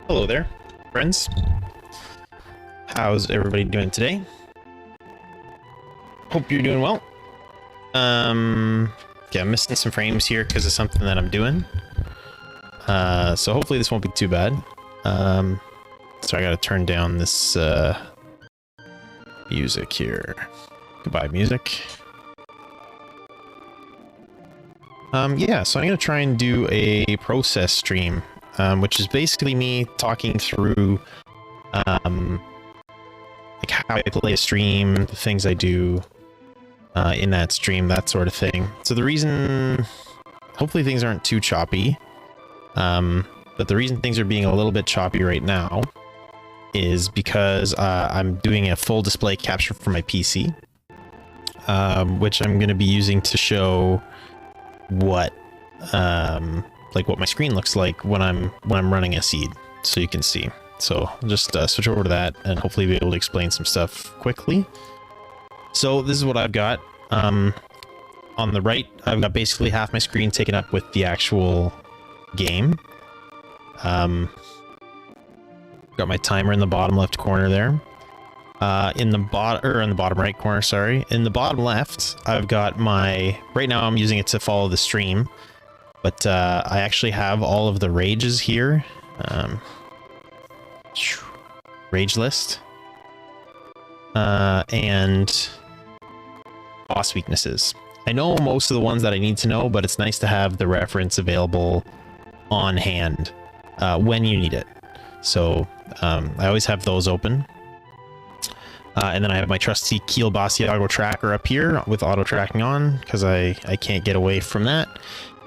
Hello there, friends. How's everybody doing today? Hope you're doing well. Yeah, I'm missing some frames here because of something that I'm doing. So hopefully this won't be too bad. So I gotta turn down this music here. Goodbye, music. Yeah, so I'm gonna try and do a process stream, which is basically me talking through like how I play a stream, the things I do in that stream, that sort of thing. So the reason, hopefully things aren't too choppy, but the reason things are being a little bit choppy right now is because I'm doing a full display capture for my PC, which I'm going to be using to show what like what my screen looks like when I'm running a seed, so you can see. So I'll just switch over to that and hopefully be able to explain some stuff quickly. So this is what I've got. On the right, I've got basically half my screen taken up with the actual game. Got my timer in the bottom left corner there. In the bottom right corner, sorry. In the bottom left, I've got my, right now I'm using it to follow the stream, but I actually have all of the rages here. Rage list. And boss weaknesses. I know most of the ones that I need to know, but it's nice to have the reference available on hand when you need it. So I always have those open. And then I have my trusty Kiel Basiago tracker up here with auto tracking on because I can't get away from that.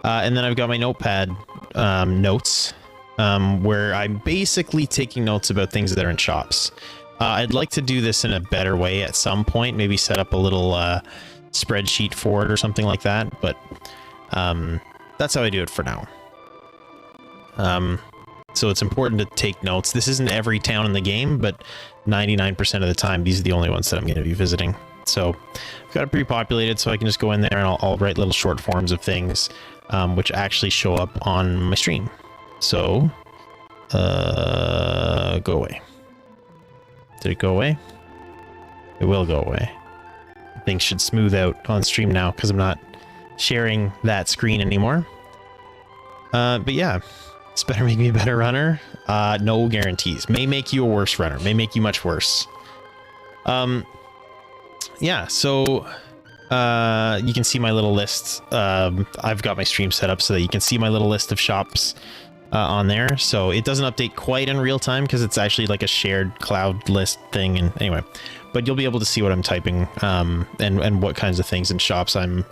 And then I've got my notepad notes where I'm basically taking notes about things that are in shops. I'd like to do this in a better way at some point, maybe set up a little spreadsheet for it or something like that, but that's how I do it for now. So it's important to take notes. This isn't every town in the game, but 99% of the time, these are the only ones that I'm going to be visiting. So I've got it pre-populated, so I can just go in there and I'll write little short forms of things, which actually show up on my stream. So, go away. Did it go away? It will go away. Things should smooth out on stream now because I'm not sharing that screen anymore. But yeah, this better make me a better runner. No guarantees. May make you a worse runner. May make you much worse. Yeah, so you can see my little list. I've got my stream set up so that you can see my little list of shops on there. So it doesn't update quite in real time because it's actually like a shared cloud list thing. And anyway, but you'll be able to see what I'm typing and what kinds of things in shops I'm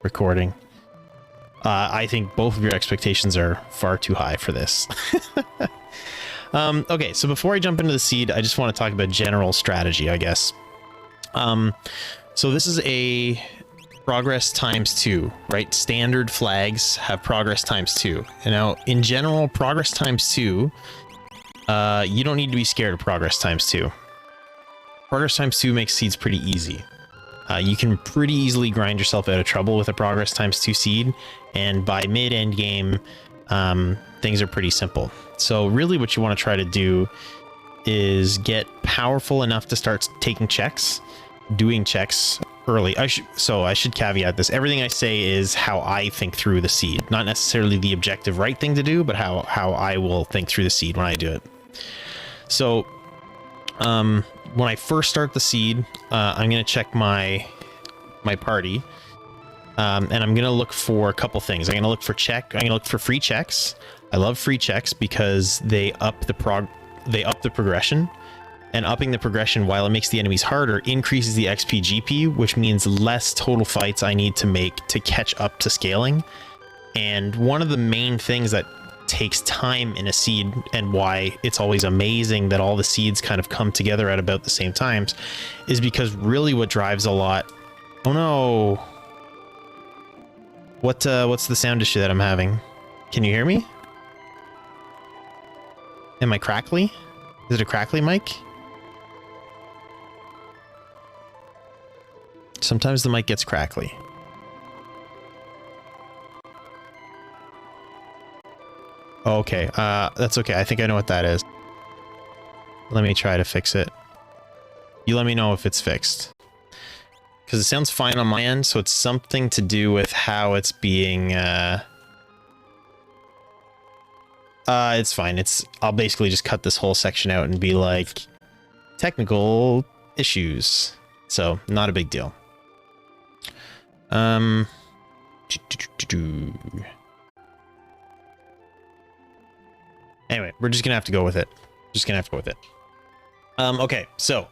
recording. I think both of your expectations are far too high for this. Okay, so before I jump into the seed, I just want to talk about general strategy, I guess. So this is a progress ×2, right? Standard flags have progress ×2. And now, in general, progress ×2, you don't need to be scared of progress ×2. Progress ×2 makes seeds pretty easy. You can pretty easily grind yourself out of trouble with a progress ×2 seed, and by mid-end game, things are pretty simple. So really what you want to try to do is get powerful enough to start taking checks, doing checks early. I should caveat this. Everything I say is how I think through the seed, not necessarily the objective right thing to do, but how I will think through the seed when I do it. So when I first start the seed, I'm going to check my party, and I'm going to look for a couple things. I'm going to look for free checks. I love free checks because they up the progression. And upping the progression, while it makes the enemies harder, increases the XP GP, which means less total fights I need to make to catch up to scaling. And one of the main things that takes time in a seed, and why it's always amazing that all the seeds kind of come together at about the same times, is because really what drives a lot... Oh no! What's the sound issue that I'm having? Can you hear me? Am I crackly? Is it a crackly mic? Sometimes the mic gets crackly. Okay, that's okay. I think I know what that is. Let me try to fix it. You let me know if it's fixed. Because it sounds fine on my end, so it's something to do with how it's being, it's fine. I'll basically just cut this whole section out and be like, technical issues. So, not a big deal. Anyway, we're just gonna have to go with it. Okay, so,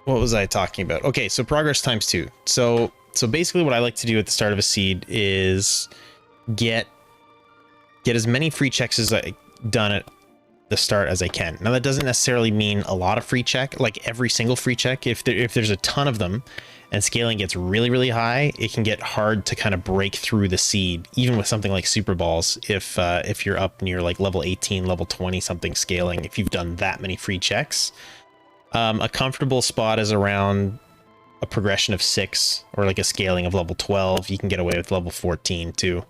what was I talking about? Okay, so progress times 2. So basically what I like to do at the start of a seed is get as many free checks as I done at the start as I can. Now that doesn't necessarily mean a lot of free check, like every single free check. If there's a ton of them and scaling gets really, really high, it can get hard to kind of break through the seed, even with something like super balls. If you're up near like level 18, level 20 something scaling, if you've done that many free checks. A comfortable spot is around a progression of 6 or like a scaling of level 12. You can get away with level 14 too.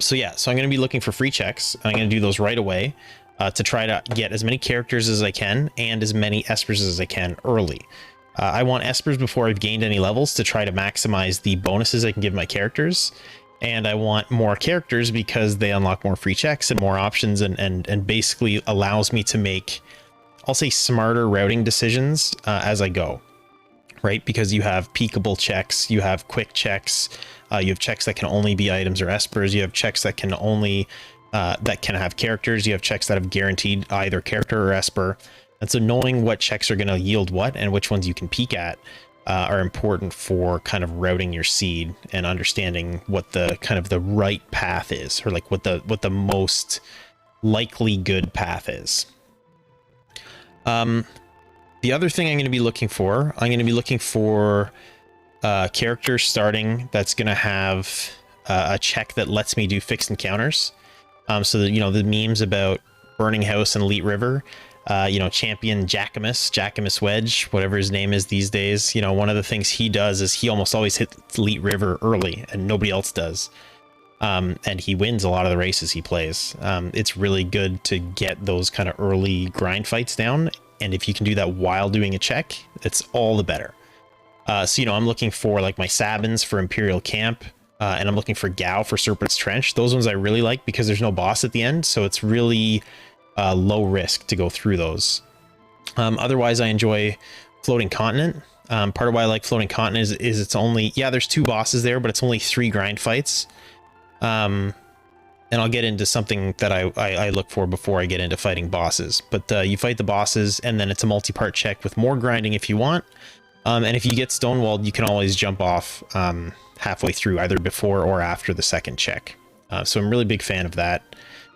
So yeah, so I'm going to be looking for free checks. I'm going to do those right away to try to get as many characters as I can and as many espers as I can early. I want espers before I've gained any levels to try to maximize the bonuses I can give my characters. And I want more characters because they unlock more free checks and more options and basically allows me to make, I'll say, smarter routing decisions as I go, right? Because you have peekable checks, you have quick checks, you have checks that can only be items or espers, you have checks that can only that can have characters, you have checks that have guaranteed either character or esper. And so knowing what checks are going to yield what and which ones you can peek at are important for kind of routing your seed and understanding what the kind of the right path is, or like what the most likely good path is. The other thing I'm going to be looking for, characters starting that's going to have a check that lets me do fixed encounters. So that, you know, the memes about Burning House and Elite River, champion Jackamus Wedge, whatever his name is these days. You know, one of the things he does is he almost always hits Elite River early and nobody else does. And he wins a lot of the races he plays. It's really good to get those kind of early grind fights down. And if you can do that while doing a check, it's all the better. So, I'm looking for like my Sabins for Imperial Camp, and I'm looking for Gao for Serpent's Trench. Those ones I really like because there's no boss at the end. So it's really low risk to go through those. Otherwise, I enjoy Floating Continent. Part of why I like Floating Continent is it's only, there's 2 bosses there, but it's only 3 grind fights. And I'll get into something that I look for before I get into fighting bosses. But you fight the bosses, and then it's a multi-part check with more grinding if you want. And if you get stonewalled, you can always jump off halfway through, either before or after the second check. So I'm a really big fan of that.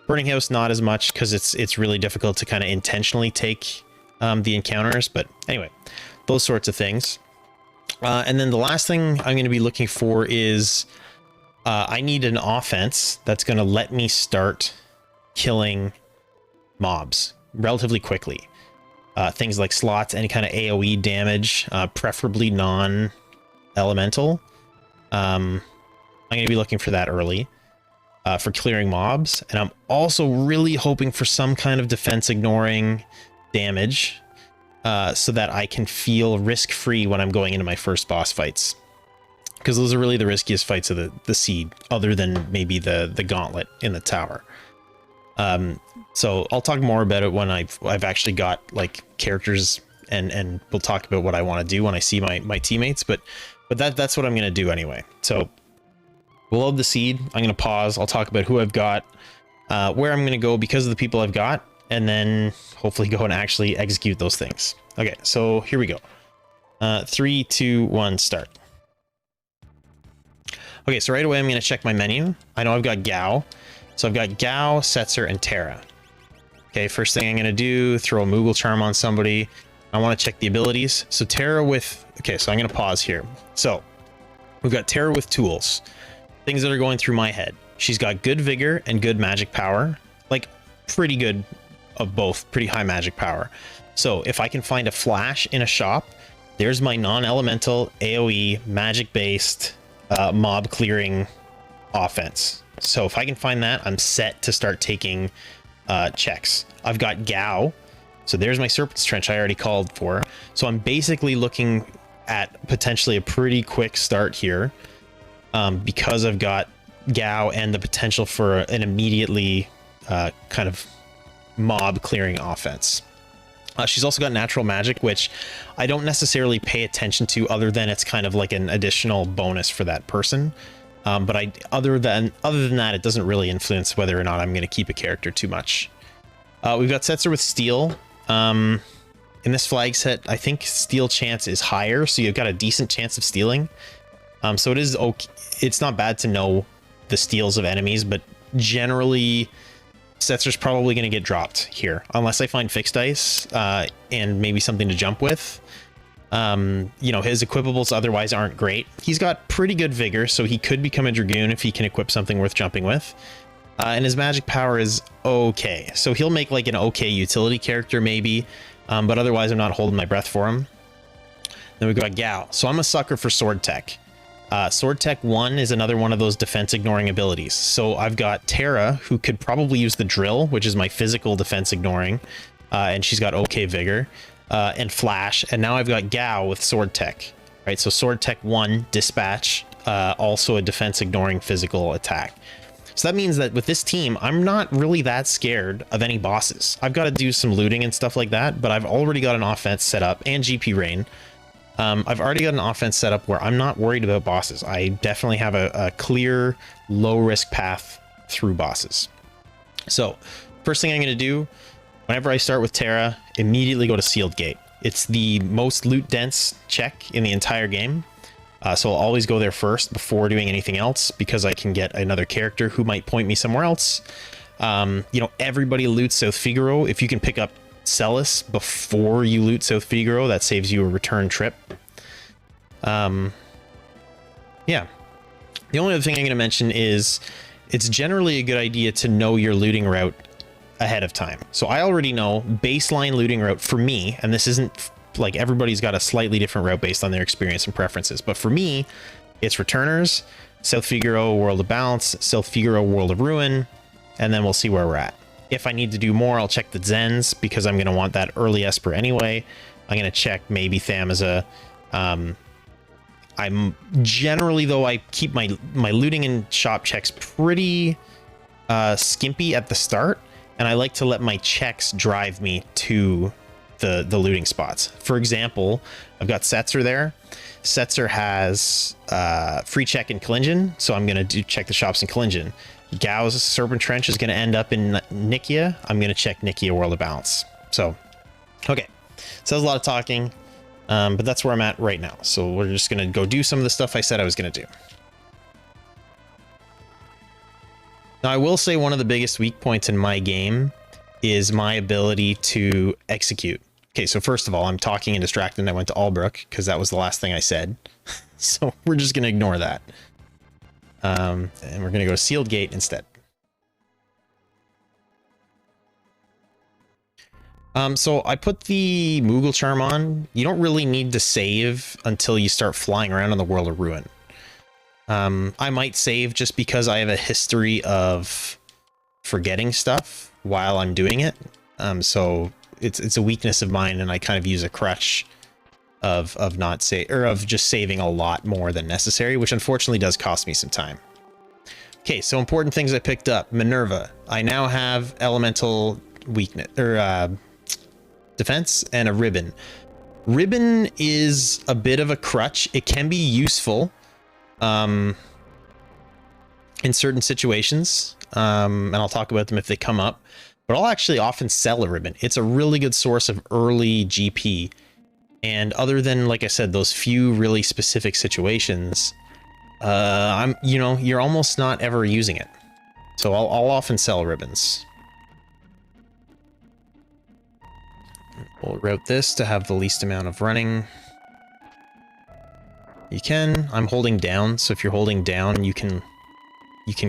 Burning House, not as much, because it's really difficult to kind of intentionally take the encounters. But anyway, those sorts of things. And then the last thing I'm going to be looking for is... I need an offense that's going to let me start killing mobs relatively quickly. Things like slots, any kind of AoE damage, preferably non-elemental. I'm going to be looking for that early for clearing mobs. And I'm also really hoping for some kind of defense ignoring damage so that I can feel risk-free when I'm going into my first boss fights. Because those are really the riskiest fights of the seed, other than maybe the Gauntlet in the tower. So I'll talk more about it when I've actually got like characters, and we'll talk about what I want to do when I see my teammates. But that's what I'm going to do anyway. So we'll load the seed. I'm going to pause. I'll talk about who I've got, where I'm going to go because of the people I've got, and then hopefully go and actually execute those things. Okay, so here we go. 3, 2, 1, start. Okay, so right away I'm going to check my menu. I know I've got Gao. So I've got Gao, Setzer, and Terra. Okay, first thing I'm going to do, throw a Moogle Charm on somebody. I want to check the abilities. So Terra with... Okay, so I'm going to pause here. So we've got Terra with tools. Things that are going through my head. She's got good vigor and good magic power. Like, pretty good of both. Pretty high magic power. So if I can find a flash in a shop, there's my non-elemental AoE magic-based... mob clearing offense. So if I can find that, I'm set to start taking checks. I've got Gao. So there's my Serpent's Trench I already called for. So I'm basically looking at potentially a pretty quick start here, because I've got Gao and the potential for an immediately kind of mob clearing offense. She's also got natural magic, which I don't necessarily pay attention to, other than it's kind of like an additional bonus for that person. But other than that, it doesn't really influence whether or not I'm going to keep a character too much. We've got Setzer with Steel. In this flag set, I think steal chance is higher, so you've got a decent chance of stealing. So it is okay. It's not bad to know the steals of enemies, but generally Setzer's probably going to get dropped here unless I find fixed dice and maybe something to jump with. You know, his equipables otherwise aren't great. He's got pretty good vigor, so he could become a Dragoon if he can equip something worth jumping with. And his magic power is okay. So he'll make like an okay utility character maybe, but otherwise I'm not holding my breath for him. Then we've got Gao. So I'm a sucker for Sword Tech. Sword Tech 1 is another one of those defense ignoring abilities. So I've got Terra, who could probably use the Drill, which is my physical defense ignoring, and she's got okay vigor, and Flash. And now I've got Gao with Sword Tech, right? So Sword Tech 1, Dispatch, also a defense ignoring physical attack. So that means that with this team, I'm not really that scared of any bosses. I've got to do some looting and stuff like that, but I've already got an offense set up, and GP Rain. I've already got an offense set up where I'm not worried about bosses. I definitely have a clear, low-risk path through bosses. So first thing I'm going to do, whenever I start with Terra, immediately go to Sealed Gate. It's the most loot-dense check in the entire game. So I'll always go there first before doing anything else, because I can get another character who might point me somewhere else. You know, everybody loots South Figaro. If you can pick up Celis before you loot South Figaro, that saves you a return trip. Yeah. The only other thing I'm going to mention is it's generally a good idea to know your looting route ahead of time. So I already know baseline looting route for me, and this isn't like everybody's got a slightly different route based on their experience and preferences, but for me, it's Returners, South Figaro, World of Balance, South Figaro, World of Ruin, and then we'll see where we're at. If I need to do more, I'll check the Zens, because I'm going to want that early Esper anyway. I'm going to check maybe Thamaza. I'm generally, though, I keep my looting and shop checks pretty skimpy at the start, and I like to let my checks drive me to the looting spots. For example, I've got Setzer there. Setzer has free check in Kalingen, so I'm going to check the shops in Kalingen. Gao's Serpent Trench is going to end up in Nikia. I'm going to check Nikia World of Balance. So, okay. So that was a lot of talking, but that's where I'm at right now. So we're just going to go do some of the stuff I said I was going to do. Now, I will say one of the biggest weak points in my game is my ability to execute. Okay, so first of all, I'm talking and distracted, and I went to Albrook because that was the last thing I said. So we're just going to ignore that. And we're going to go to Sealed Gate instead. So I put the Moogle Charm on. You don't really need to save until you start flying around in the World of Ruin. I might save just because I have a history of forgetting stuff while I'm doing it. So it's a weakness of mine, and I kind of use a crutch of not say or of just saving a lot more than necessary, which unfortunately does cost me some time. Okay, so important things I picked up. Minerva. I now have elemental weakness or defense and a ribbon. Ribbon is a bit of a crutch. It can be useful in certain situations, and I'll talk about them if they come up, but I'll actually often sell a ribbon. It's a really good source of early GP. And other than, like I said, those few really specific situations, you're almost not ever using it. So I'll often sell ribbons. We'll route this to have the least amount of running. You can. I'm holding down, so if you're holding down, you can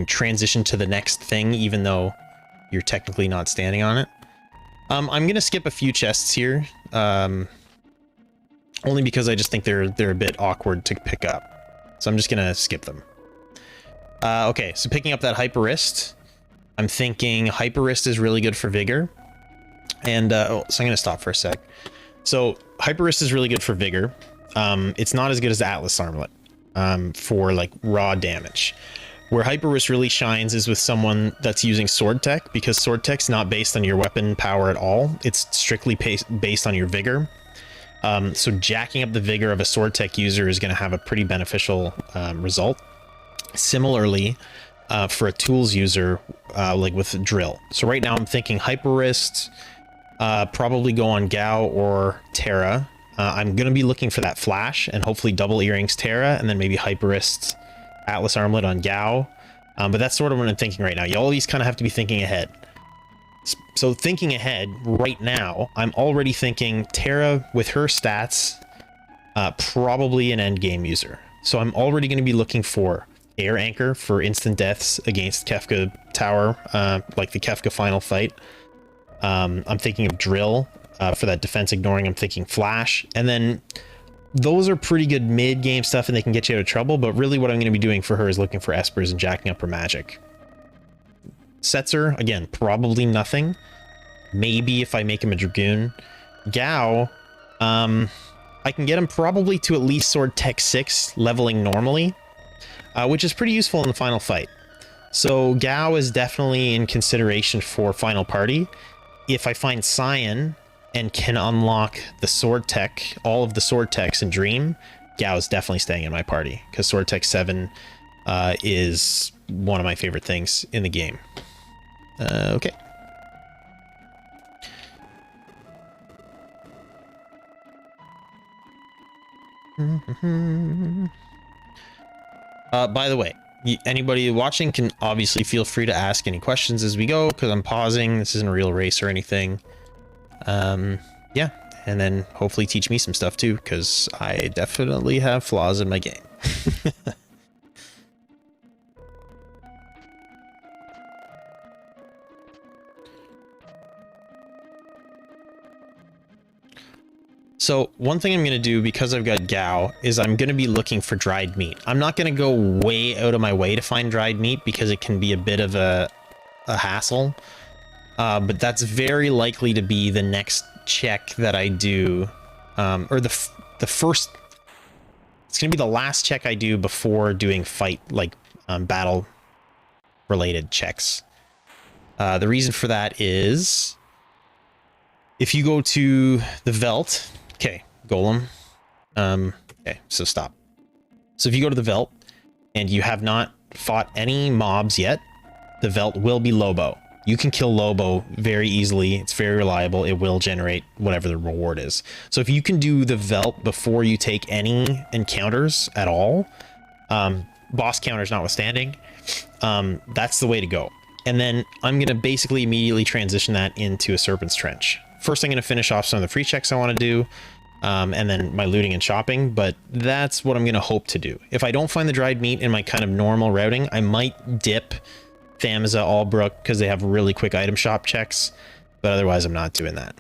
transition to the next thing, even though you're technically not standing on it. I'm gonna skip a few chests here. Only because I just think they're a bit awkward to pick up. So I'm just gonna skip them. Okay, so picking up that Hyper Wrist, I'm thinking Hyper Wrist is really good for Vigor. And, so I'm going to stop for a sec. So Hyper Wrist is really good for Vigor. It's not as good as the Atlas Armlet for like raw damage. Where Hyper Wrist really shines is with someone that's using Sword Tech, because Sword Tech's not based on your weapon power at all. It's strictly based on your Vigor. So jacking up the Vigor of a Sword Tech user is going to have a pretty beneficial result. Similarly, for a Tools user, like with Drill. So right now I'm thinking Hyper Wrist, probably go on Gao or Terra. I'm going to be looking for that Flash and hopefully double Earrings Terra, and then maybe Hyper Wrist Atlas Armlet on Gao. But that's sort of what I'm thinking right now. You always kind of have to be thinking ahead. So thinking ahead right now, I'm already thinking Terra with her stats, probably an end game user. So I'm already going to be looking for Air Anchor for instant deaths against Kefka Tower, like the Kefka final fight. I'm thinking of Drill for that defense ignoring. I'm thinking Flash, and then those are pretty good mid-game stuff and they can get you out of trouble, but really what I'm going to be doing for her is looking for Espers and jacking up her magic. Setzer, again, probably nothing. Maybe if I make him a Dragoon. Gao, I can get him probably to at least Sword Tech 6 leveling normally, which is pretty useful in the final fight. So Gao is definitely in consideration for final party. If I find Cyan and can unlock the Sword Tech, all of the Sword Techs in Dream, Gao is definitely staying in my party, because Sword Tech 7 is one of my favorite things in the game. Okay. By the way, anybody watching can obviously feel free to ask any questions as we go, because I'm pausing. This isn't a real race or anything. Yeah, and then hopefully teach me some stuff too, because I definitely have flaws in my game. So one thing I'm going to do, because I've got Gao, is I'm going to be looking for dried meat. I'm not going to go way out of my way to find dried meat, because it can be a bit of a hassle. But that's very likely to be the next check that I do, or the first. It's going to be the last check I do before doing fight, like battle related checks. The reason for that is if you go to the Veldt, okay, Golem. Okay, so stop. So if you go to the Veldt and you have not fought any mobs yet, the Veldt will be Lobo. You can kill Lobo very easily. It's very reliable. It will generate whatever the reward is. So if you can do the Veldt before you take any encounters at all, boss counters notwithstanding, that's the way to go. And then I'm going to basically immediately transition that into a Serpent's Trench. First, I'm going to finish off some of the free checks I want to do, and then my looting and shopping, but that's what I'm going to hope to do. If I don't find the dried meat in my kind of normal routing, I might dip Thamza, Albrook, because they have really quick item shop checks, but otherwise I'm not doing that.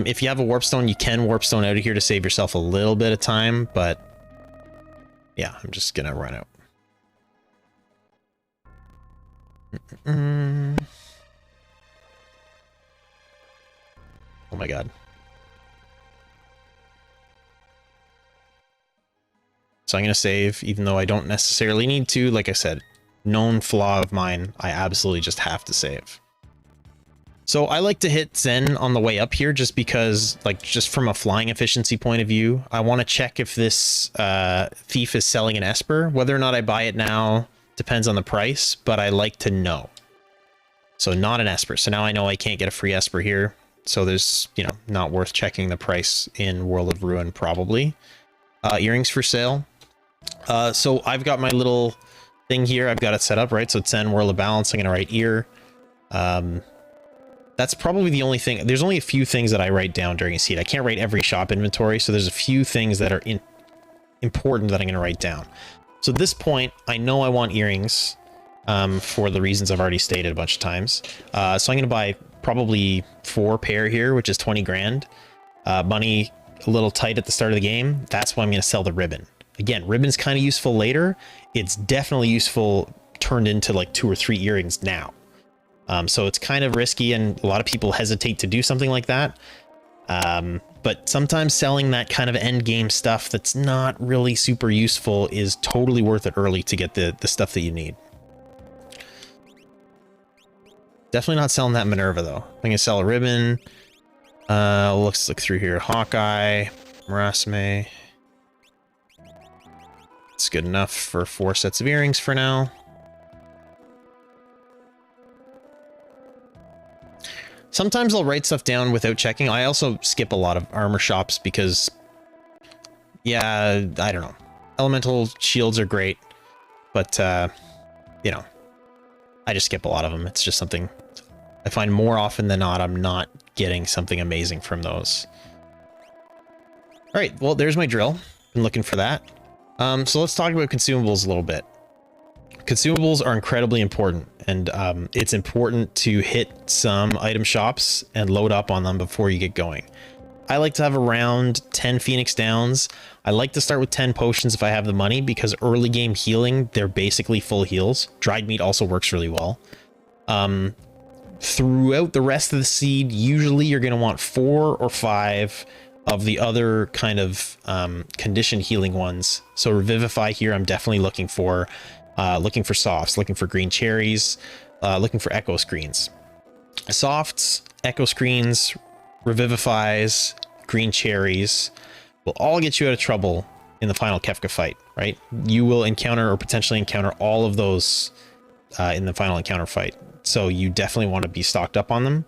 If you have a Warpstone, you can Warpstone out of here to save yourself a little bit of time, but yeah, I'm just going to run out. Oh my god. So I'm going to save, even though I don't necessarily need to. Like I said, known flaw of mine, I absolutely just have to save. So I like to hit Zen on the way up here just because, like, just from a flying efficiency point of view, I want to check if this thief is selling an Esper. Whether or not I buy it now depends on the price, but I like to know. So not an Esper. So now I know I can't get a free Esper here. So there's, you know, not worth checking the price in World of Ruin, probably. Earrings for sale. So I've got my little thing here. I've got it set up, right? So it's in World of Balance. I'm going to write ear. That's probably the only thing. There's only a few things that I write down during a seed. I can't write every shop inventory. So there's a few things that are important that I'm going to write down. So at this point, I know I want earrings for the reasons I've already stated a bunch of times. So I'm going to buy probably 4 pair here, which is 20 grand. Money a little tight at the start of the game. That's why I'm going to sell the ribbon. Again, ribbon's kind of useful later. It's definitely useful turned into like 2 or 3 earrings now. So it's kind of risky, and a lot of people hesitate to do something like that. But sometimes selling that kind of end game stuff that's not really super useful is totally worth it early to get the stuff that you need. Definitely not selling that Minerva though. I'm gonna sell a ribbon. Let's look through here. Hawkeye, Marasme. It's good enough for 4 sets of earrings for now. Sometimes I'll write stuff down without checking. I also skip a lot of armor shops because, yeah, I don't know. Elemental shields are great, but, you know, I just skip a lot of them. It's just something I find more often than not I'm not getting something amazing from those. All right, well, there's my drill. Been looking for that. So let's talk about consumables a little bit. Consumables are incredibly important, and it's important to hit some item shops and load up on them before you get going. I like to have around 10 Phoenix Downs. I like to start with 10 potions if I have the money, because early game healing, they're basically full heals. Dried meat also works really well. Throughout the rest of the seed, usually you're going to want 4 or 5 of the other kind of condition healing ones. So Revivify here, I'm definitely looking for softs, looking for green cherries, looking for echo screens. Softs, echo screens, Revivifies, green cherries will all get you out of trouble in the final Kefka fight, right? You will encounter or potentially encounter all of those in the final encounter fight. So you definitely want to be stocked up on them.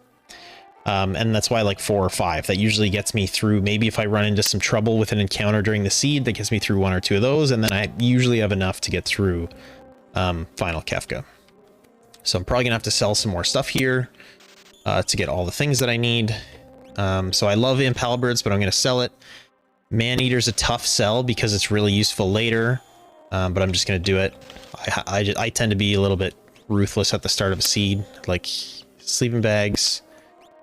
And that's why I like 4 or 5. That usually gets me through. Maybe if I run into some trouble with an encounter during the seed, that gets me through 1 or 2 of those. And then I usually have enough to get through final Kefka. So I'm probably gonna have to sell some more stuff here to get all the things that I need. So I love Imp Halberds, but I'm gonna sell it. Maneater's a tough sell because it's really useful later, but I'm just gonna do it. I tend to be a little bit ruthless at the start of a seed, like sleeping bags,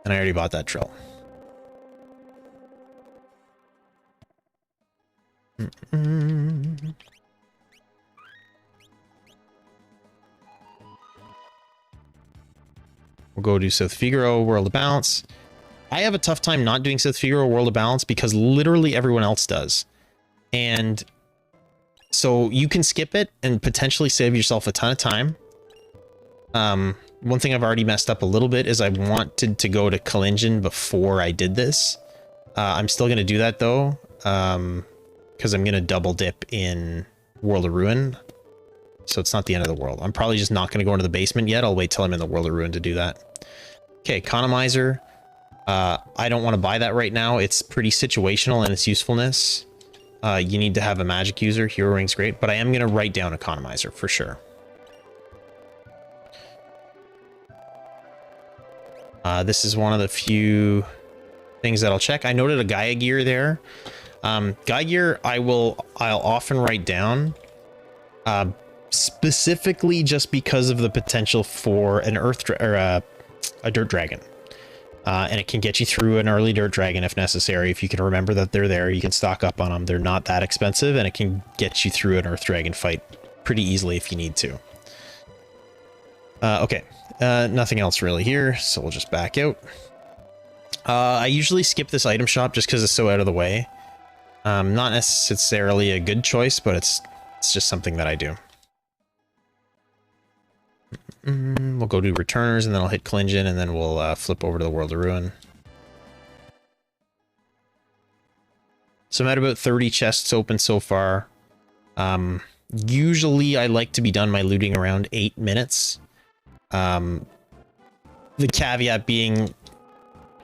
and I already bought that drill. We'll go do South Figaro, World of Balance. I have a tough time not doing South Figaro, World of Balance, because literally everyone else does. And so you can skip it and potentially save yourself a ton of time. One thing I've already messed up a little bit is I wanted to go to Kalingen before I did this. I'm still going to do that though, because I'm going to double dip in World of Ruin. So it's not the end of the world. I'm probably just not going to go into the basement yet. I'll wait till I'm in the World of Ruin to do that. Okay, Economizer. I don't want to buy that right now. It's pretty situational in its usefulness. You need to have a magic user. Hero Ring's great, but I am going to write down Economizer for sure. This is one of the few things that I'll check. I noted a Gaia gear there. Gaia gear I'll often write down. Specifically just because of the potential for an a dirt dragon. And it can get you through an early dirt dragon if necessary. If you can remember that they're there, you can stock up on them. They're not that expensive, and it can get you through an earth dragon fight pretty easily if you need to. Okay, nothing else really here, so we'll just back out. I usually skip this item shop just because it's so out of the way. Not necessarily a good choice, but it's just something that I do. We'll go do returners, and then I'll hit Kalingen, and then we'll flip over to the World of Ruin. So I'm at about 30 chests open so far. Usually I like to be done my looting around 8 minutes. The caveat being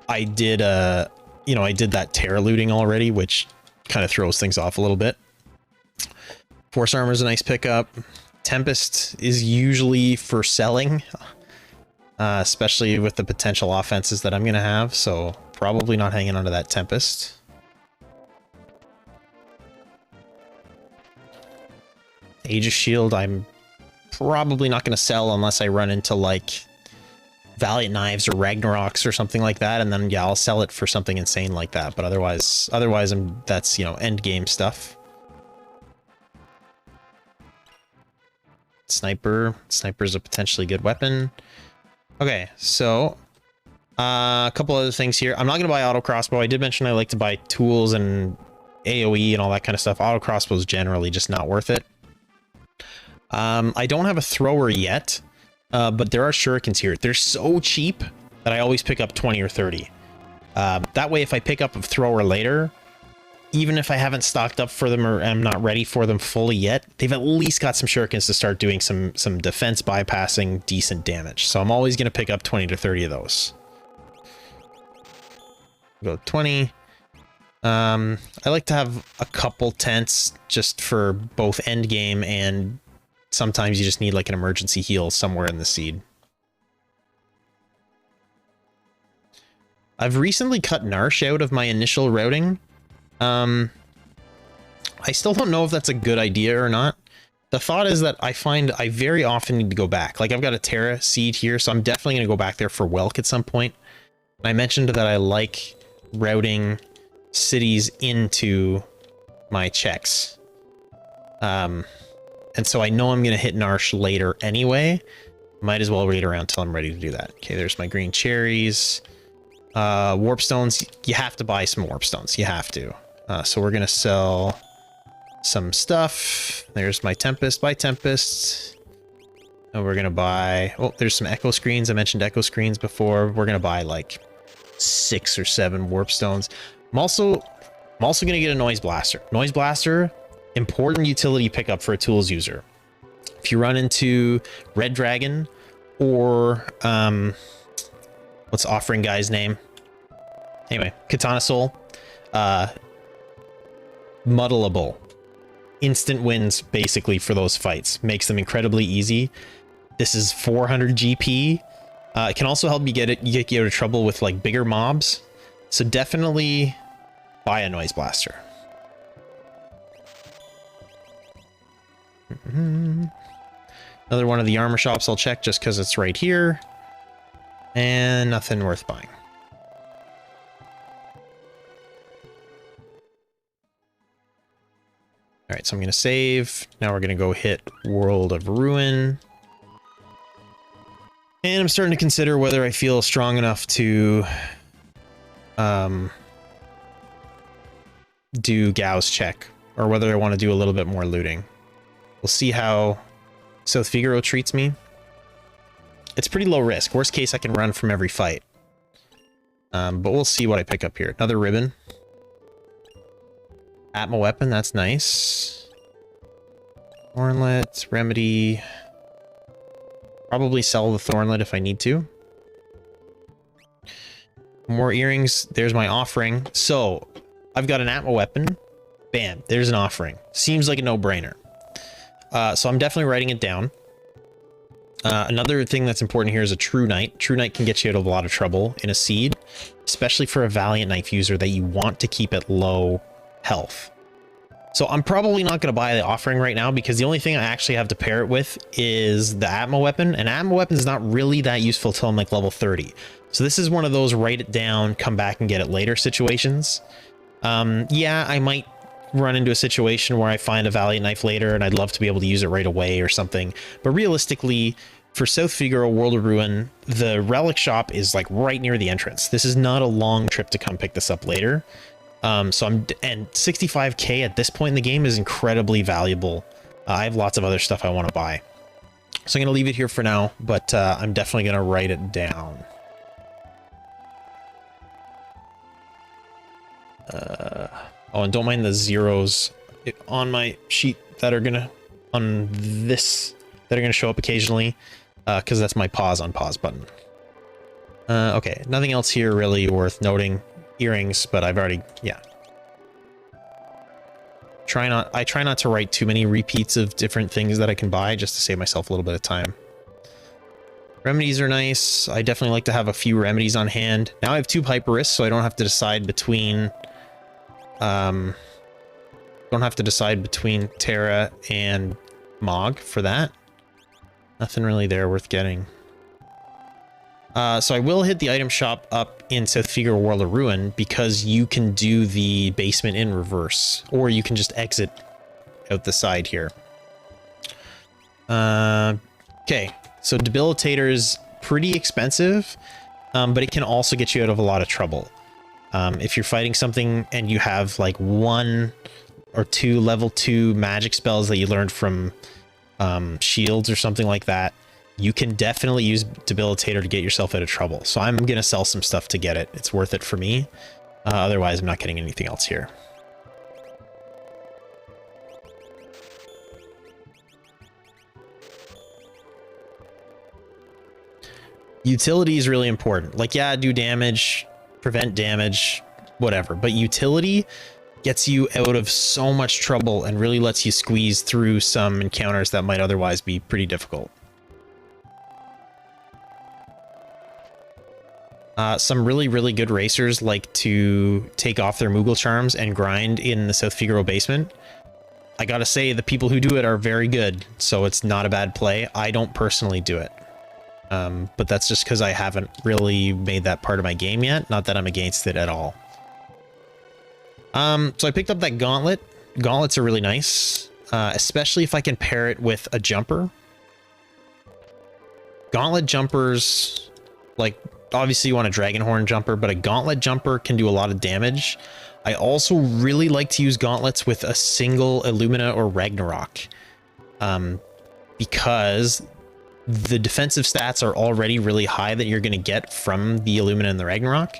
I did that Terra looting already, which kind of throws things off a little bit. Force Armor is a nice pickup. Tempest is usually for selling, especially with the potential offenses that I'm going to have, so probably not hanging onto that Tempest. Age of Shield, I'm probably not going to sell unless I run into, like, Valiant Knives or Ragnaroks or something like that, and then, yeah, I'll sell it for something insane like that, but otherwise that's, you know, end game stuff. Sniper. Sniper's a potentially good weapon. Okay, so a couple other things here. I'm not going to buy auto crossbow. I did mention I like to buy tools and AoE and all that kind of stuff. Auto crossbow is generally just not worth it. I don't have a thrower yet, but there are shurikens here. They're so cheap that I always pick up 20 or 30. That way, if I pick up a thrower later, even if I haven't stocked up for them or I'm not ready for them fully yet, they've at least got some shurikens to start doing some defense bypassing decent damage. So I'm always going to pick up 20 to 30 of those. Go 20. I like to have a couple tents just for both end game and sometimes you just need like an emergency heal somewhere in the seed. I've recently cut Narsh out of my initial routing. I still don't know if that's a good idea or not. The thought is that I find I very often need to go back. Like I've got a Terra seed here, so I'm definitely going to go back there for Welk at some point. I mentioned that I like routing cities into my checks. And so I know I'm going to hit Narsh later anyway. Might as well wait around till I'm ready to do that. Okay, there's my green cherries. Warp stones. You have to buy some warp stones. You have to. So we're going to sell some stuff. There's my Tempest. Buy Tempest. And we're going to buy... Oh, there's some echo screens. I mentioned echo screens before. We're going to buy like 6 or 7 warp stones. I'm also going to get a noise blaster. Noise blaster, important utility pickup for a tools user. If you run into Red Dragon or what's offering guy's name? Anyway, Katana Soul, muddleable. Instant wins basically for those fights. Makes them incredibly easy. This is 400 GP. It can also help you get you out of trouble with like bigger mobs. So definitely buy a noise blaster. Another one of the armor shops I'll check just because it's right here. And nothing worth buying. Alright, so I'm going to save. Now we're going to go hit World of Ruin. And I'm starting to consider whether I feel strong enough to do Gao's check, or whether I want to do a little bit more looting. We'll see how South Figaro treats me. It's pretty low risk. Worst case, I can run from every fight. But we'll see what I pick up here. Another ribbon. Atma weapon, that's nice. Thornlet, remedy. Probably sell the Thornlet if I need to. More earrings. There's my offering. So, I've got an Atma weapon. Bam, there's an offering. Seems like a no-brainer. So I'm definitely writing it down. Another thing that's important here is a True Knight. True Knight can get you out of a lot of trouble in a seed, especially for a Valiant Knife user that you want to keep at low health. So I'm probably not going to buy the offering right now because the only thing I actually have to pair it with is the Atma weapon, and Atma weapon is not really that useful till I'm like level 30. So this is one of those write it down, come back and get it later situations. Yeah, I might run into a situation where I find a Valiant Knife later and I'd love to be able to use it right away or something. But realistically, for South Figaro World of Ruin, the relic shop is like right near the entrance. This is not a long trip to come pick this up later. And 65k at this point in the game is incredibly valuable. I have lots of other stuff I want to buy. So I'm going to leave it here for now, but I'm definitely going to write it down. Oh, and don't mind the zeros on my sheet that are gonna show up occasionally, because that's my pause on pause button. Okay, nothing else here really worth noting. Earrings, but I've already, yeah. I try not to write too many repeats of different things that I can buy, just to save myself a little bit of time. Remedies are nice. I definitely like to have a few remedies on hand. Now I have 2 Hyperists, so I don't have to decide between Terra and Mog for that. Nothing really there worth getting. So I will hit the item shop up in South Figaro World of Ruin because you can do the basement in reverse, or you can just exit out the side here. Okay, so Debilitator is pretty expensive, but it can also get you out of a lot of trouble. If you're fighting something and you have like 1 or 2 level 2 magic spells that you learned from shields or something like that, you can definitely use Debilitator to get yourself out of trouble. So I'm going to sell some stuff to get it. It's worth it for me. Otherwise, I'm not getting anything else here. Utility is really important. Like, yeah, do damage, prevent damage, whatever. But utility gets you out of so much trouble and really lets you squeeze through some encounters that might otherwise be pretty difficult. Some really, really good racers like to take off their Moogle charms and grind in the South Figaro basement. I gotta say, the people who do it are very good, so it's not a bad play. I don't personally do it. But that's just because I haven't really made that part of my game yet. Not that I'm against it at all. So I picked up that Gauntlet. Gauntlets are really nice, especially if I can pair it with a jumper. Gauntlet jumpers, like, obviously you want a Dragonhorn jumper, but a Gauntlet jumper can do a lot of damage. I also really like to use gauntlets with a single Illumina or Ragnarok, because the defensive stats are already really high that you're going to get from the Illumina and the Ragnarok.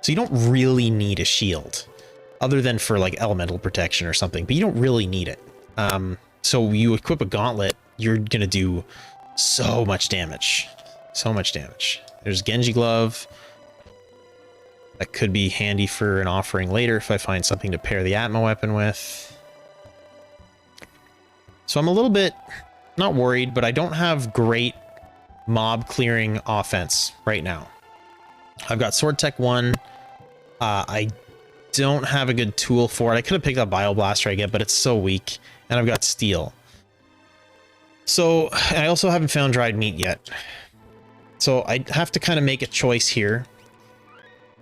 So you don't really need a shield, other than for like elemental protection or something, but you don't really need it. So you equip a gauntlet, you're going to do so much damage. So much damage. There's Genji Glove. That could be handy for an offering later if I find something to pair the Atma weapon with. So I'm a little bit not worried, but I don't have great mob clearing offense right now. I've got Sword Tech 1. I don't have a good tool for it. I could have picked up Bioblaster, I get, but it's so weak. And I've got Steel. So I also haven't found dried meat yet. So I have to kind of make a choice here.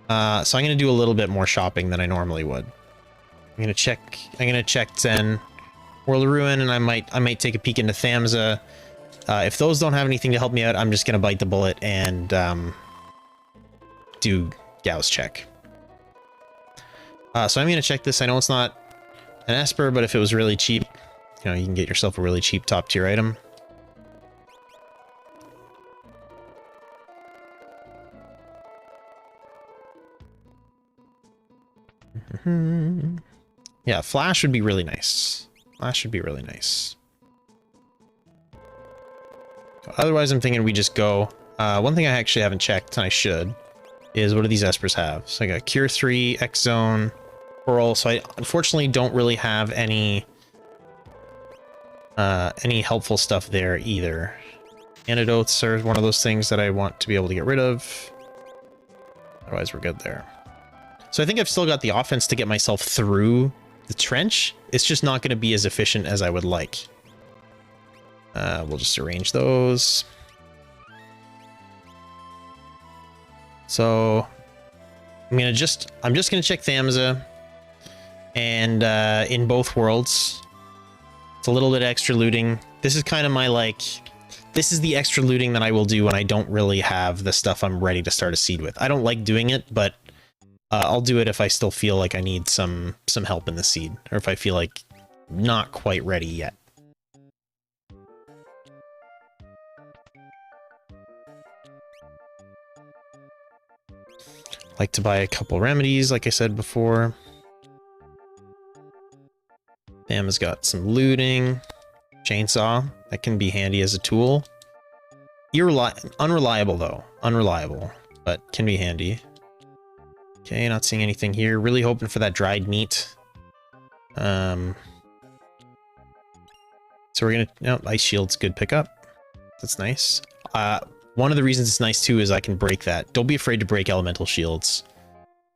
So I'm going to do a little bit more shopping than I normally would. I'm going to check Zen, World of Ruin, and I might take a peek into Thamza. If those don't have anything to help me out, I'm just going to bite the bullet and do Gauss check. So I'm going to check this. I know it's not an Esper, but if it was really cheap, you know, you can get yourself a really cheap top tier item. Yeah, Flash would be really nice. Flash would be really nice. Otherwise, I'm thinking we just go. One thing I actually haven't checked, and I should, is what do these Espers have? So I got Cure 3, X Zone, Pearl. So I unfortunately don't really have any helpful stuff there either. Antidotes are one of those things that I want to be able to get rid of. Otherwise, we're good there. So I think I've still got the offense to get myself through the trench. It's just not going to be as efficient as I would like. We'll just arrange those. So I'm just going to check Thamza, and in both worlds, it's a little bit extra looting. This is kind of my this is the extra looting that I will do when I don't really have the stuff I'm ready to start a seed with. I don't like doing it, but I'll do it if I still feel like I need some help in the seed, or if I feel like not quite ready yet. Like to buy a couple remedies, like I said before. Bam has got some looting. Chainsaw, that can be handy as a tool. Unreliable though, unreliable, but can be handy. Okay, not seeing anything here. Really hoping for that dried meat. So we're gonna, no, Ice Shield's good pickup. That's nice. One of the reasons it's nice too is I can break that. Don't be afraid to break elemental shields.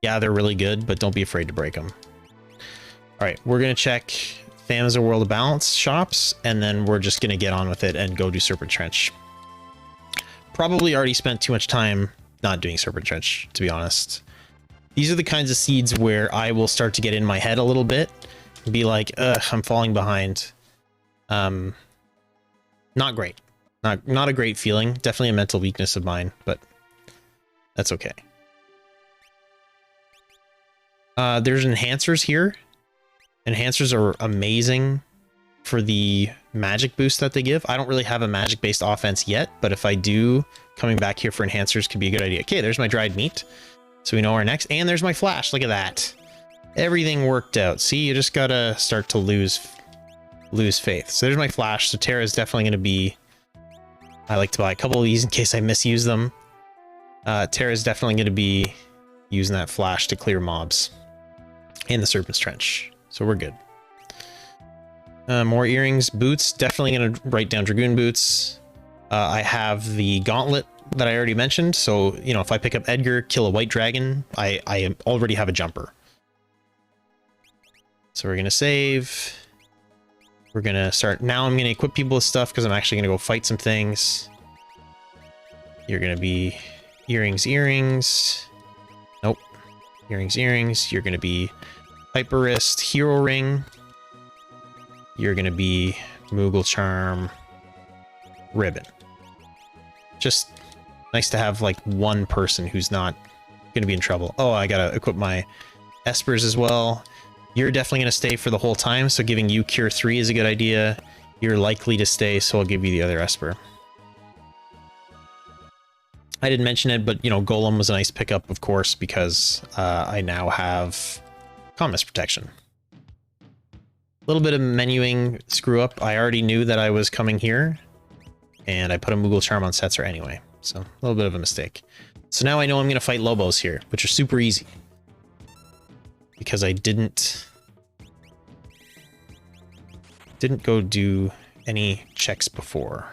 Yeah, they're really good, but don't be afraid to break them. All right, we're gonna check Thamza World of Balance shops, and then we're just gonna get on with it and go do Serpent Trench. Probably already spent too much time not doing Serpent Trench, to be honest. These are the kinds of seeds where I will start to get in my head a little bit and be like, ugh, I'm falling behind. Not great. Not a great feeling. Definitely a mental weakness of mine, but that's okay. There's enhancers here. Enhancers are amazing for the magic boost that they give. I don't really have a magic based offense yet, but if I do, coming back here for enhancers could be a good idea. Okay, there's my dried meat. So we know our next, and there's my flash. Look at that. Everything worked out. See, you just gotta start to lose faith. So there's my flash. So Terra is definitely gonna be, I like to buy a couple of these in case I misuse them. Terra is definitely gonna be using that flash to clear mobs in the Serpent's Trench. So we're good. More earrings, boots, definitely going to write down Dragoon boots. I have the Gauntlet that I already mentioned. So, you know, if I pick up Edgar, kill a white dragon, I already have a jumper. So we're going to save. We're going to start. Now I'm going to equip people with stuff because I'm actually going to go fight some things. You're going to be earrings. Nope. Earrings. You're going to be Hyper Wrist, Hero Ring. You're going to be Moogle Charm, Ribbon. Just nice to have like one person who's not going to be in trouble. Oh, I got to equip my Espers as well. You're definitely going to stay for the whole time, so giving you Cure 3 is a good idea. You're likely to stay, so I'll give you the other Esper. I didn't mention it, but, you know, Golem was a nice pickup, of course, because I now have Communist Protection. A little bit of menuing screw up. I already knew that I was coming here, and I put a Moogle Charm on Setzer anyway, so a little bit of a mistake. So now I know I'm going to fight Lobos here, which are super easy. Because I didn't go do any checks before.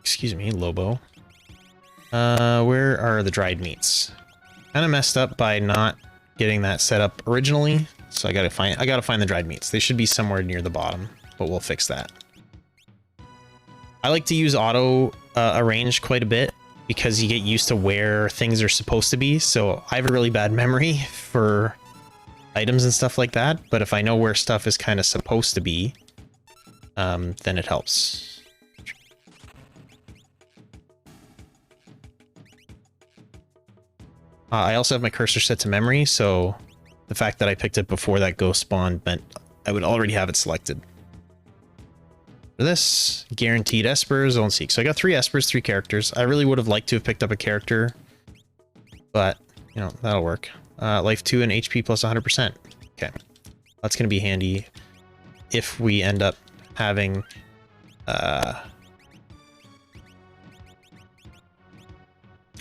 Excuse me, Lobo. Where are the dried meats? Kind of messed up by not getting that set up originally. So I gotta find the dried meats. They should be somewhere near the bottom, but we'll fix that. I like to use auto arrange quite a bit because you get used to where things are supposed to be. So I have a really bad memory for items and stuff like that, but if I know where stuff is kind of supposed to be, then it helps. I also have my cursor set to memory, so the fact that I picked it before that ghost spawned meant I would already have it selected. For this, guaranteed Espers, Zone Seek. So I got 3 Espers, 3 characters. I really would have liked to have picked up a character, but, you know, that'll work. Life 2 and HP plus 100%. Okay. That's going to be handy if we end up having...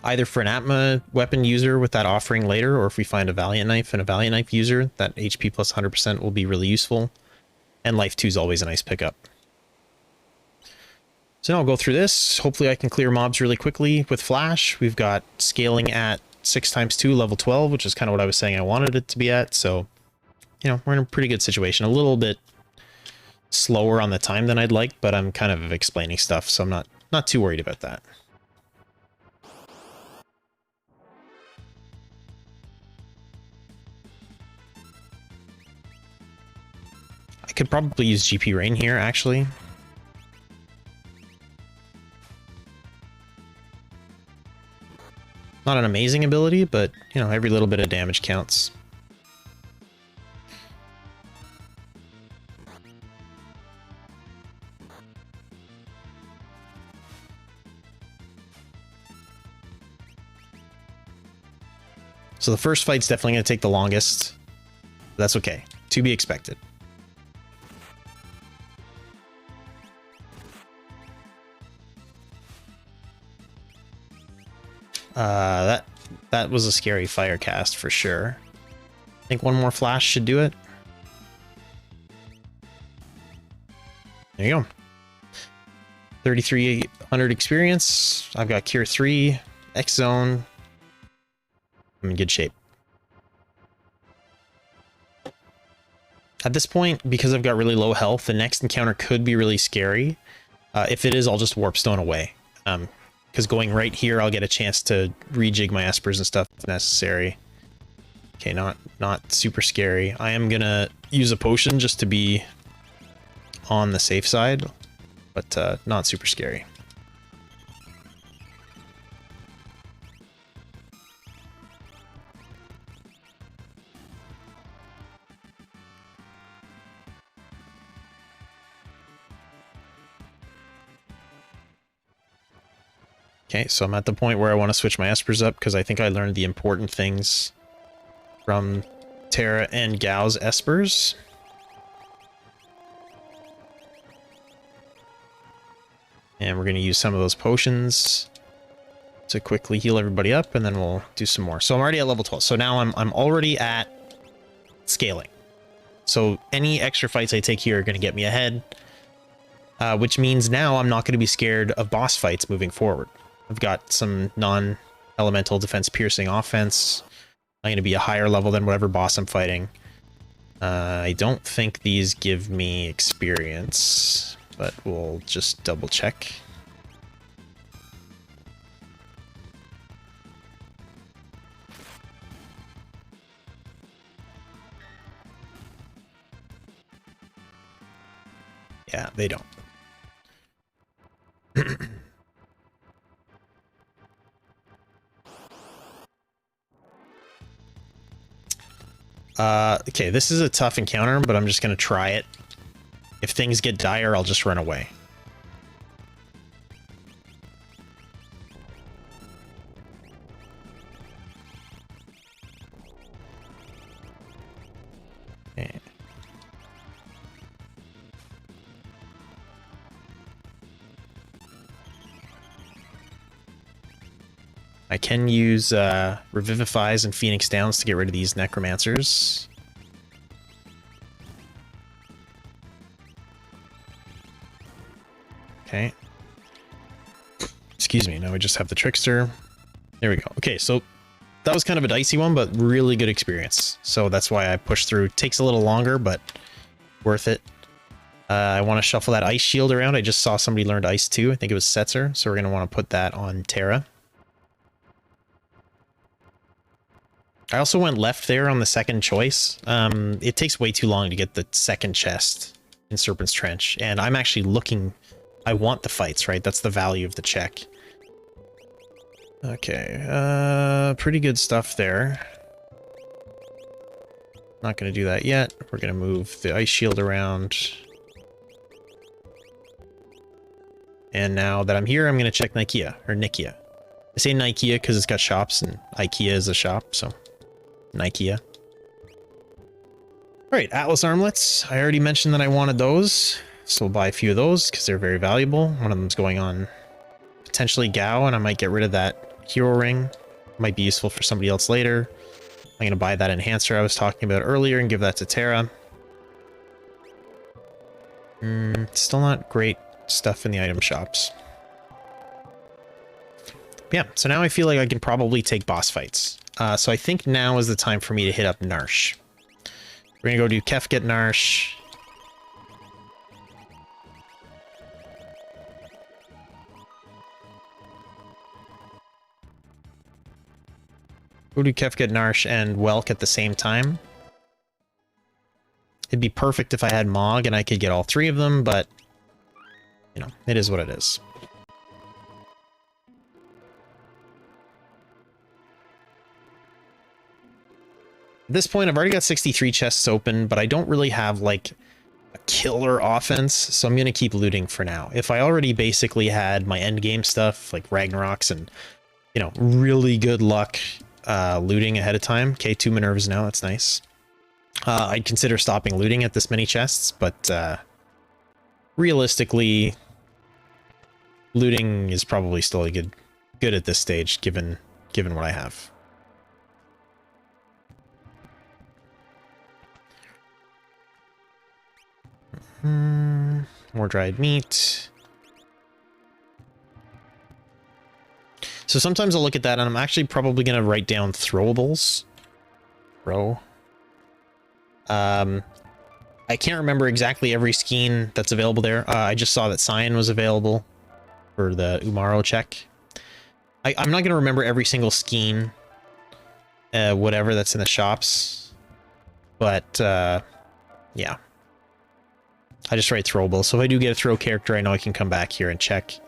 either for an Atma weapon user with that offering later, or if we find a Valiant Knife and a Valiant Knife user, that HP plus 100% will be really useful. And Life 2 is always a nice pickup. So now I'll go through this. Hopefully I can clear mobs really quickly with Flash. We've got scaling at 6x2 level 12, which is kind of what I was saying I wanted it to be at. So, you know, we're in a pretty good situation. A little bit slower on the time than I'd like, but I'm kind of explaining stuff, so I'm not too worried about that. I could probably use GP Rain here, actually. Not an amazing ability, but, you know, every little bit of damage counts. So the first fight's definitely going to take the longest. That's okay. To be expected. That was a scary fire cast for sure. I think one more flash should do it. There you go. 3,300 experience. I've got Cure 3, X Zone. I'm in good shape. At this point, because I've got really low health, the next encounter could be really scary. If it is, I'll just Warp Stone away. because going right here, I'll get a chance to rejig my espers and stuff if necessary. Okay, not super scary. I am gonna use a potion just to be on the safe side, but not super scary. Okay, so I'm at the point where I want to switch my espers up because I think I learned the important things from Terra and Gao's espers. And we're going to use some of those potions to quickly heal everybody up, and then we'll do some more. So I'm already at level 12. So now I'm already at scaling. So any extra fights I take here are going to get me ahead, which means now I'm not going to be scared of boss fights moving forward. I've got some non-elemental defense piercing offense. I'm going to be a higher level than whatever boss I'm fighting. I don't think these give me experience, but we'll just double check. Yeah, they don't. Okay, this is a tough encounter, but I'm just gonna try it. If things get dire, I'll just run away. Okay. I can use Revivifies and Phoenix Downs to get rid of these Necromancers. Okay. Excuse me, now we just have the Trickster. There we go. Okay, so that was kind of a dicey one, but really good experience. So that's why I pushed through. Takes a little longer, but worth it. I want to shuffle that Ice Shield around. I just saw somebody learned Ice too. I think it was Setzer, so we're going to want to put that on Terra. I also went left there on the second choice. It takes way too long to get the second chest in Serpent's Trench, and I'm actually looking... I want the fights, right? That's the value of the check. Okay, pretty good stuff there. Not going to do that yet. We're going to move the Ice Shield around. And now that I'm here, I'm going to check Nikia, or Nikia. I say Nikia because it's got shops, and IKEA is a shop, so... Nikia. Alright, Atlas Armlets. I already mentioned that I wanted those, so we'll buy a few of those because they're very valuable. One of them's going on potentially Gao, and I might get rid of that hero ring. Might be useful for somebody else later. I'm going to buy that enhancer I was talking about earlier and give that to Terra. Still not great stuff in the item shops. Yeah, so now I feel like I can probably take boss fights. So I think now is the time for me to hit up Narsh. We're gonna go do Kefka Narsh. Go do Kefka Narsh and Welk at the same time. It'd be perfect if I had Mog and I could get all three of them, but you know, it is what it is. At this point, I've already got 63 chests open, but I don't really have, like, a killer offense, so I'm going to keep looting for now. If I already basically had my endgame stuff, like Ragnaroks and, you know, really good luck looting ahead of time. Okay, 2 Minervas now, that's nice. I'd consider stopping looting at this many chests, but realistically, looting is probably still a good at this stage, given what I have. More dried meat. So sometimes I'll look at that and I'm actually probably going to write down throwables. Throw. I can't remember exactly every skein that's available there. I just saw that Cyan was available for the Umaro check. I'm not going to remember every single scheme, whatever that's in the shops. But, yeah. I just write throwable. So if I do get a throw character, I know I can come back here and check.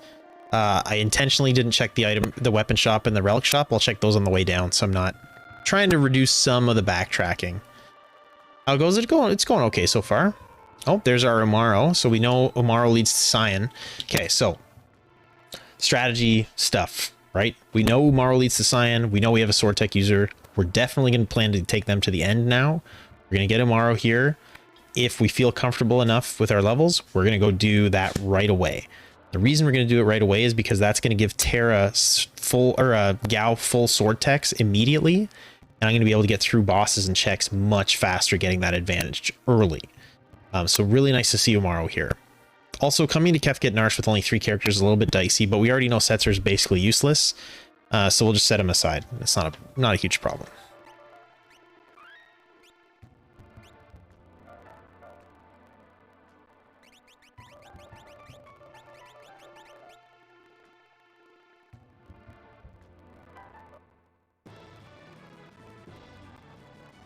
I intentionally didn't check the weapon shop and the relic shop. I'll check those on the way down, so I'm not trying to reduce some of the backtracking. How goes it going? It's going okay so far. Oh, there's our Umaro. So we know Umaro leads to Cyan. Okay, so strategy stuff, right? We know Umaro leads to Cyan. We know we have a sword tech user. We're definitely going to plan to take them to the end now. We're going to get Umaro here. If we feel comfortable enough with our levels, we're going to go do that right away. The reason we're going to do it right away is because that's going to give Terra full, or Gao full sword techs immediately. And I'm going to be able to get through bosses and checks much faster, getting that advantage early. So really nice to see Umaro here. Also, coming to Kefka Narsh with only 3 characters is a little bit dicey, but we already know Setzer is basically useless. So we'll just set him aside. It's not a huge problem.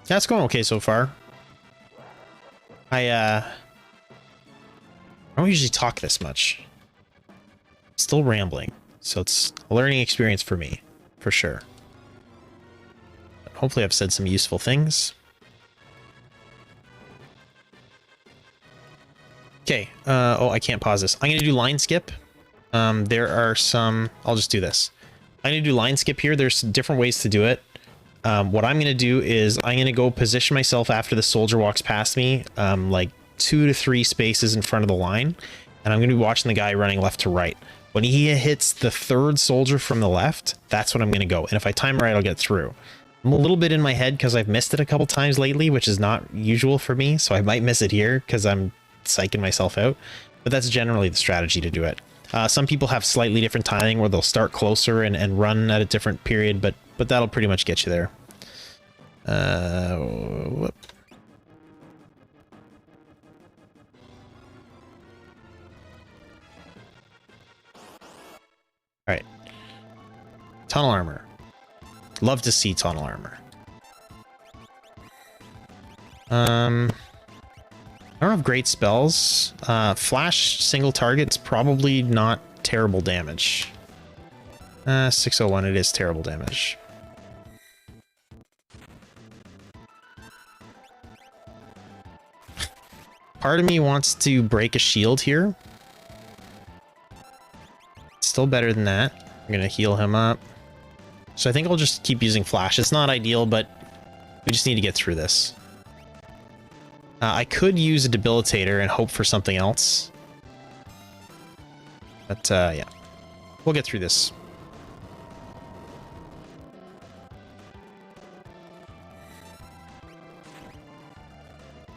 That's going okay so far. I don't usually talk this much. Still rambling, so it's a learning experience for me, for sure. But hopefully I've said some useful things. Okay, oh, I can't pause this. I'm going to do line skip. There are some... I'll just do this. I'm going to do line skip here. There's different ways to do it. What I'm going to do is I'm going to go position myself after the soldier walks past me, like 2 to 3 spaces in front of the line. And I'm going to be watching the guy running left to right. When he hits the 3rd soldier from the left, that's when I'm going to go. And if I time right, I'll get through. I'm a little bit in my head because I've missed it a couple times lately, which is not usual for me. So I might miss it here because I'm psyching myself out. But that's generally the strategy to do it. Some people have slightly different timing where they'll start closer and run at a different period, but that'll pretty much get you there. Whoop. All right. Tunnel armor. Love to see tunnel armor. I don't have great spells. Flash single target's probably not terrible damage. 601, it is terrible damage. Part of me wants to break a shield here. Still better than that. I'm gonna heal him up. So I think I'll just keep using flash. It's not ideal, but we just need to get through this. I could use a debilitator and hope for something else. But yeah, we'll get through this.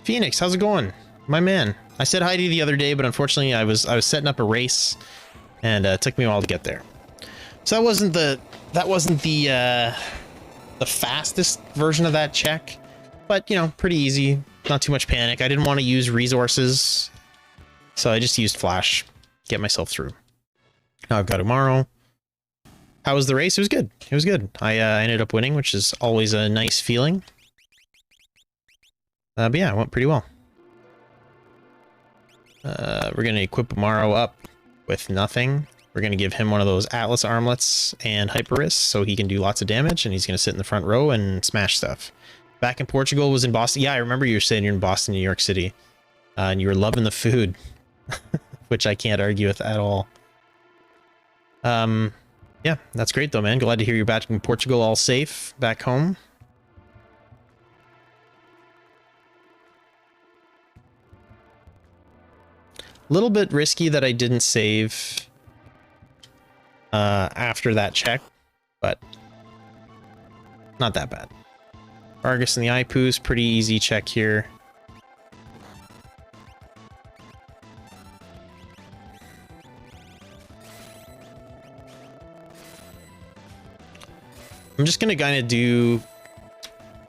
Phoenix, how's it going? My man. I said hi to you the other day, but unfortunately I was setting up a race and it took me a while to get there. So that wasn't the fastest version of that check, but you know, pretty easy. Not too much panic. I didn't want to use resources, so I just used flash. Get myself through. Now I've got Umaro. How was the race? It was good. It was good. I ended up winning, which is always a nice feeling. But yeah, it went pretty well. We're going to equip Umaro up with nothing. We're going to give him one of those Atlas armlets and Hyper Wrist so he can do lots of damage, and he's going to sit in the front row and smash stuff. Back in Portugal, was in Boston. Yeah, I remember you were saying you're in Boston, New York City. And you were loving the food, which I can't argue with at all. Yeah, that's great though, man. Glad to hear you're back in Portugal all safe back home. A little bit risky that I didn't save after that check, but not that bad. Vargas and the Ipoos, pretty easy check here. I'm just gonna kind of do...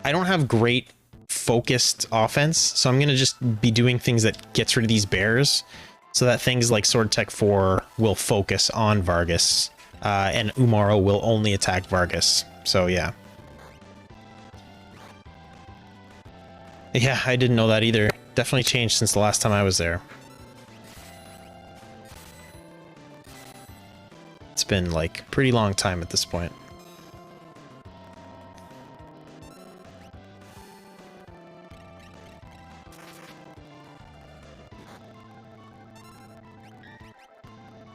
I don't have great focused offense, so I'm gonna just be doing things that gets rid of these bears, so that things like Sword Tech 4 will focus on Vargas. and Umaro will only attack Vargas. So yeah. Yeah, I didn't know that either. Definitely changed since the last time I was there. It's been like a pretty long time at this point.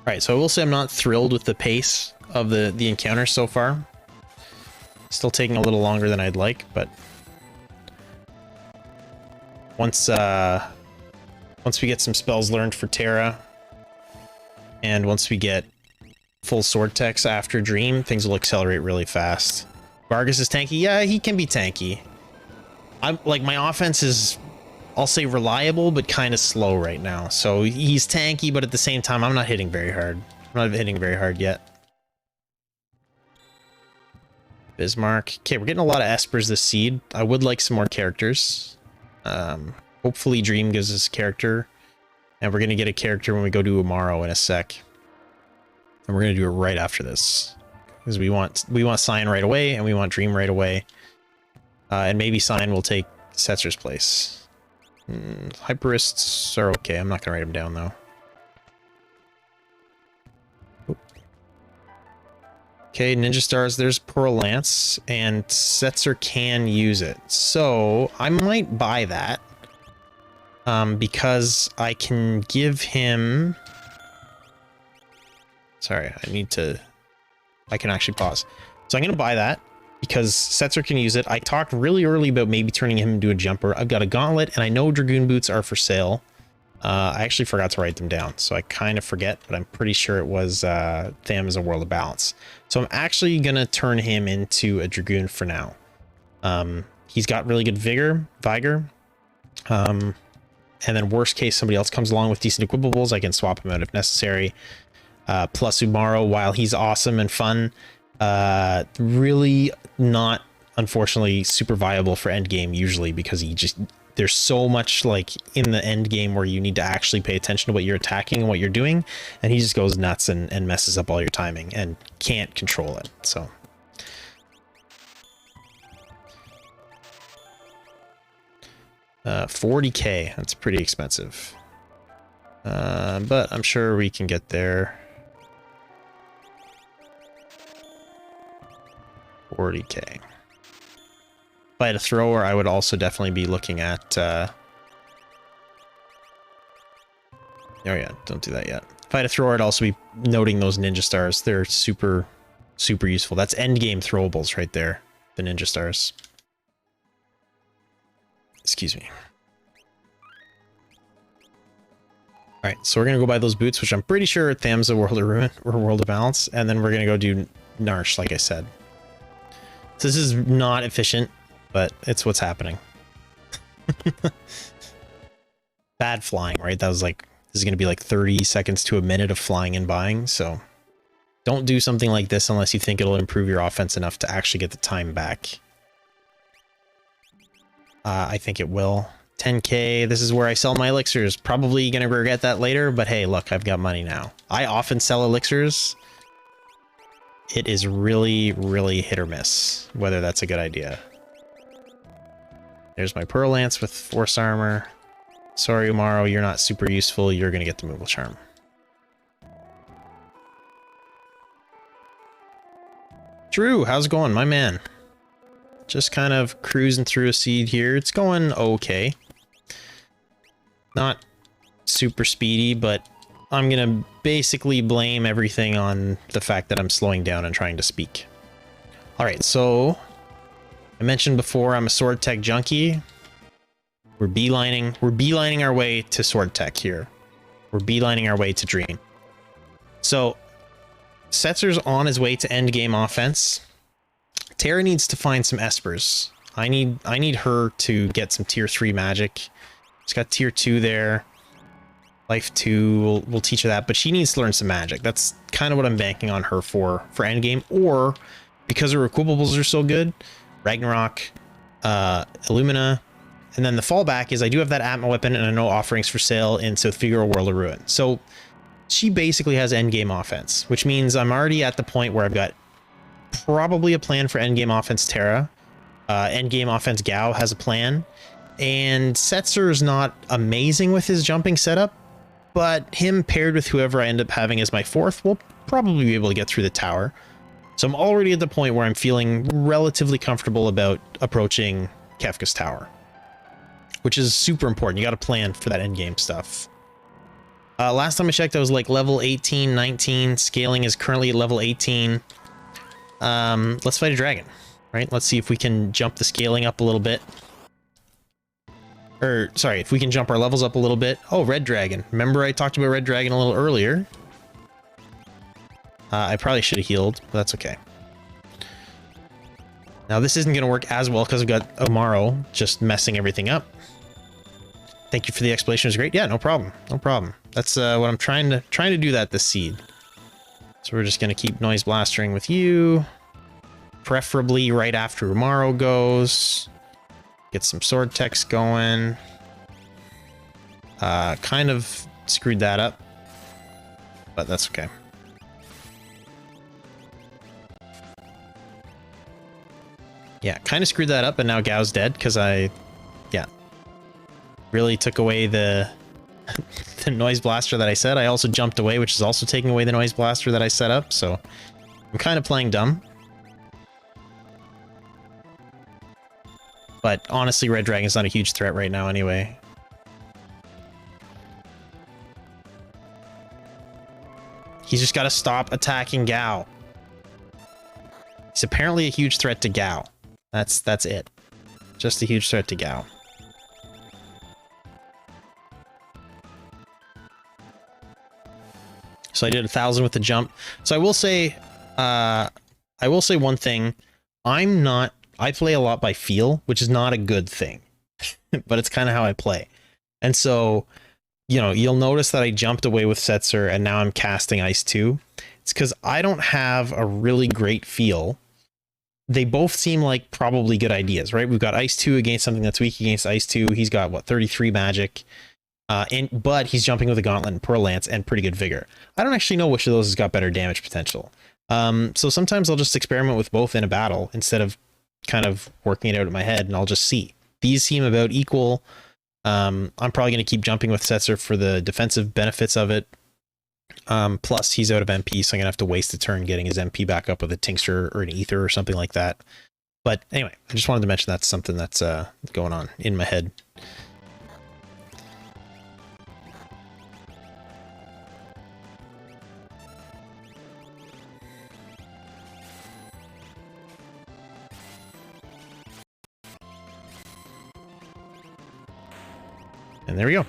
Alright, so I will say I'm not thrilled with the pace of the encounter so far. Still taking a little longer than I'd like, but once we get some spells learned for Terra, and once we get full sword techs after Dream, things will accelerate really fast. Vargas is tanky? Yeah, he can be tanky. I'm like, my offense is, I'll say, reliable, but kind of slow right now. So he's tanky, but at the same time, I'm not hitting very hard. I'm not hitting very hard yet. Bismarck. Okay, we're getting a lot of Espers this seed. I would like some more characters. Hopefully Dream gives us a character. And we're going to get a character when we go to Umaro in a sec. And we're going to do it right after this. Because we want Sign right away, and we want Dream right away. And maybe Sign will take Setzer's place. Hyperists are okay. I'm not going to write them down, though. Okay, Ninja Stars, there's Pearl Lance, and Setzer can use it. So, I might buy that. Because I can give him... Sorry, I can actually pause. So I'm going to buy that, because Setzer can use it. I talked really early about maybe turning him into a jumper. I've got a Gauntlet, and I know Dragoon Boots are for sale. I actually forgot to write them down, so I kind of forget, but I'm pretty sure it was Tham is a World of Balance. So I'm actually going to turn him into a Dragoon for now. He's got really good Vigor. And then worst case, somebody else comes along with decent equipables, I can swap him out if necessary. Plus Umaro, while he's awesome and fun, really not, unfortunately, super viable for endgame usually, because there's so much like in the end game where you need to actually pay attention to what you're attacking and what you're doing, and he just goes nuts and messes up all your timing and can't control it. So 40k, that's pretty expensive, but I'm sure we can get there. 40k. If I had a thrower, I would also definitely be looking at... Oh yeah, don't do that yet. If I had a thrower, I'd also be noting those Ninja Stars. They're super, super useful. That's endgame throwables right there, the Ninja Stars. Excuse me. Alright, so we're going to go buy those boots, which I'm pretty sure Tham's a World of Ruin or World of Balance, and then we're going to go do Narsh, like I said. So this is not efficient, but it's what's happening. Bad flying, right? That was like, this is going to be like 30 seconds to a minute of flying and buying, so don't do something like this unless you think it'll improve your offense enough to actually get the time back. I think it will. 10k, this is where I sell my elixirs. Probably going to regret that later, but hey, look, I've got money now. I often sell elixirs. It is really, really hit or miss whether that's a good idea. There's my Pearl Lance with Force Armor. Sorry, Umaro, you're not super useful. You're going to get the Moogle Charm. Drew, how's it going, my man? Just kind of cruising through a seed here. It's going okay. Not super speedy, but I'm going to basically blame everything on the fact that I'm slowing down and trying to speak. Alright, so I mentioned before I'm a sword tech junkie. We're beelining our way to sword tech here. We're beelining our way to Dream. So Setzer's on his way to endgame offense. Terra needs to find some Espers. I need her to get some tier 3 magic. She's got tier 2 there. Life 2, we'll teach her that, but she needs to learn some magic. That's kind of what I'm banking on her for endgame, or because her equipables are so good, Ragnarok, Illumina, and then the fallback is I do have that Atma weapon and I know offerings for sale in South Figaro World of Ruin. So she basically has endgame offense, which means I'm already at the point where I've got probably a plan for endgame offense Terra. Endgame offense Gao has a plan. And Setzer is not amazing with his jumping setup, but him paired with whoever I end up having as my fourth will probably be able to get through the tower. So I'm already at the point where I'm feeling relatively comfortable about approaching Kefka's tower, which is super important. You got to plan for that endgame stuff. Last time I checked, I was like level 18, 19. Scaling is currently at level 18. Let's fight a dragon, right? Let's see if we can jump the scaling up a little bit. Or, sorry, if we can jump our levels up a little bit. Oh, red dragon. Remember I talked about red dragon a little earlier. I probably should have healed, but that's okay. Now this isn't going to work as well because I've got Omaro just messing everything up. Thank you for the explanation. It was great. Yeah, no problem. No problem. That's what I'm trying to do that this seed. So we're just going to keep noise blastering with you. Preferably right after Omaro goes. Get some sword techs going. Kind of screwed that up, but that's okay. Yeah, kind of screwed that up, and now Gao's dead because yeah, really took away the the noise blaster that I said. I also jumped away, which is also taking away the noise blaster that I set up, so I'm kind of playing dumb. But honestly, Red Dragon's not a huge threat right now anyway. He's just got to stop attacking Gao. He's apparently a huge threat to Gao. That's it. Just a huge threat to Gao. So I did 1,000 with the jump. So I will say one thing. I play a lot by feel, which is not a good thing, but it's kind of how I play. And so, you know, you'll notice that I jumped away with Setzer and now I'm casting Ice 2. It's because I don't have a really great feel. They both seem like probably good ideas, right? We've got Ice 2 against something that's weak against Ice 2. He's got, what, 33 magic? But he's jumping with a Gauntlet and Pearl Lance and pretty good Vigor. I don't actually know which of those has got better damage potential. So sometimes I'll just experiment with both in a battle instead of kind of working it out in my head, and I'll just see. These seem about equal. I'm probably going to keep jumping with Setzer for the defensive benefits of it. Plus, he's out of MP, so I'm going to have to waste a turn getting his MP back up with a Tincture or an Ether or something like that. But anyway, I just wanted to mention that's something that's going on in my head. And there we go.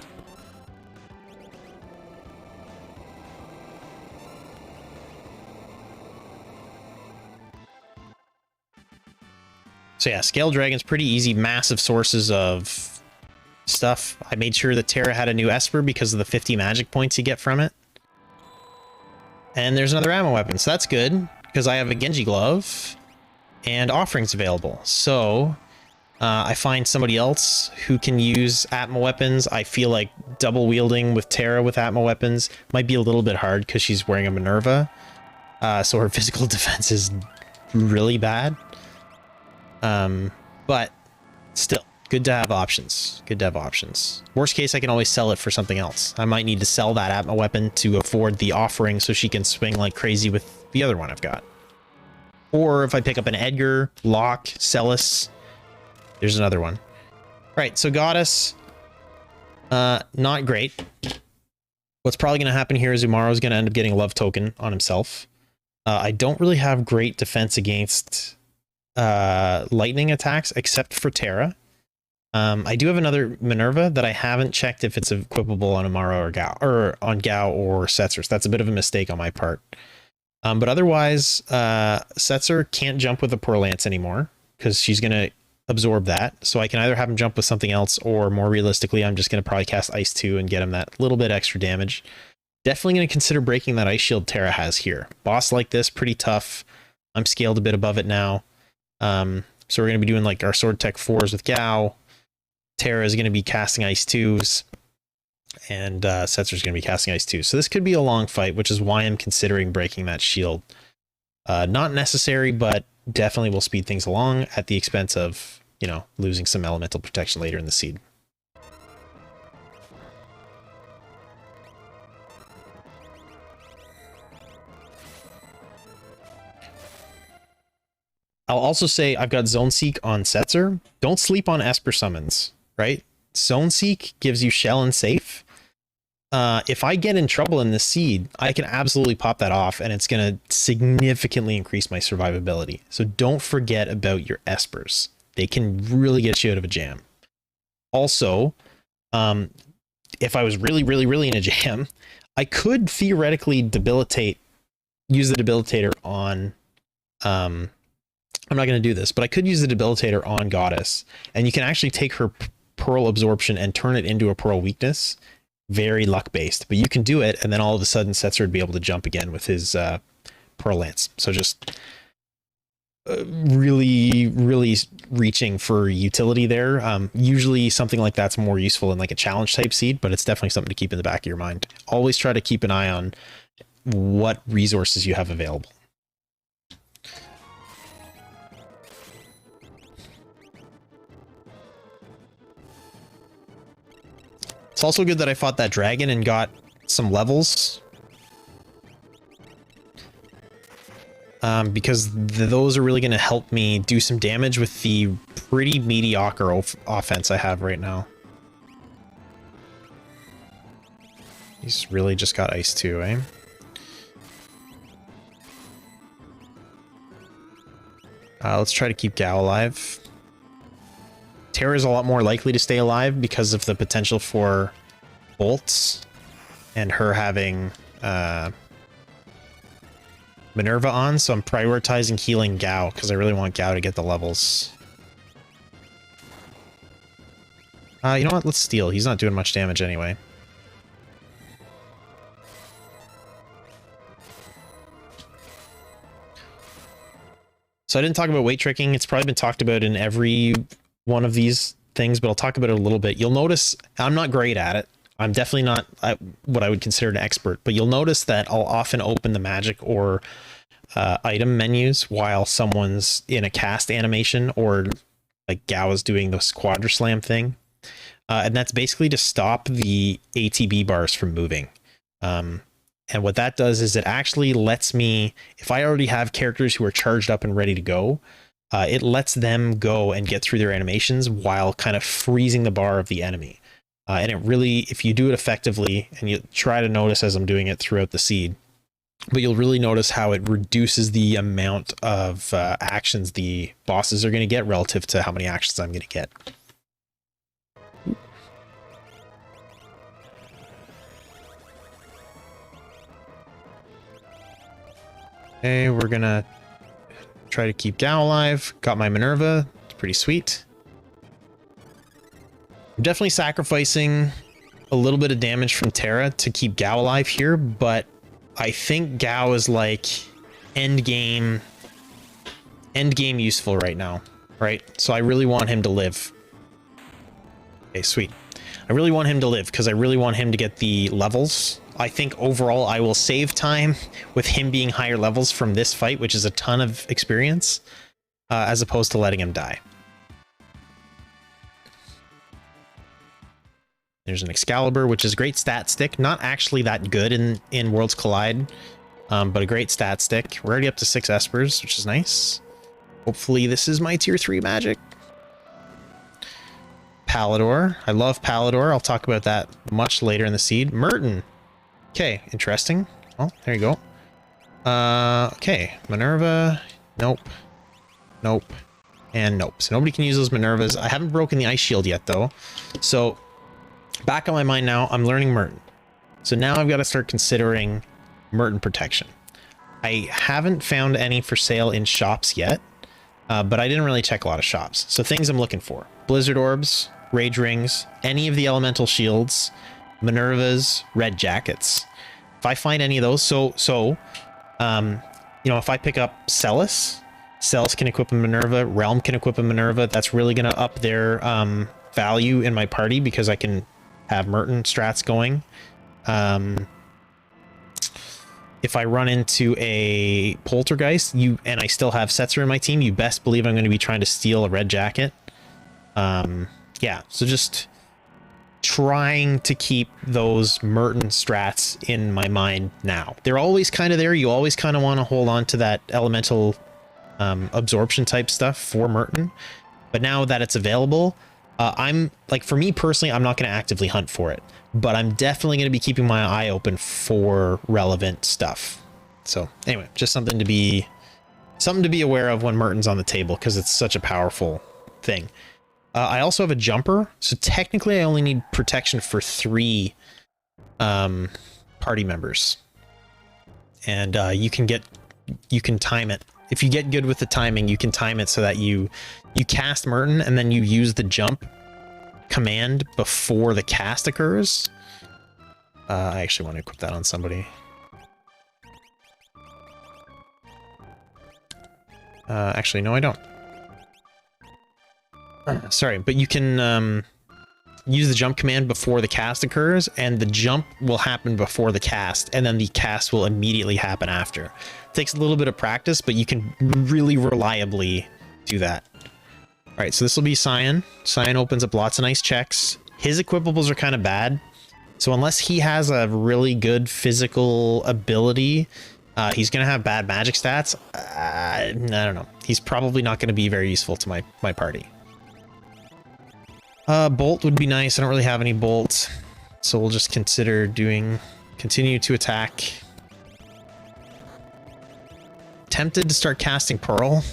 So yeah, Scale Dragon's pretty easy, massive sources of stuff. I made sure that Terra had a new Esper because of the 50 magic points you get from it. And there's another ammo weapon, so that's good, because I have a Genji Glove and offerings available. So I find somebody else who can use Atma weapons. I feel like double wielding with Terra with Atma weapons might be a little bit hard because she's wearing a Minerva. So her physical defense is really bad. But still, good to have options. Good to have options. Worst case, I can always sell it for something else. I might need to sell that Atma weapon to afford the offering so she can swing like crazy with the other one I've got. Or if I pick up an Edgar, Locke, Celis, there's another one. All right, so Goddess, not great. What's probably going to happen here is Umaro's going to end up getting a love token on himself. I don't really have great defense against lightning attacks except for Terra. I do have another Minerva that I haven't checked if it's equipable on Umaro or Gao, or on Gao or Setzer. So that's a bit of a mistake on my part. But otherwise, Setzer can't jump with the Pearl Lance anymore because she's going to absorb that. So I can either have him jump with something else, or more realistically, I'm just going to probably cast Ice 2 and get him that little bit extra damage. Definitely going to consider breaking that Ice Shield Terra has here. Boss like this, pretty tough. I'm scaled a bit above it now. So we're going to be doing like our Sword Tech 4s with Gao. Terra is going to be casting Ice 2s. And Setzer's going to be casting ice too. So this could be a long fight, which is why I'm considering breaking that shield. Not necessary, but definitely will speed things along at the expense of, you know, losing some elemental protection later in the seed. I'll also say I've got Zone Seek on Setzer. Don't sleep on Esper summons, right? Zone Seek gives you Shell and Safe. If I get in trouble in this seed, I can absolutely pop that off, and it's going to significantly increase my survivability. So don't forget about your Espers. They can really get you out of a jam. Also, if I was really in a jam, I could theoretically use the debilitator on... I'm not going to do this, but I could use the debilitator on Goddess, and you can actually take her Pearl Absorption and turn it into a Pearl Weakness. Very luck based, but you can do it, and then all of a sudden Setzer would be able to jump again with his Pearl Lance. So just really reaching for utility there. Usually something like that's more useful in like a challenge type seed, but it's definitely something to keep in the back of your mind. Always try to keep an eye on what resources you have available. It's also good that I fought that dragon and got some levels. Because those are really going to help me do some damage with the pretty mediocre offense I have right now. He's really just got ice too, eh? Let's try to keep Gao alive. Terra is a lot more likely to stay alive because of the potential for bolts and her having Minerva on, so I'm prioritizing healing Gao because I really want Gao to get the levels. You know what? Let's steal. He's not doing much damage anyway. So I didn't talk about weight tricking. It's probably been talked about in every one of these things, but I'll talk about it a little bit. You'll notice I'm not great at it. I'm definitely not what I would consider an expert, but you'll notice that I'll often open the magic or item menus while someone's in a cast animation, or like Gao is doing this Quadra Slam thing. And that's basically to stop the ATB bars from moving. And what that does is it actually lets me, if I already have characters who are charged up and ready to go, it lets them go and get through their animations while kind of freezing the bar of the enemy. And it really, if you do it effectively, and you try to notice as I'm doing it throughout the seed, but you'll really notice how it reduces the amount of actions the bosses are going to get relative to how many actions I'm going to get. Okay, we're going to try to keep Gao alive. Got my Minerva. It's pretty sweet. I'm definitely sacrificing a little bit of damage from Terra to keep Gao alive here, but I think Gao is like end game useful right now, right? So I really want him to live. Okay, sweet. I really want him to live because I really want him to get the levels. I think overall I will save time with him being higher levels from this fight, which is a ton of experience, as opposed to letting him die. There's an Excalibur, which is a great stat stick. Not actually that good in Worlds Collide, but a great stat stick. We're already up to 6 Espers, which is nice. Hopefully this is my tier 3 magic. Palador. I love Palador. I'll talk about that much later in the seed. Merton. Okay, interesting. Oh, there you go. Okay, Minerva. Nope. Nope. And nope. So nobody can use those Minervas. I haven't broken the ice shield yet, though. So back on my mind now, I'm learning Merton. So now I've got to start considering Merton protection. I haven't found any for sale in shops yet, but I didn't really check a lot of shops. So things I'm looking for: Blizzard Orbs, Rage Rings, any of the elemental shields, Minervas, red jackets. If I find any of those, you know, if I pick up Celis can equip a Minerva, Realm can equip a Minerva. That's really going to up their value in my party because I can have Merton strats going. If I run into a Poltergeist, and I still have Setzer in my team, you best believe I'm going to be trying to steal a red jacket. Yeah, so just trying to keep those Merton strats in my mind now. They're always kind of there. You always kind of want to hold on to that elemental absorption type stuff for Merton. But now that it's available, I'm like, for me personally, I'm not going to actively hunt for it, but I'm definitely going to be keeping my eye open for relevant stuff. So anyway, just something to be aware of when Merton's on the table, because it's such a powerful thing. I also have a jumper, so technically I only need protection for 3 party members, and you can time it. If you get good with the timing, you can time it so that you cast Merton and then you use the jump command before the cast occurs. I actually want to equip that on somebody. Actually, no, I don't. Sorry, but you can use the jump command before the cast occurs, and the jump will happen before the cast, and then the cast will immediately happen after. It takes a little bit of practice, but you can really reliably do that. All right, so this will be Cyan. Cyan opens up lots of nice checks. His equipables are kind of bad, so unless he has a really good physical ability, he's going to have bad magic stats. I don't know. He's probably not going to be very useful to my party. Bolt would be nice. I don't really have any bolt, so we'll just consider continue to attack. Tempted to start casting Pearl.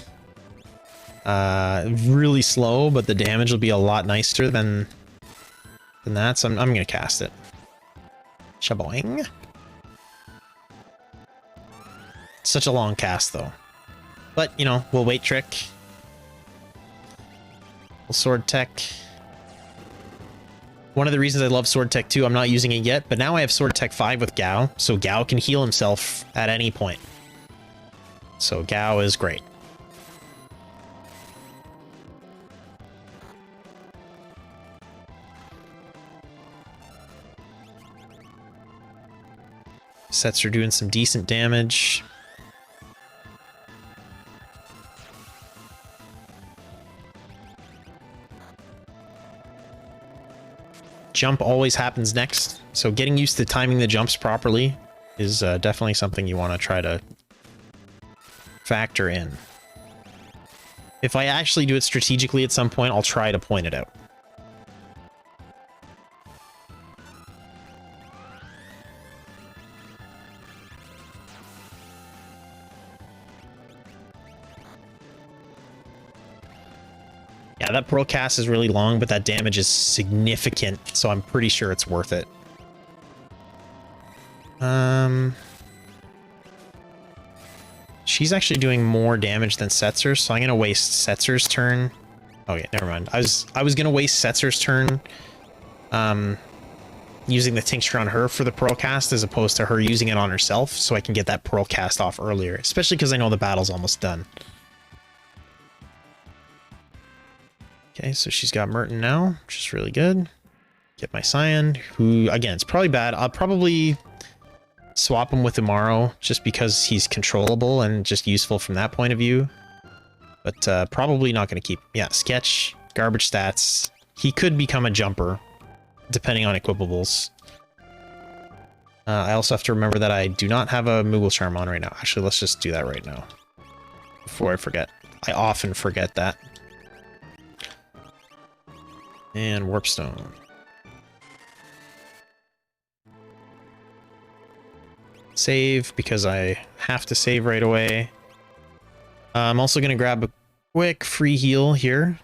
Really slow, but the damage will be a lot nicer than that, so I'm gonna cast it. Shaboing. Such a long cast though, but you know, we'll wait trick. We'll sword tech. One of the reasons I love Sword Tech 2, I'm not using it yet, but now I have Sword Tech 5 with Gao, so Gao can heal himself at any point. So Gao is great. Sets are doing some decent damage. Jump always happens next, so getting used to timing the jumps properly is definitely something you want to try to factor in. If I actually do it strategically at some point, I'll try to point it out. Yeah, that Pearl cast is really long, but that damage is significant, so I'm pretty sure it's worth it. She's actually doing more damage than Setzer, so I'm gonna waste Setzer's turn. Okay, never mind. I was gonna waste Setzer's turn, using the tincture on her for the Pearl cast as opposed to her using it on herself, so I can get that Pearl cast off earlier, especially because I know the battle's almost done. Okay, so she's got Merton now, which is really good. Get my Cyan, who, again, it's probably bad. I'll probably swap him with Imaro, just because he's controllable and just useful from that point of view. But probably not going to keep... Yeah, Sketch, garbage stats. He could become a jumper, depending on equipables. I also have to remember that I do not have a Moogle Charm on right now. Actually, let's just do that right now, before I forget. I often forget that. And Warpstone. Save, because I have to save right away. I'm also going to grab a quick free heal here.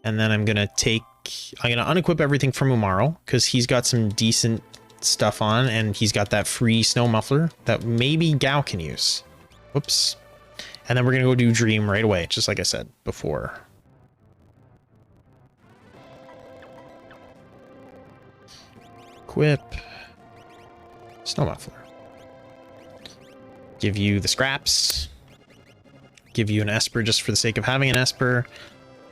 And then I'm going to unequip everything from Umaro, because he's got some decent stuff on, and he's got that free snow muffler that maybe Gao can use. Whoops. And then we're going to go do Dream right away, just like I said before. Equip. Snow Muffler. Give you the scraps. Give you an Esper just for the sake of having an Esper.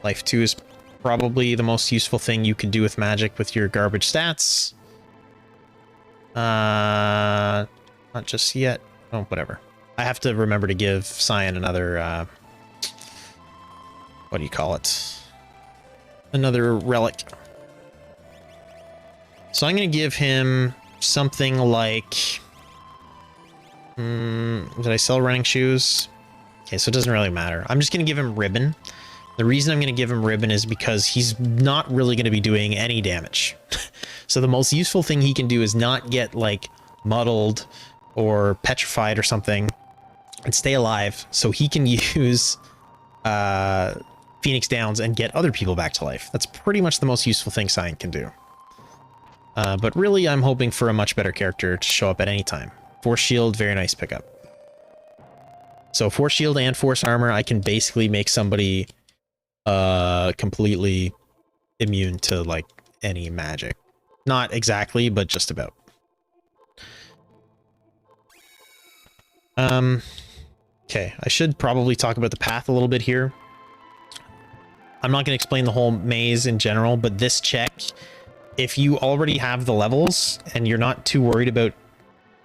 Life 2 is probably the most useful thing you could do with magic with your garbage stats. Not just yet. Oh, whatever. I have to remember to give Cyan another, what do you call it? Another relic. So I'm going to give him something like... did I sell running shoes? Okay, so it doesn't really matter. I'm just going to give him ribbon. The reason I'm going to give him ribbon is because he's not really going to be doing any damage. So the most useful thing he can do is not get, like, muddled or petrified or something and stay alive, so he can use Phoenix Downs and get other people back to life. That's pretty much the most useful thing Cyan can do. But really, I'm hoping for a much better character to show up at any time. Force Shield, very nice pickup. So Force Shield and Force Armor, I can basically make somebody completely immune to, like, any magic. Not exactly, but just about. Okay, I should probably talk about the path a little bit here. I'm not going to explain the whole maze in general, but this check, if you already have the levels and you're not too worried about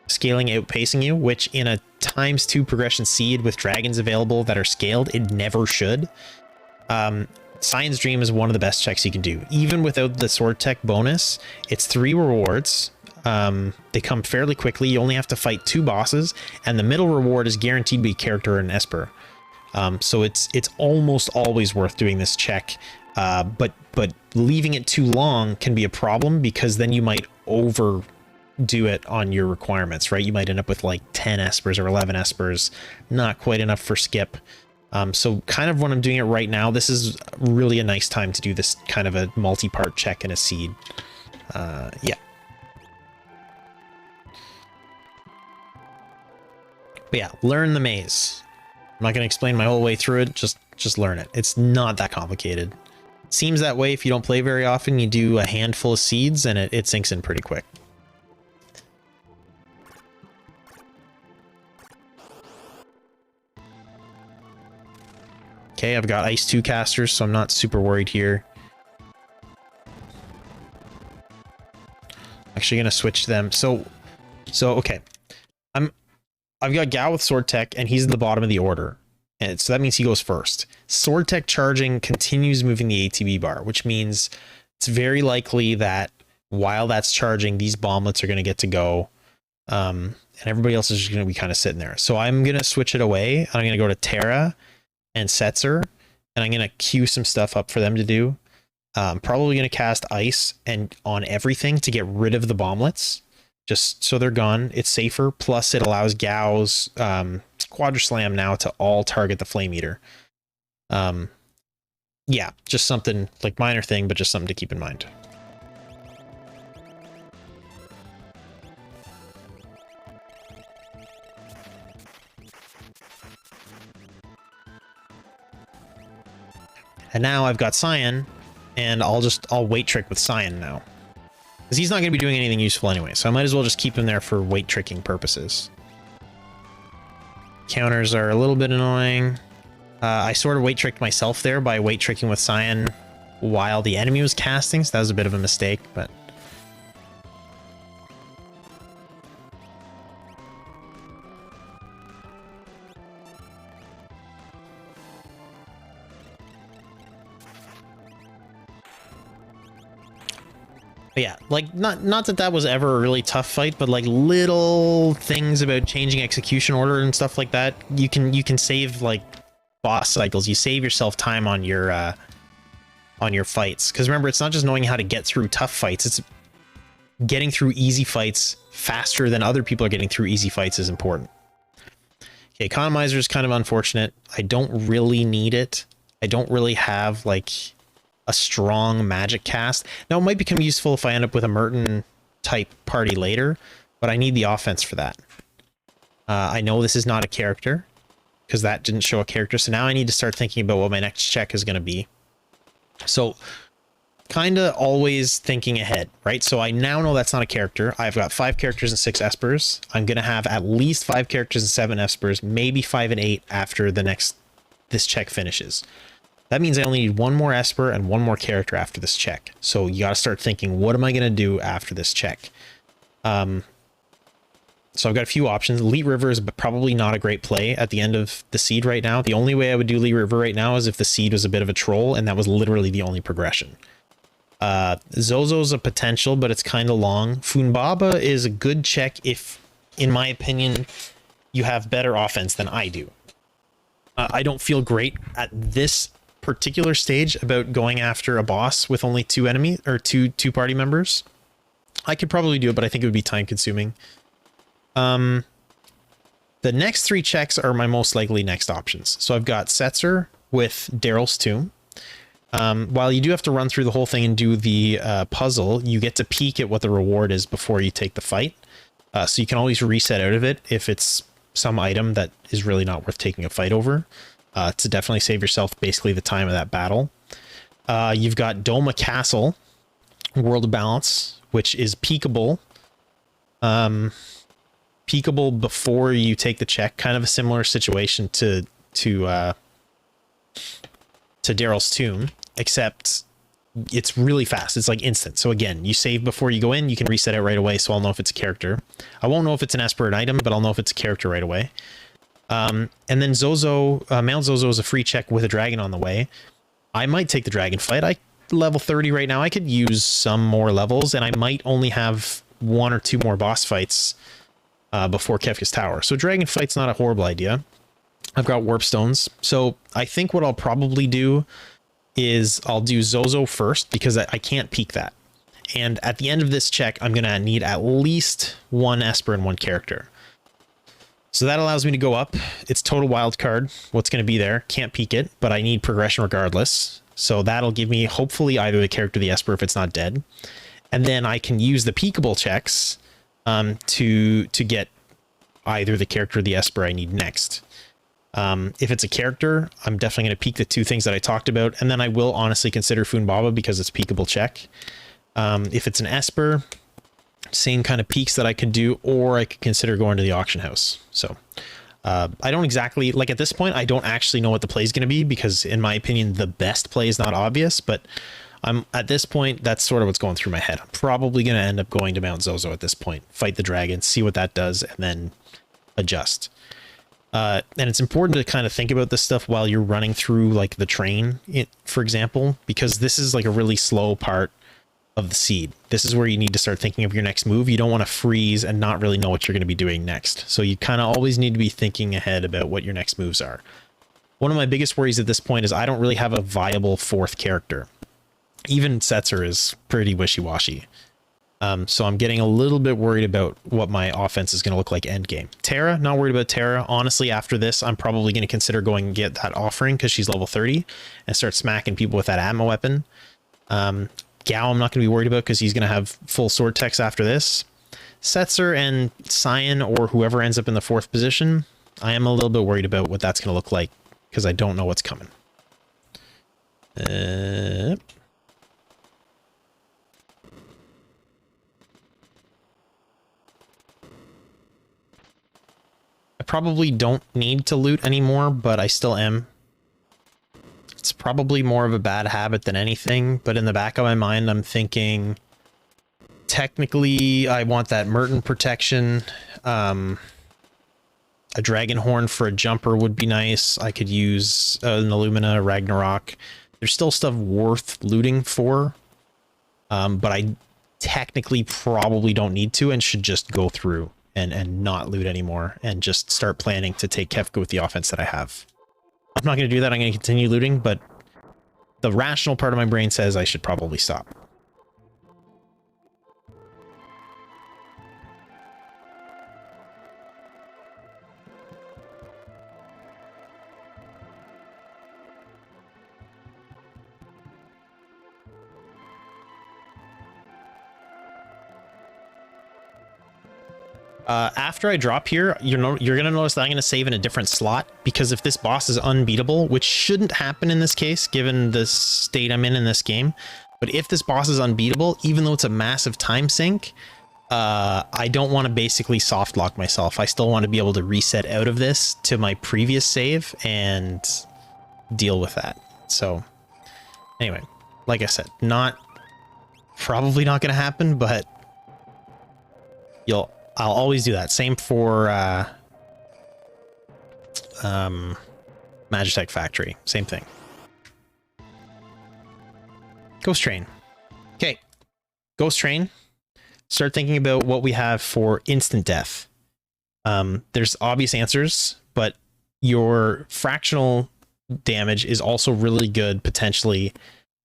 scaling outpacing you, which in a ×2 progression seed with dragons available that are scaled, it never should. Cyan's Dream is one of the best checks you can do. Even without the sword tech bonus, it's 3 rewards. They come fairly quickly. You only have to fight 2 bosses, and the middle reward is guaranteed to be character and Esper. So it's almost always worth doing this check. But leaving it too long can be a problem, because then you might overdo it on your requirements, right? You might end up with like 10 Espers or 11 Espers, not quite enough for skip. So kind of when I'm doing it right now, this is really a nice time to do this kind of a multi-part check in a seed. Yeah. But yeah, learn the maze. I'm not going to explain my whole way through it, just learn it. It's not that complicated. Seems that way if you don't play very often. You do a handful of seeds and it sinks in pretty quick. Okay, I've got Ice 2 casters, so I'm not super worried here. Actually going to switch them. So okay. I've got Gao with Sword Tech, and he's at the bottom of the order. And so that means he goes first. Sword Tech charging continues moving the ATB bar, which means it's very likely that while that's charging, these bomblets are going to get to go. And everybody else is just going to be kind of sitting there. So I'm going to switch it away. I'm going to go to Terra and Setzer, and I'm going to queue some stuff up for them to do. Probably going to cast Ice and on everything to get rid of the bomblets. Just so they're gone. It's safer. Plus, it allows Gao's Quadra Slam now to all target the Flame Eater. Yeah, just something like minor thing, but just something to keep in mind. And now I've got Cyan, and I'll weight trick with Cyan now. Because he's not going to be doing anything useful anyway, so I might as well just keep him there for weight tricking purposes. Counters are a little bit annoying. I sort of weight tricked myself there by weight tricking with Cyan while the enemy was casting, so that was a bit of a mistake, but... But yeah, like not that was ever a really tough fight, but like little things about changing execution order and stuff like that, you can save like boss cycles. You save yourself time on your fights, because remember, it's not just knowing how to get through tough fights, it's getting through easy fights faster than other people are getting through easy fights is important. Okay, economizer is kind of unfortunate. I don't really need it. I don't really have like a strong magic cast. Now, it might become useful if I end up with a Merton type party later, but I need the offense for that. I know this is not a character, because that didn't show a character, so now I need to start thinking about what my next check is going to be. So, kind of always thinking ahead, right? So I now know that's not a character. I've got 5 characters and 6 Espers. I'm going to have at least 5 characters and 7 Espers, maybe 5 and 8 after this check finishes. That means I only need one more Esper and one more character after this check. So you got to start thinking, what am I going to do after this check? So I've got a few options. Elite River is probably not a great play at the end of the seed right now. The only way I would do Elite River right now is if the seed was a bit of a troll, and that was literally the only progression. Zozo's a potential, but it's kind of long. Funbaba is a good check if, in my opinion, you have better offense than I do. I don't feel great at this particular stage about going after a boss with only two enemy or two party members. I could probably do it, but I think it would be time consuming. The next three checks are my most likely next options. So I've got Setzer with Daryl's Tomb. While you do have to run through the whole thing and do the puzzle, you get to peek at what the reward is before you take the fight. So you can always reset out of it if it's some item that is really not worth taking a fight over, to definitely save yourself basically the time of that battle. You've got Doma Castle, World of Balance, which is peekable. Peekable before you take the check, kind of a similar situation to Daryl's Tomb, except it's really fast. It's like instant. So again, you save before you go in, you can reset it right away, so I'll know if it's a character. I won't know if it's an Esper item, but I'll know if it's a character right away. And then Zozo, Mount Zozo is a free check with a dragon on the way. I might take the dragon fight. I level 30 right now. I could use some more levels, and I might only have one or two more boss fights before Kefka's Tower. So dragon fight's not a horrible idea. I've got warp stones. So I think what I'll probably do is I'll do Zozo first, because I can't peek that. And at the end of this check, I'm going to need at least one Esper and one character. So that allows me to go up. It's total wild card. What's going to be there? Can't peek it, but I need progression regardless. So that'll give me hopefully either the character or the Esper if it's not dead. And then I can use the peekable checks to get either the character or the Esper I need next. If it's a character, I'm definitely going to peek the two things that I talked about, and then I will honestly consider Funbaba because it's peekable check. If it's an Esper, same kind of peaks that I could do, or I could consider going to the auction house. So I don't exactly, like at this point, I don't actually know what the play is going to be, because in my opinion, the best play is not obvious, but at this point, that's sort of what's going through my head. I'm probably going to end up going to Mount Zozo at this point, fight the dragon, see what that does, and then adjust. And it's important to kind of think about this stuff while you're running through like the train, for example, because this is like a really slow part of the seed. This is where you need to start thinking of your next move. You don't want to freeze and not really know what you're going to be doing next. So you kind of always need to be thinking ahead about what your next moves are. One of my biggest worries at this point is I don't really have a viable fourth character. Even Setzer is pretty wishy-washy. So I'm getting a little bit worried about what my offense is going to look like end game. Terra, not worried about Terra. Honestly, after this, I'm probably going to consider going and get that offering because she's level 30 and start smacking people with that Atma weapon. Gao, I'm not going to be worried about because he's going to have full sword techs after this. Setzer and Cyan, or whoever ends up in the fourth position, I am a little bit worried about what that's going to look like because I don't know what's coming. I probably don't need to loot anymore, but I still am. It's probably more of a bad habit than anything, but in the back of my mind, I'm thinking, technically, I want that Merton protection. A dragon horn for a jumper would be nice. I could use an Illumina, Ragnarok. There's still stuff worth looting for, but I technically probably don't need to and should just go through and not loot anymore and just start planning to take Kefka with the offense that I have. I'm not going to do that. I'm going to continue looting, but the rational part of my brain says I should probably stop. After I drop here, you're going to notice that I'm going to save in a different slot, because if this boss is unbeatable, which shouldn't happen in this case, given the state I'm in this game, but if this boss is unbeatable, even though it's a massive time sink, I don't want to basically soft lock myself. I still want to be able to reset out of this to my previous save and deal with that. So anyway, like I said, probably not going to happen, but I'll always do that. Same for Magitech Factory. Same thing. Ghost Train. Okay. Ghost Train. Start thinking about what we have for instant death. There's obvious answers, but your fractional damage is also really good, potentially,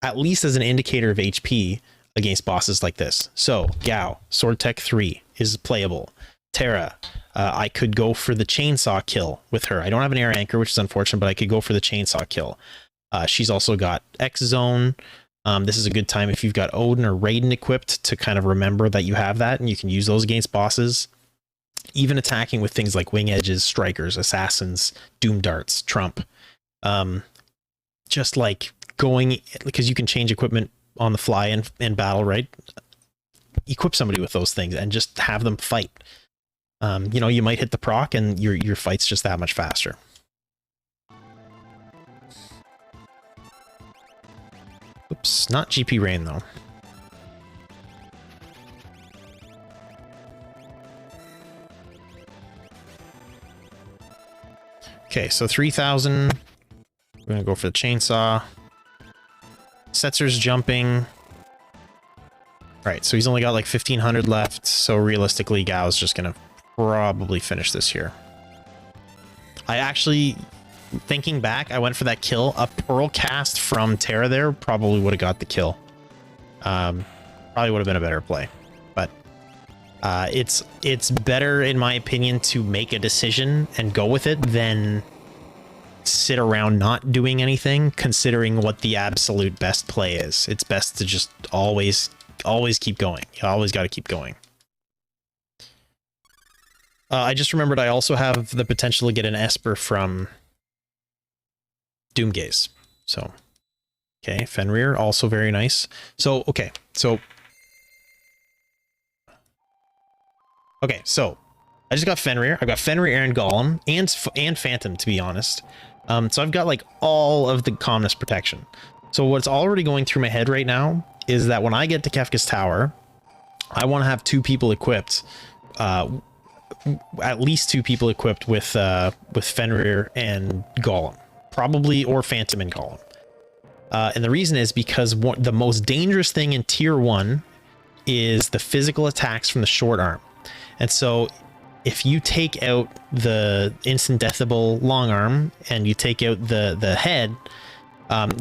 at least as an indicator of HP against bosses like this. So, Gao, Sword Tech 3 is playable. Terra, I could go for the chainsaw kill with her. I don't have an air anchor, which is unfortunate, but I could go for the chainsaw kill. She's also got X Zone. This is a good time if you've got Odin or Raiden equipped to kind of remember that you have that, and you can use those against bosses. Even attacking with things like Wing Edges, Strikers, Assassins, Doom Darts, Trump. Just like going, because you can change equipment on the fly in battle, right? Equip somebody with those things and just have them fight. You know, you might hit the proc and your fight's just that much faster. Oops, not GP Rain though. Okay, so 3,000. We're gonna go for the chainsaw. Setzer's jumping. Alright, so he's only got like 1,500 left, so realistically Gao's just gonna probably finish this here. I actually, thinking back, I went for that kill. A Pearl cast from Terra there probably would have got the kill. Probably would have been a better play. But it's better, in my opinion, to make a decision and go with it than sit around not doing anything, considering what the absolute best play is. It's best to just always keep going. You always got to keep going. I just remembered I also have the potential to get an Esper from Doomgaze. So, okay, Fenrir, also very nice. So, okay, so I just got Fenrir. I got Fenrir and Golem and Phantom, to be honest. So I've got like all of the calmness protection. So what's already going through my head right now is that when I get to Kefka's Tower, I want to have 2 people equipped, at least 2 people equipped with Fenrir and Golem, probably, or Phantom and Golem. And the reason is because the most dangerous thing in tier 1 is the physical attacks from the short arm. And so if you take out the instant deathable long arm and you take out the head,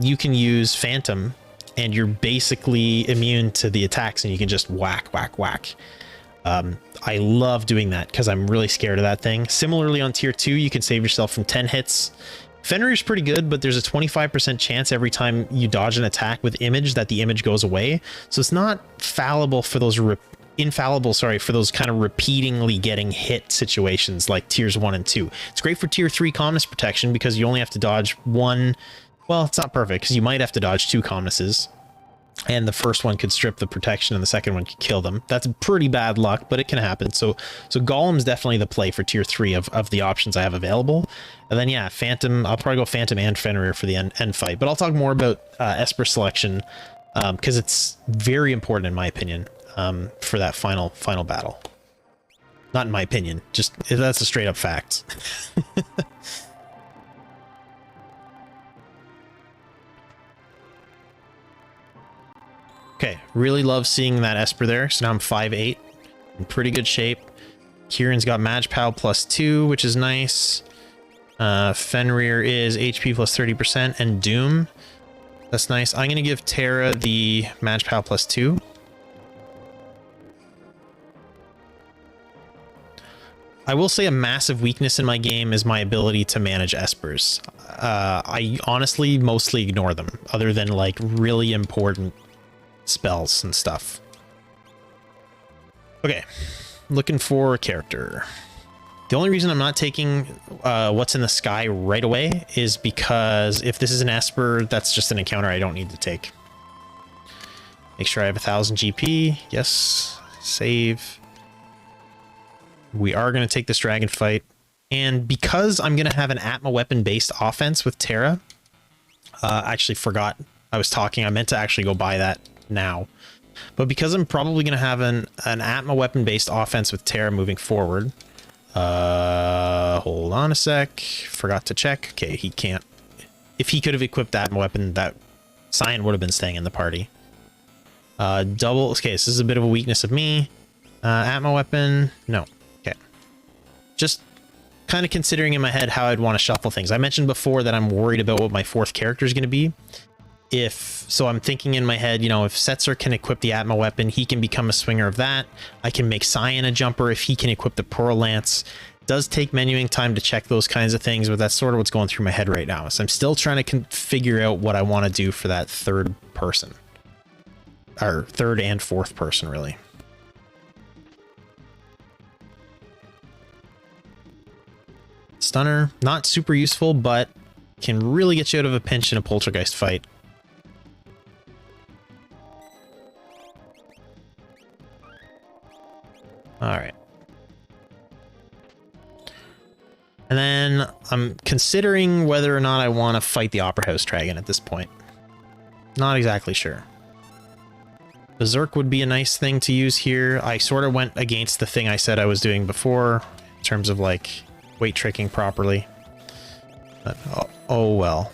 you can use Phantom and you're basically immune to the attacks and you can just whack, whack, whack. I love doing that because I'm really scared of that thing. Similarly, on tier 2, you can save yourself from 10 hits. Fenrir's pretty good, but there's a 25% chance every time you dodge an attack with image that the image goes away. So it's not fallible for those for those kind of repeatingly getting hit situations like tiers 1 and 2. It's great for tier 3 calmness protection because you only have to dodge one. Well, it's not perfect because you might have to dodge 2 calmnesses, and the first one could strip the protection and the second one could kill them. That's pretty bad luck, but it can happen. So Golem's definitely the play for tier 3 of the options I have available. And then yeah, Phantom, I'll probably go Phantom and Fenrir for the end fight, but I'll talk more about Esper selection because it's very important in my opinion. For that final battle. Not in my opinion, just that's a straight up fact. Okay, really love seeing that Esper there. So now I'm 5'8", in pretty good shape. Kieran's got Maj Pow +2, which is nice. Fenrir is HP plus 30% and Doom. That's nice. I'm gonna give Terra the Maj Pow +2. I will say a massive weakness in my game is my ability to manage Espers. I honestly mostly ignore them, other than like really important spells and stuff. Okay, looking for a character. The only reason I'm not taking what's in the sky right away is because if this is an Esper, that's just an encounter I don't need to take. Make sure I have 1,000 GP. Yes, save. We are going to take this dragon fight, and because I'm going to have an Atma weapon based offense with Terra, Actually forgot I was talking. I meant to actually go buy that now. But because I'm probably going to have an Atma weapon-based offense with Terra moving forward. Hold on a sec. Forgot to check. Okay, he can't. If he could have equipped that weapon, that Cyan would have been staying in the party. Double. Okay, this is a bit of a weakness of me. Atma weapon. No. Okay. Just kind of considering in my head how I'd want to shuffle things. I mentioned before that I'm worried about what my fourth character is going to be. So I'm thinking in my head, you know, if Setzer can equip the Atma weapon, he can become a swinger of that. I can make Cyan a jumper if he can equip the Pearl Lance. It does take menuing time to check those kinds of things, but that's sort of what's going through my head right now. So I'm still trying to figure out what I want to do for that third person. Or third and fourth person, really. Stunner, not super useful, but can really get you out of a pinch in a Poltergeist fight. Alright. And then I'm considering whether or not I want to fight the Opera House Dragon at this point. Not exactly sure. Berserk would be a nice thing to use here. I sort of went against the thing I said I was doing before in terms of like weight tricking properly. But, oh well.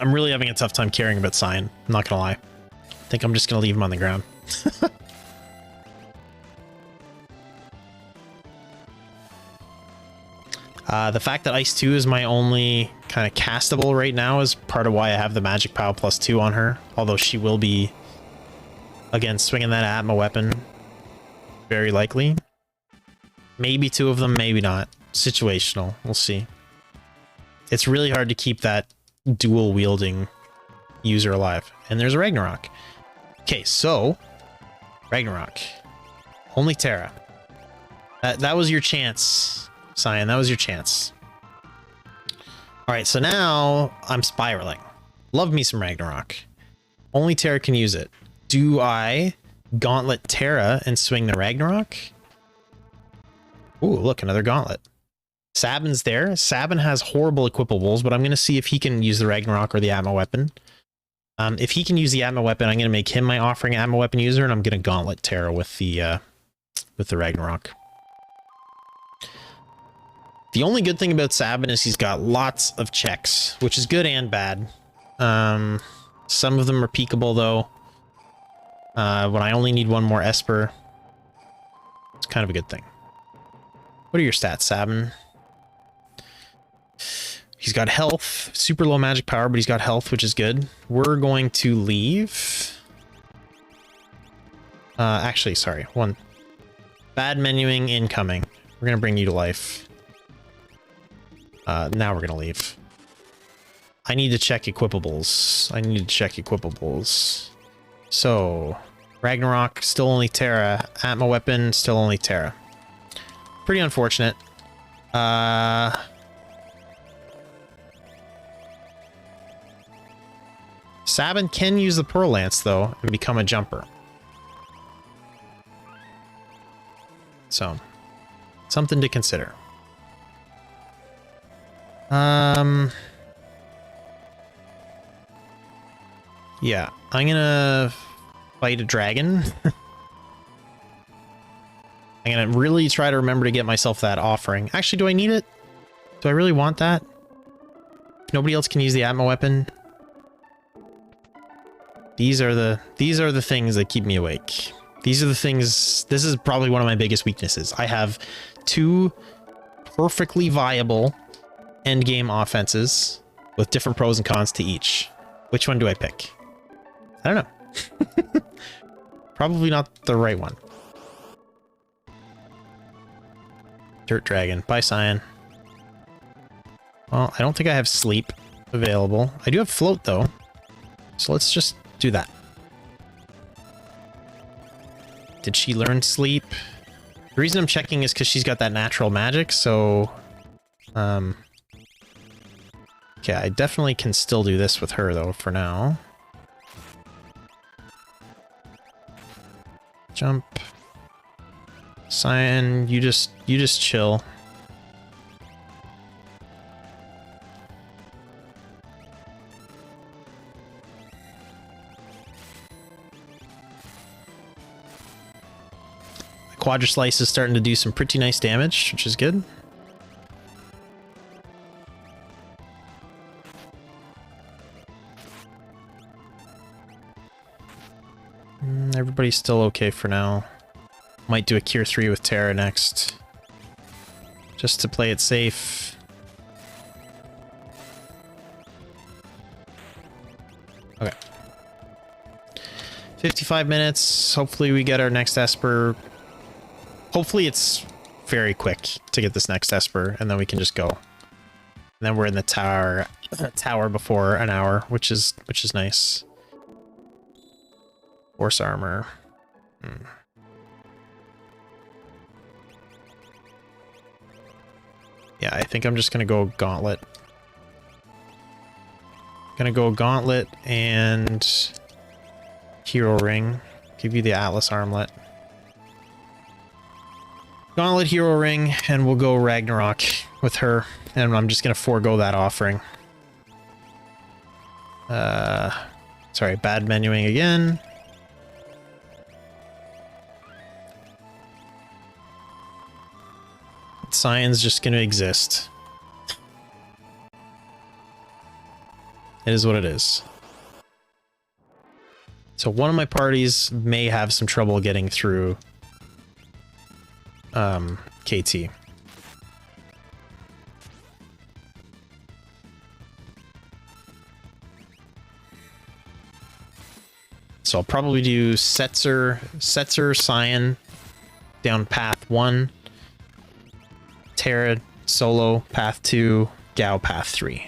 I'm really having a tough time caring about Cyan. I'm not gonna lie. I think I'm just gonna leave him on the ground. The fact that Ice 2 is my only kind of castable right now is part of why I have the Magic Pow +2 on her. Although she will be, again, swinging that Atma weapon. Very likely. Maybe two of them, maybe not. Situational. We'll see. It's really hard to keep that dual wielding user alive. And there's a Ragnarok. Okay, so Ragnarok. Only Terra. That was your chance, Cyan. That was your chance. Alright, so now I'm spiraling. Love me some Ragnarok. Only Terra can use it. Do I Gauntlet Terra and swing the Ragnarok? Ooh, look, another Gauntlet. Sabin's there. Sabin has horrible equipables, but I'm going to see if he can use the Ragnarok or the Atma weapon. If he can use the Atma weapon, I'm going to make him my offering Atma weapon user, and I'm going to Gauntlet Terra with the Ragnarok. The only good thing about Sabin is he's got lots of checks, which is good and bad. Some of them are peakable, though. When I only need one more Esper, it's kind of a good thing. What are your stats, Sabin? He's got health, super low magic power, but he's got health, which is good. We're going to leave. Actually, sorry, one. Bad menuing incoming. We're going to bring you to life. Now we're going to leave. I need to check equipables. So, Ragnarok, still only Terra. Atma weapon, still only Terra. Pretty unfortunate. Sabin can use the Pearl Lance, though, and become a jumper. So, something to consider. Yeah, I'm gonna fight a dragon. I'm gonna really try to remember to get myself that offering. Actually, do I need it? Do I really want that? If nobody else can use the Atma weapon. These are the things that keep me awake. These are the things. This is probably one of my biggest weaknesses. I have two perfectly viable endgame offenses with different pros and cons to each. Which one do I pick? I don't know. Probably not the right one. Dirt Dragon. Bye, Cyan. Well, I don't think I have Sleep available. I do have Float, though. So let's just do that. Did she learn Sleep? The reason I'm checking is because she's got that natural magic, so Okay, I definitely can still do this with her though for now. Jump. Cyan, you just chill. Quadra Slice is starting to do some pretty nice damage, which is good. Everybody's still okay for now. Might do a Cure 3 with Terra next. Just to play it safe. Okay. 55 minutes. Hopefully we get our next Esper. Hopefully it's very quick to get this next Esper, and then we can just go. And then we're in the tower before an hour, which is nice. Force armor. Yeah, I think I'm just gonna go Gauntlet. Gonna go Gauntlet and Hero Ring. Give you the Atlas Armlet. Gauntlet, Hero Ring, and we'll go Ragnarok with her. And I'm just gonna forego that offering. Sorry, bad menuing again. Cyan's just gonna exist. It is what it is. So one of my parties may have some trouble getting through KT. So I'll probably do Setzer, Cyan down path 1, Terra solo path 2, Gao path 3.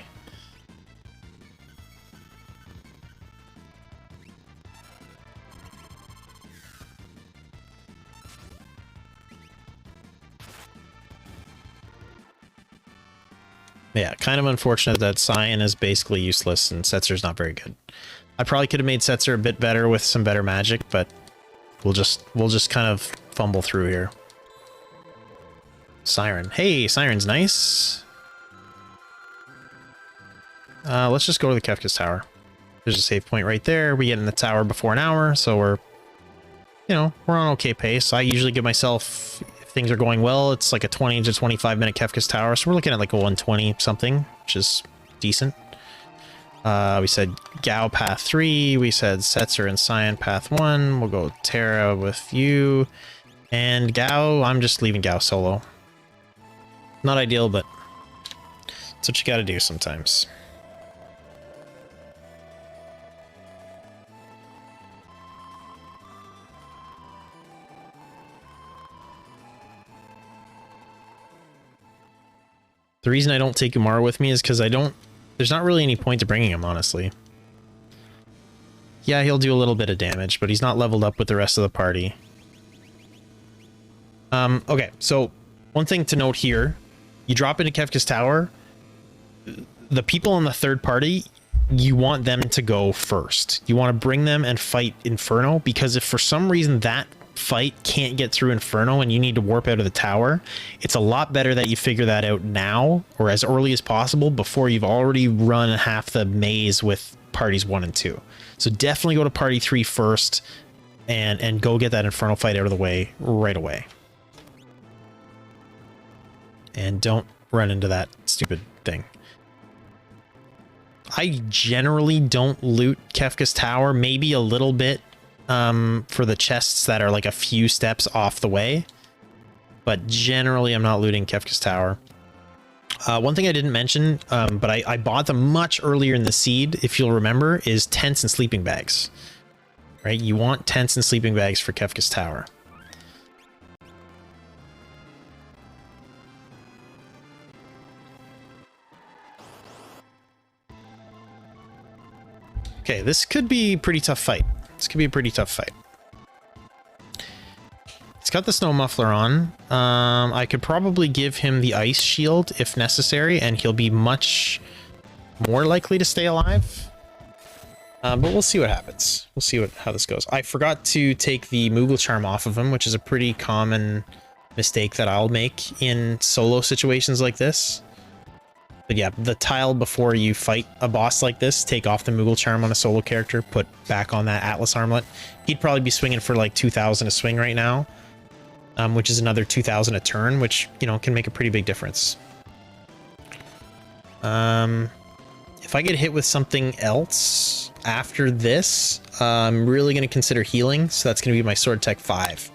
Yeah, kind of unfortunate that Cyan is basically useless and Setzer's not very good. I probably could have made Setzer a bit better with some better magic, but we'll just kind of fumble through here. Siren. Hey, Siren's nice. Let's just go to the Kefka's tower. There's a save point right there. We get in the tower before an hour, so we're on okay pace. I usually give myself, if things are going well, it's like a 20 to 25 minute Kefka's tower, so we're looking at like a 120 something, which is decent. We said Gao path 3, we said Setzer and Cyan path 1, we'll go Terra with you, and Gao, I'm just leaving Gao solo. Not ideal, but it's what you gotta do sometimes. The reason I don't take Umar with me is because there's not really any point to bringing him, honestly. Yeah, he'll do a little bit of damage, but he's not leveled up with the rest of the party. Okay, so one thing to note here, you drop into Kefka's tower, the people in the third party, you want them to go first. You want to bring them and fight Inferno, because if for some reason that fight can't get through Inferno and you need to warp out of the tower, it's a lot better that you figure that out now or as early as possible before you've already run half the maze with parties 1 and 2. So definitely go to party 3 first and go get that Inferno fight out of the way right away. And don't run into that stupid thing. I generally don't loot Kefka's tower, maybe a little bit for the chests that are like a few steps off the way, but generally I'm not looting Kefka's tower. One thing I didn't mention, but I bought them much earlier in the seed, if you'll remember, is tents and sleeping bags. Right? You want tents and sleeping bags for Kefka's tower. Okay, this could be a pretty tough fight. This could be a pretty tough fight. It's got the snow muffler on. I could probably give him the ice shield if necessary, and he'll be much more likely to stay alive. But we'll see what happens. We'll see how this goes. I forgot to take the Moogle Charm off of him, which is a pretty common mistake that I'll make in solo situations like this. But yeah, the tile before you fight a boss like this, take off the Moogle Charm on a solo character, put back on that Atlas Armlet. He'd probably be swinging for like 2,000 a swing right now, which is another 2,000 a turn, which, you know, can make a pretty big difference. If I get hit with something else after this, I'm really going to consider healing, so that's going to be my Sword Tech 5.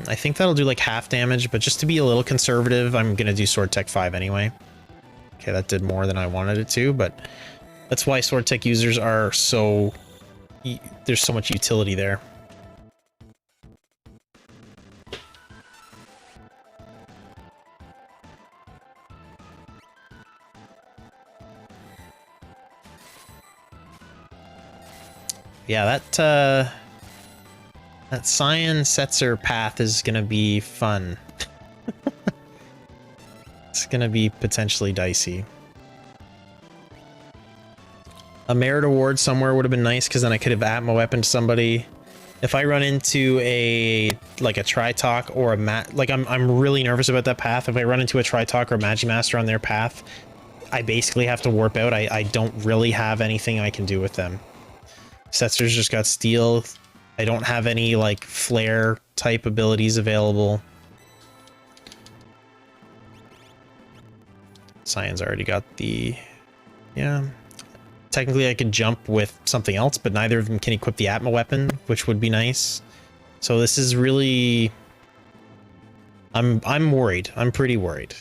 I think that'll do like half damage, but just to be a little conservative, I'm going to do Sword Tech 5 anyway. Okay, that did more than I wanted it to, but that's why Sword Tech users are so... there's so much utility there. Yeah, that Cyan Setzer path is gonna be fun. It's gonna be potentially dicey. A merit award somewhere would have been nice, because then I could have Atma weaponed somebody. If I run into a Tritalk or a I'm really nervous about that path. If I run into a Tritalk or a Magimaster on their path, I basically have to warp out. I don't really have anything I can do with them. Setzer's just got steel. I don't have any like flare type abilities available. Cyan's already got the... yeah. Technically I could jump with something else, but neither of them can equip the Atma weapon, which would be nice. So this is really... I'm worried. I'm pretty worried.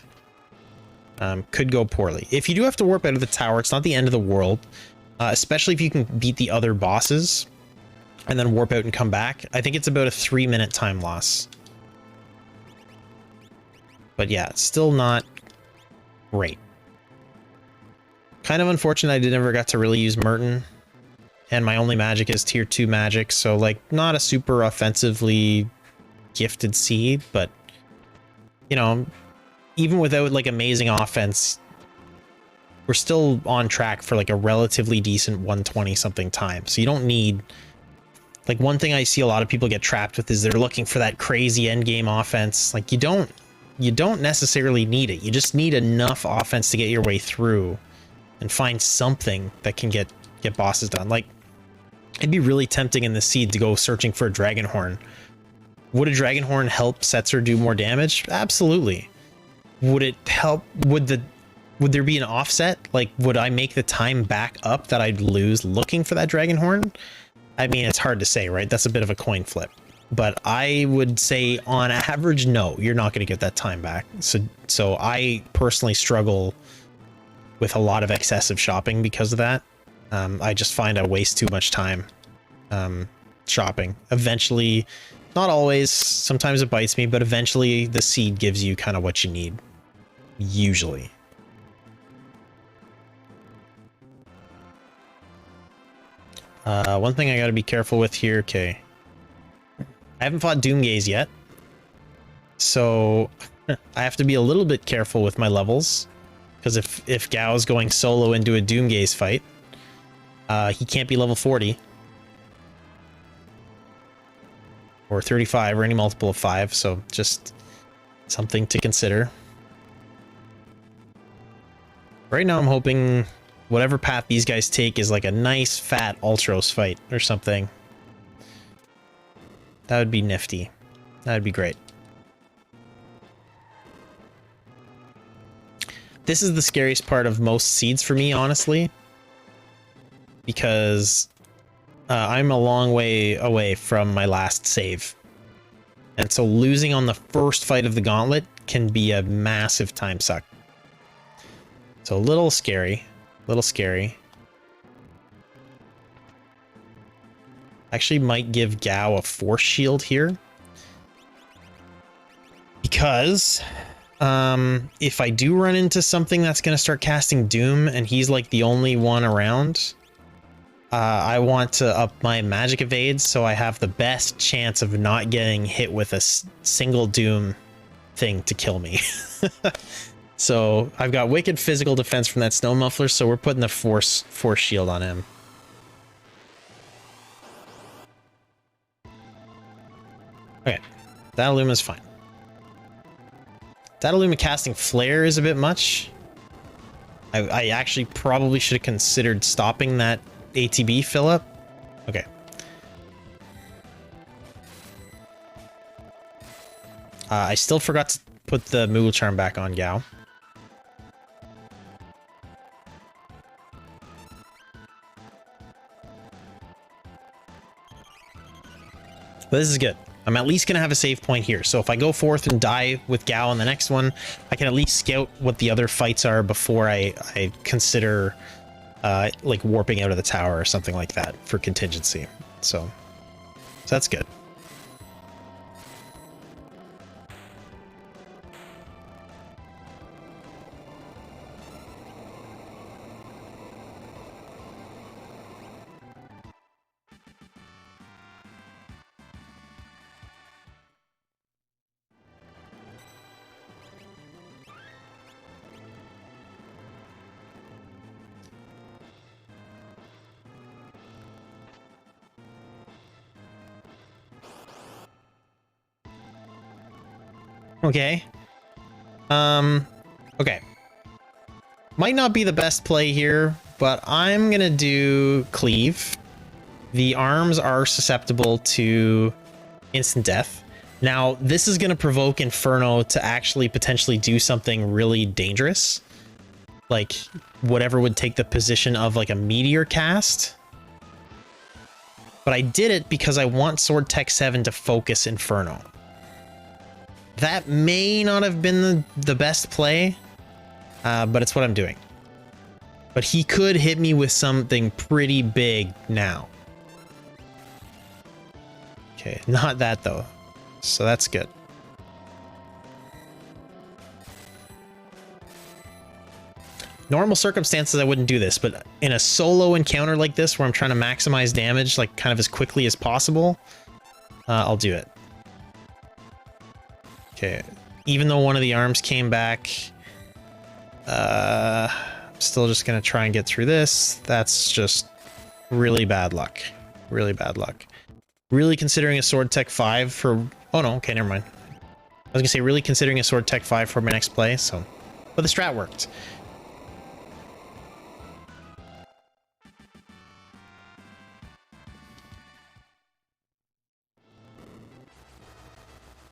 Could go poorly. If you do have to warp out of the tower, it's not the end of the world. Especially if you can beat the other bosses and then warp out and come back. I think it's about a 3-minute time loss. But yeah, it's still not great. Kind of unfortunate I never got to really use Merton. And my only magic is tier 2 magic, so like not a super offensively gifted seed, but you know, even without like amazing offense, we're still on track for like a relatively decent 120 something time. So you don't need, like, one thing I see a lot of people get trapped with is they're looking for that crazy end game offense. Like you don't necessarily need it. You just need enough offense to get your way through and find something that can get bosses done. Like, it'd be really tempting in the seed to go searching for a Dragonhorn. Would a Dragonhorn help Setzer do more damage? Absolutely. Would it help? Would there be an offset? Like, would I make the time back up that I'd lose looking for that Dragonhorn? I mean, it's hard to say, right? That's a bit of a coin flip. But I would say on average, no, you're not going to get that time back. So I personally struggle with a lot of excessive shopping because of that. I just find I waste too much time shopping. Eventually, not always, sometimes it bites me, but eventually the seed gives you kind of what you need. Usually. One thing I gotta be careful with here, okay. I haven't fought Doomgaze yet, so I have to be a little bit careful with my levels, because if Gao's going solo into a Doomgaze fight, he can't be level 40. Or 35, or any multiple of 5, so just something to consider. Right now I'm hoping whatever path these guys take is like a nice fat Ultros fight or something. That would be nifty. That would be great. This is the scariest part of most seeds for me, honestly. Because I'm a long way away from my last save. And so losing on the first fight of the Gauntlet can be a massive time suck. So a little scary. Little scary. Actually might give Gao a force shield here. Because if I do run into something that's going to start casting Doom and he's like the only one around, I want to up my magic evades so I have the best chance of not getting hit with a single doom thing to kill me. So I've got wicked physical defense from that snow muffler, so we're putting the force shield on him. Okay, that Illuma is fine. That Illuma casting flare is a bit much. I actually probably should have considered stopping that ATB fill up. Okay. I still forgot to put the Moogle Charm back on Gao. But this is good. I'm at least going to have a save point here. So if I go forth and die with Gao on the next one, I can at least scout what the other fights are before I consider like warping out of the tower or something like that for contingency. So that's good. Okay. Okay. Might not be the best play here, but I'm gonna do cleave. The arms are susceptible to instant death. Now, this is gonna provoke Inferno to actually potentially do something really dangerous. Like, whatever would take the position of like a meteor cast. But I did it because I want Sword Tech 7 to focus Inferno. That may not have been the best play, but it's what I'm doing. But he could hit me with something pretty big now. Okay, not that though. So that's good. Normal circumstances, I wouldn't do this, but in a solo encounter like this, where I'm trying to maximize damage, like kind of as quickly as possible, I'll do it. Okay, even though one of the arms came back, I'm still just gonna try and get through this. That's just really bad luck. Really bad luck. Really considering a Sword Tech 5 for... Oh no, okay, never mind. I was gonna say really considering a Sword Tech 5 for my next play, so... But the strat worked.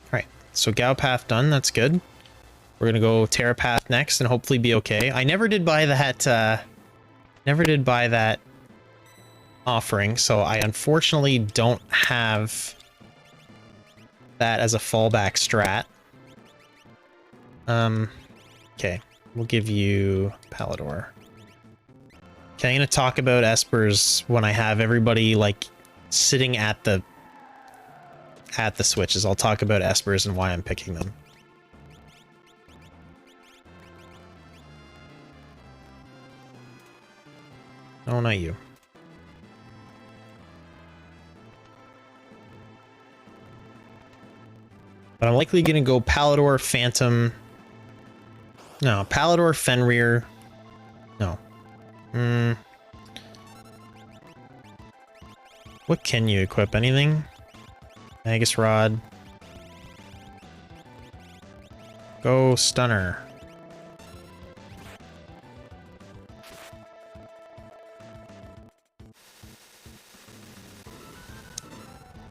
Alright, so Gao Path done, that's good. We're gonna go Terra Path next and hopefully be okay. I never did buy that, offering, so I unfortunately don't have that as a fallback strat. Okay, we'll give you Palador. Okay, I'm gonna talk about Espers when I have everybody like sitting at the switches. I'll talk about Espers and why I'm picking them. Oh, not you. But I'm likely going to go Palador, Phantom. No, Palador, Fenrir. No. What can you equip? Anything? Magus Rod. Go Stunner.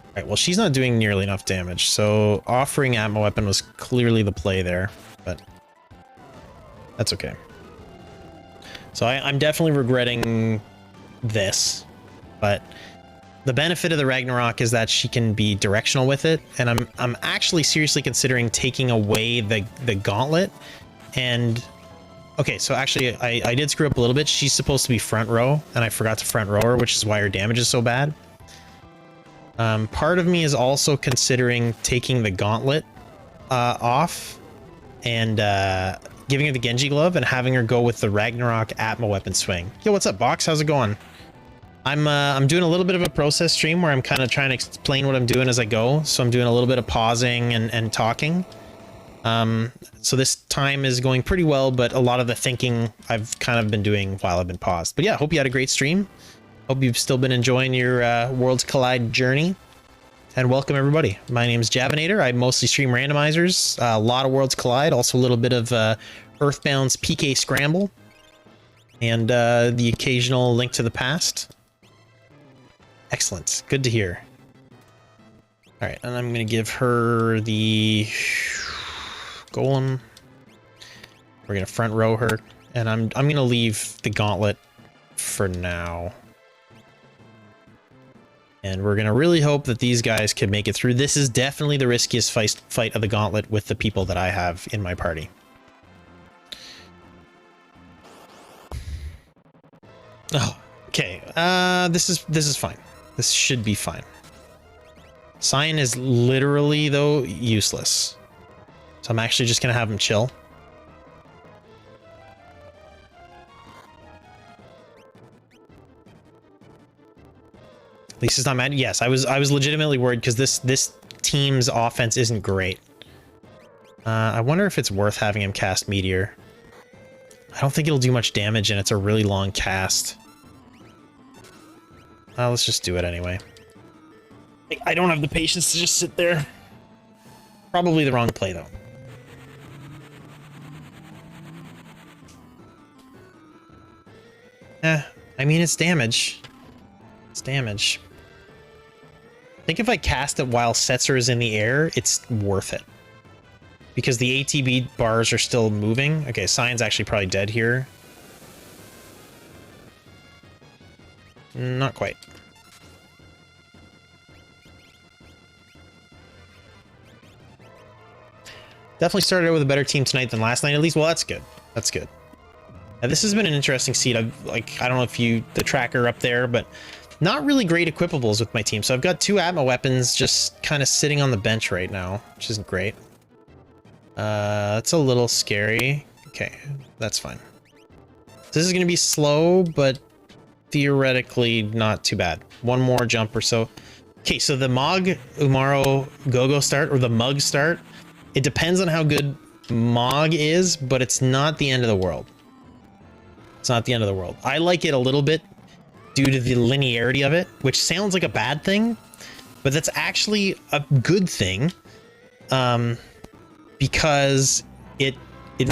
Alright, well, she's not doing nearly enough damage, so offering Atma Weapon was clearly the play there, but that's okay. So I'm definitely regretting this, but the benefit of the Ragnarok is that she can be directional with it, and I'm actually seriously considering taking away the Gauntlet. And okay, so actually I did screw up a little bit. She's supposed to be front row, and I forgot to front row her, which is why her damage is so bad. Part of me is also considering taking the Gauntlet off and giving her the Genji Glove and having her go with the Ragnarok Atma Weapon swing. Yo, what's up, Box? How's it going? I'm doing a little bit of a process stream where I'm kind of trying to explain what I'm doing as I go. So I'm doing a little bit of pausing and talking. So this time is going pretty well, but a lot of the thinking I've kind of been doing while I've been paused. But yeah, hope you had a great stream. Hope you've still been enjoying your Worlds Collide journey. And welcome everybody. My name is Javinator. I mostly stream randomizers, a lot of Worlds Collide, also a little bit of Earthbound's PK Scramble, and the occasional Link to the Past. Excellent. Good to hear. All right, and I'm going to give her the Golem. We're going to front row her, and I'm going to leave the Gauntlet for now. And we're going to really hope that these guys can make it through. This is definitely the riskiest fight of the Gauntlet with the people that I have in my party. Oh, okay. This is fine. This should be fine. Cyan is literally, though, useless. So I'm actually just going to have him chill. At least it's not mad. Yes, I was legitimately worried because this team's offense isn't great. I wonder if it's worth having him cast Meteor. I don't think it'll do much damage, and it's a really long cast. Let's just do it anyway. I don't have the patience to just sit there. Probably the wrong play, though. I mean, it's damage. It's damage. I think if I cast it while Setzer is in the air, it's worth it. Because the ATB bars are still moving. Okay, Cyan's actually probably dead here. Not quite. Definitely started out with a better team tonight than last night, at least. Well, that's good. That's good. Now, this has been an interesting seed. I don't know if the tracker up there, but not really great equipables with my team. So I've got 2 Atma weapons just kind of sitting on the bench right now, which isn't great. That's a little scary. Okay, that's fine. This is going to be slow, but theoretically not too bad. One more jump or so. Okay, so the Mog Umaro Gogo start, or the Mug start, it depends on how good Mog is, but it's not the end of the world. It's not the end of the world. I like it a little bit due to the linearity of it, which sounds like a bad thing, but that's actually a good thing, because it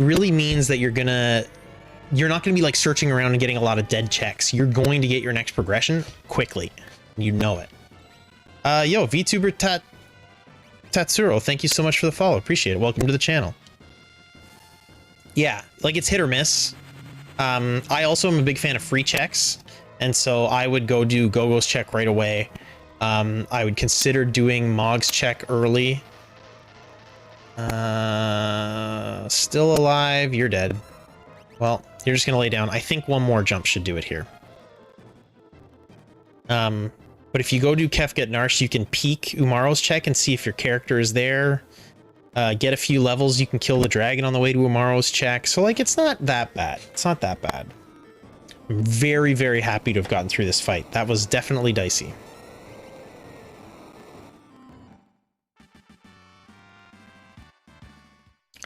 really means that you're not gonna be like searching around and getting a lot of dead checks. You're going to get your next progression quickly. You know it. Yo, VTuber Tatsuro, thank you so much for the follow. Appreciate it. Welcome to the channel. Yeah, like it's hit or miss. I also am a big fan of free checks, and so I would go do Gogo's check right away. I would consider doing Mog's check early. Still alive, you're dead. Well, you're just gonna lay down. I think one more jump should do it here. But if you go do Kefka at Narsh, you can peek Umaro's check and see if your character is there. Get a few levels, you can kill the dragon on the way to Umaro's check. So, like, it's not that bad. It's not that bad. I'm very, very happy to have gotten through this fight. That was definitely dicey.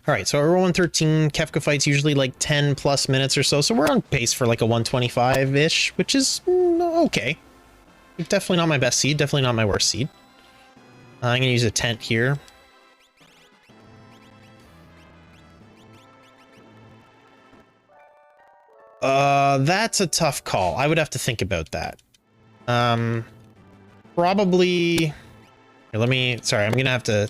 Alright, so our 113 Kefka fight's usually like 10 plus minutes or so, so we're on pace for like a 125-ish, which is okay. Definitely not my best seed, definitely not my worst seed. I'm going to use a tent here. That's a tough call. I would have to think about that. Probably... Here, let me... Sorry, I'm gonna have to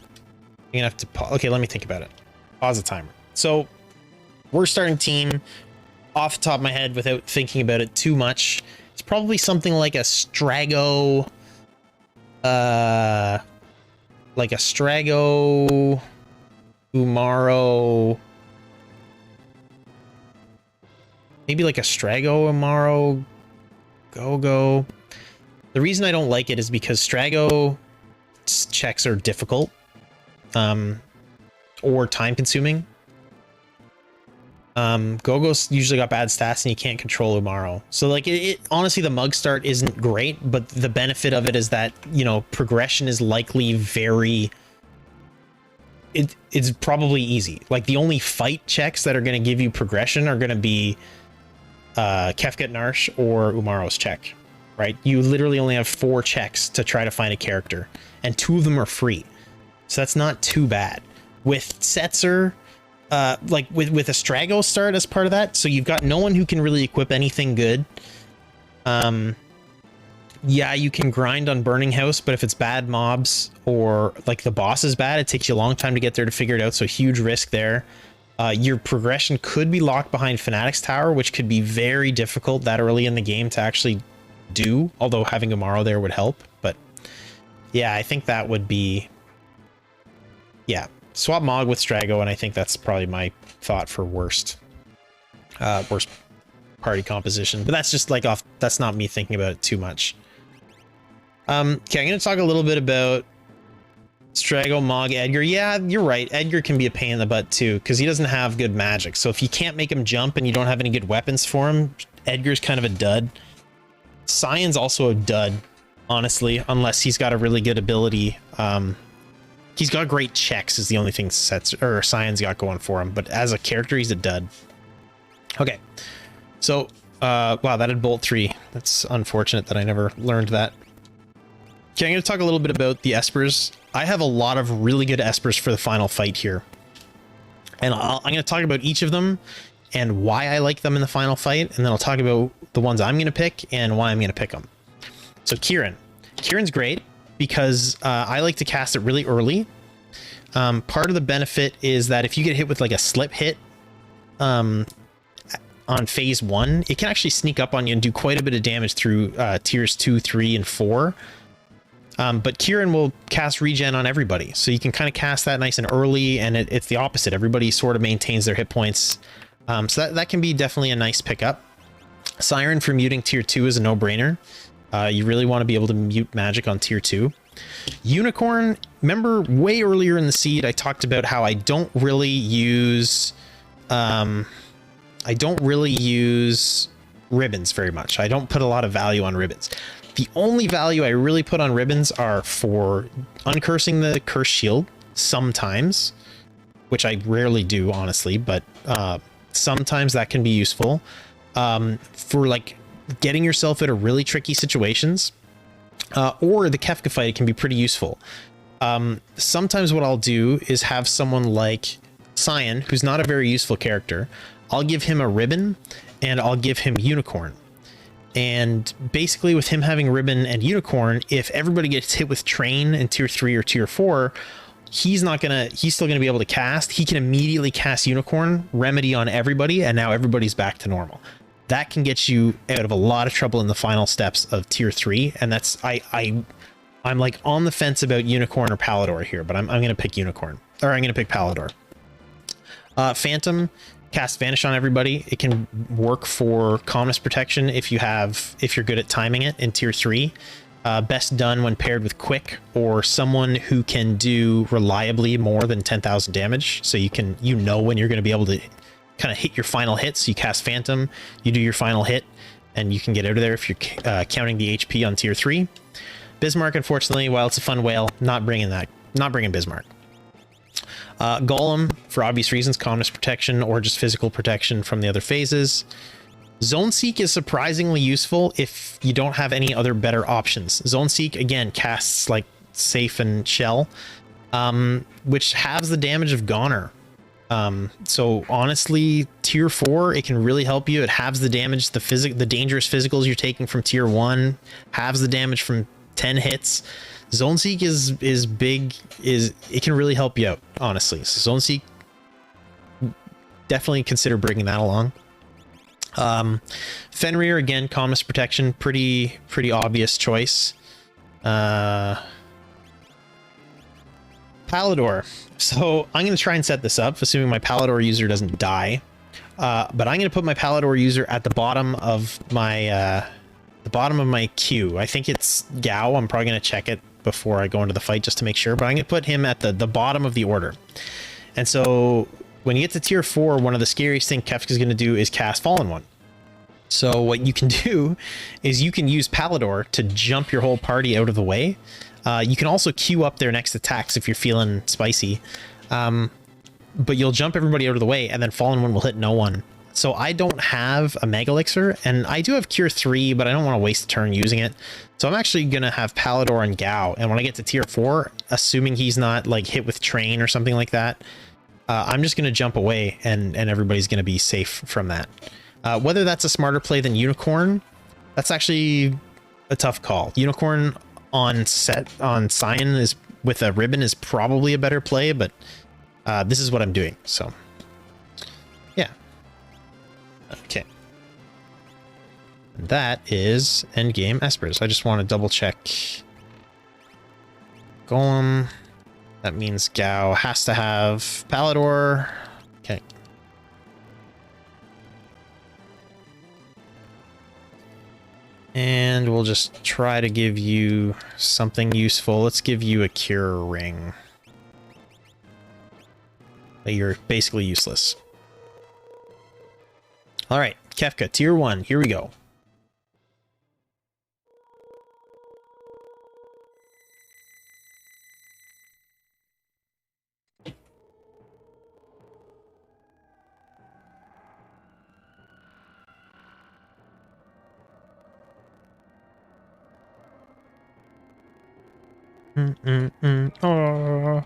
okay, let me think about it. Pause the timer. So, we're starting team off the top of my head without thinking about it too much. It's probably something like a Strago... like a Strago... Umaro... Maybe like a Strago Umaro Gogo. The reason I don't like it is because Strago checks are difficult, or time consuming. Gogo's usually got bad stats and you can't control Umaro. So like honestly, the mug start isn't great, but the benefit of it is that, you know, progression is likely it's probably easy. Like the only fight checks that are going to give you progression are going to be Kefka Narsh or Umaro's check, right? You literally only have 4 checks to try to find a character, and 2 of them are free. So that's not too bad. With Setzer, like with a Strago start as part of that, so you've got no one who can really equip anything good. Yeah, you can grind on Burning House, but if it's bad mobs or like the boss is bad, it takes you a long time to get there to figure it out, so huge risk there. Your progression could be locked behind Fanatic's Tower, which could be very difficult that early in the game to actually do, although having Umaro there would help. But yeah, I think that would be... Yeah, swap Mog with Strago, and I think that's probably my thought for worst party composition. But that's just like that's not me thinking about it too much. Okay, I'm going to talk a little bit about Strago, Mog, Edgar. Yeah, you're right. Edgar can be a pain in the butt too, because he doesn't have good magic. So if you can't make him jump and you don't have any good weapons for him, Edgar's kind of a dud. Cyan's also a dud, honestly, unless he's got a really good ability. He's got great checks is the only thing Cyan's got going for him, but as a character, he's a dud. Okay, so wow, that had Bolt 3. That's unfortunate that I never learned that. Okay, I'm going to talk a little bit about the Espers. I have a lot of really good Espers for the final fight here, and I'm going to talk about each of them and why I like them in the final fight, and then I'll talk about the ones I'm going to pick and why I'm going to pick them. So Kieran's great because I like to cast it really early. Part of the benefit is that if you get hit with like a slip hit on phase 1, it can actually sneak up on you and do quite a bit of damage through tiers 2, 3, and 4. But Kieran will cast regen on everybody, so you can kind of cast that nice and early, and it's the opposite. Everybody sort of maintains their hit points, so that can be definitely a nice pickup. Siren for muting tier 2 is a no-brainer. You really want to be able to mute magic on tier 2. Unicorn, remember way earlier in the seed I talked about how I don't really use ribbons very much. I don't put a lot of value on ribbons. The only value I really put on ribbons are for uncursing the curse shield sometimes, which I rarely do, honestly, but sometimes that can be useful for like getting yourself into really tricky situations, or the Kefka fight. It can be pretty useful. Sometimes what I'll do is have someone like Cyan, who's not a very useful character. I'll give him a ribbon and I'll give him unicorn. And basically with him having ribbon and unicorn, if everybody gets hit with train in tier 3 or tier 4, he's still gonna be able to cast. He can immediately cast unicorn, remedy on everybody, and now everybody's back to normal. That can get you out of a lot of trouble in the final steps of tier 3, and that's I'm like on the fence about unicorn or Palador here, but I'm gonna pick unicorn, or I'm gonna pick Palador. Phantom, cast vanish on everybody. It can work for calmness protection if you're good at timing it in tier 3. Best done when paired with quick or someone who can do reliably more than 10,000 damage. So you know when you're going to be able to kind of hit your final hit. So you cast Phantom, you do your final hit, and you can get out of there if you're counting the HP on tier 3. Bismarck, unfortunately, while it's a fun whale, not bringing Bismarck. Golem, for obvious reasons, calmness protection or just physical protection from the other phases. Zone Seek is surprisingly useful if you don't have any other better options. Zone Seek, again, casts like Safe and Shell, which halves the damage of Goner. So honestly, tier 4, it can really help you. It halves the damage, the dangerous physicals you're taking from tier 1, halves the damage from 10 hits. Zone Seek is big, it can really help you out, honestly. So Zone Seek, definitely consider bringing that along. Fenrir, again, calmness protection, pretty obvious choice. Palador. So I'm going to try and set this up, assuming my Palador user doesn't die. But I'm going to put my Palador user at the bottom of my queue. I think it's Gao. I'm probably going to check it before I go into the fight just to make sure, but I'm going to put him at the bottom of the order. And so when you get to tier 4, one of the scariest things Kefka's going to do is cast Fallen One. So what you can do is you can use Palador to jump your whole party out of the way. You can also queue up their next attacks if you're feeling spicy. But you'll jump everybody out of the way, and then Fallen One will hit no one. So I don't have a Mega Elixir, and I do have Cure 3, but I don't want to waste a turn using it. So I'm actually going to have Palador and Gau, and when I get to tier 4, assuming he's not like hit with Train or something like that, I'm just going to jump away, and everybody's going to be safe from that. Whether that's a smarter play than Unicorn, that's actually a tough call. Unicorn on Cyan is with a ribbon is probably a better play, but this is what I'm doing, so yeah. Okay. That is endgame Espers. I just want to double check. Golem. That means Gau has to have Palador. Okay. And we'll just try to give you something useful. Let's give you a Cure Ring. But you're basically useless. All right, Kefka, tier 1. Here we go. Oh.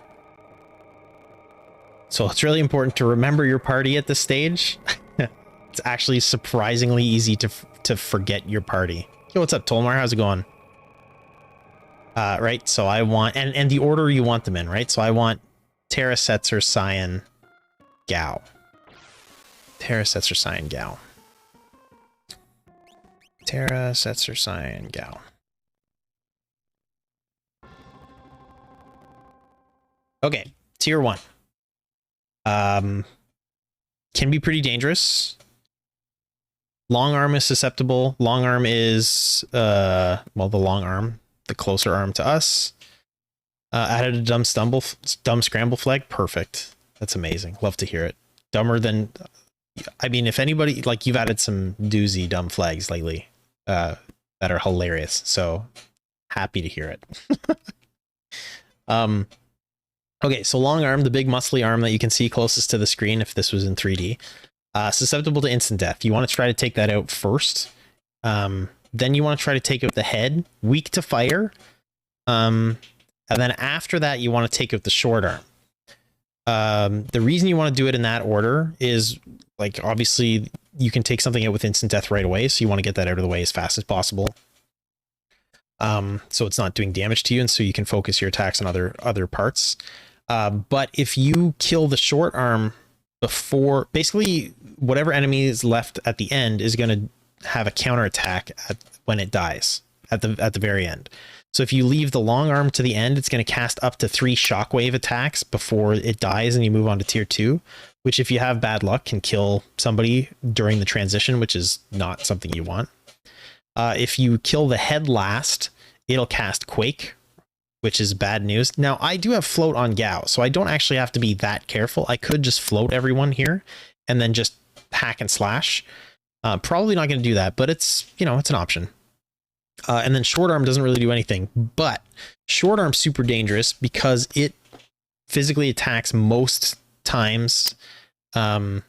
So it's really important to remember your party at this stage. It's actually surprisingly easy to forget your party. Yo, what's up, Tolmar? How's it going? Right, so I want, and the order you want them in, right? So I want Terra, Setzer, Cyan, Gau. Terra, Setzer, Cyan, Gau. Terra, Setzer, Cyan, Gau. Okay, tier 1. Can be pretty dangerous. Long arm is susceptible. Long arm is, well, the long arm, the closer arm to us. Added a dumb scramble flag. Perfect. That's amazing. Love to hear it. Dumber than, I mean, if anybody, like, you've added some doozy dumb flags lately, that are hilarious. So happy to hear it. Okay, so long arm, the big muscly arm that you can see closest to the screen if this was in 3D. Susceptible to instant death. You want to try to take that out first. Then you want to try to take out the head. Weak to fire. And then after that, you want to take out the short arm. The reason you want to do it in that order is, like, obviously, you can take something out with instant death right away, so you want to get that out of the way as fast as possible. So it's not doing damage to you, and so you can focus your attacks on other parts. But if you kill the short arm before, basically whatever enemy is left at the end is going to have a counterattack when it dies at the very end. So if you leave the long arm to the end, it's going to cast up to 3 shockwave attacks before it dies, and you move on to tier 2, which, if you have bad luck, can kill somebody during the transition, which is not something you want. If you kill the head last, it'll cast Quake, which is bad news. Now, I do have float on Gau, so I don't actually have to be that careful. I could just float everyone here and then just hack and slash. Probably not going to do that, but it's, you know, it's an option. And then short arm doesn't really do anything, but short arm's super dangerous because it physically attacks most times. It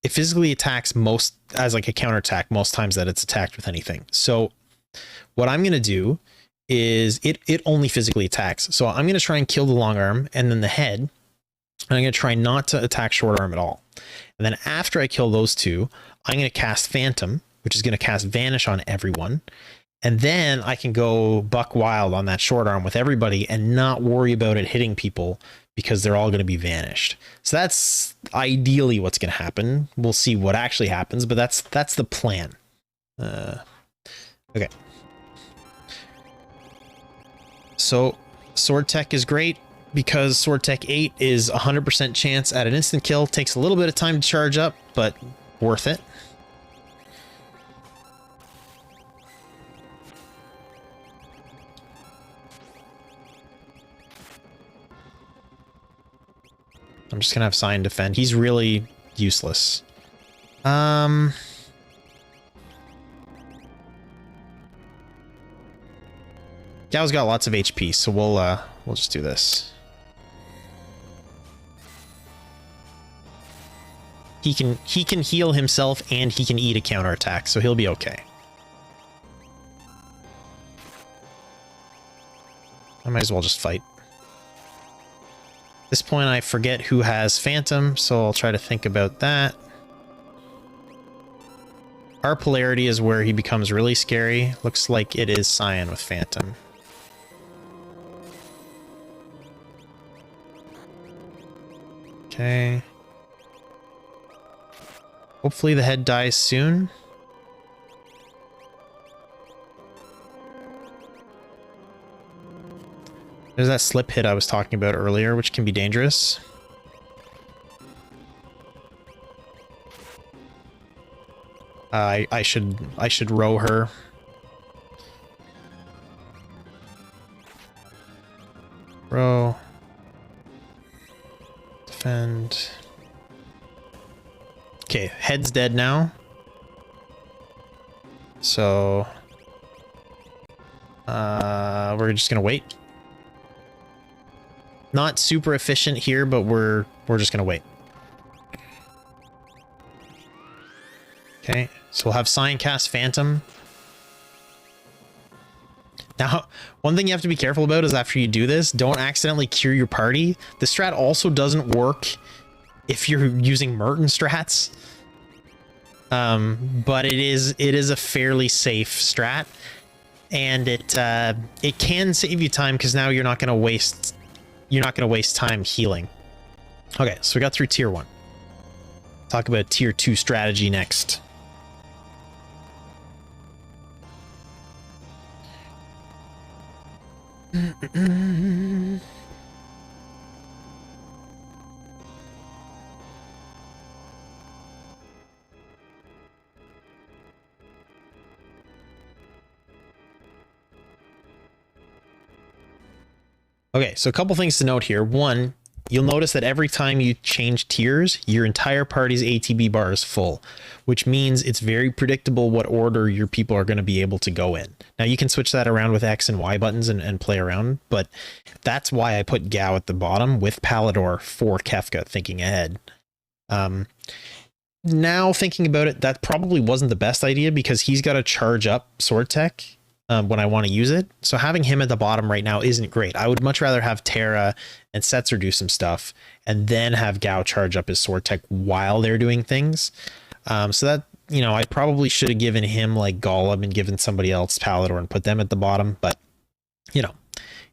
physically attacks most as like a counterattack most times that it's attacked with anything. So what I'm going to do is it only physically attacks. So I'm going to try and kill the long arm and then the head. And I'm going to try not to attack short arm at all. And then after I kill those two, I'm going to cast Phantom, which is going to cast Vanish on everyone. And then I can go buck wild on that short arm with everybody and not worry about it hitting people because they're all going to be vanished. So that's ideally what's going to happen. We'll see what actually happens, but that's the plan. Okay. So Sword Tech is great because Sword Tech 8 is 100% chance at an instant kill. Takes a little bit of time to charge up, but worth it. I'm just gonna have Sign defend. He's really useless. Gao's got lots of HP, so we'll just do this. He can heal himself and he can eat a counterattack, so he'll be okay. I might as well just fight. At this point, I forget who has Phantom, so I'll try to think about that. Our polarity is where he becomes really scary. Looks like it is Cyan with Phantom. Okay. Hopefully the head dies soon. There's that slip hit I was talking about earlier, which can be dangerous. I should row her. Row. Defend. Okay, head's dead now. So we're just gonna wait. Not super efficient here, but we're just gonna wait. Okay, so we'll have Cyan cast Phantom. Now, one thing you have to be careful about is after you do this, don't accidentally cure your party. The strat also doesn't work if you're using Merton strats. But it is a fairly safe strat, and it can save you time because now you're not gonna waste time healing. Okay, so we got through tier 1. Talk about tier 2 strategy next. Okay, so a couple things to note here. One, you'll notice that every time you change tiers, your entire party's ATB bar is full, which means it's very predictable what order your people are going to be able to go in. Now, you can switch that around with X and Y buttons and play around, but that's why I put Gao at the bottom with Palador for Kefka, thinking ahead. Now, thinking about it, that probably wasn't the best idea because he's got to charge up Sword Tech when I want to use it. So having him at the bottom right now isn't great. I would much rather have Terra and Setzer do some stuff and then have Gao charge up his Sword Tech while they're doing things. So that, you know, I probably should have given him like Golem and given somebody else Palador and put them at the bottom, but you know,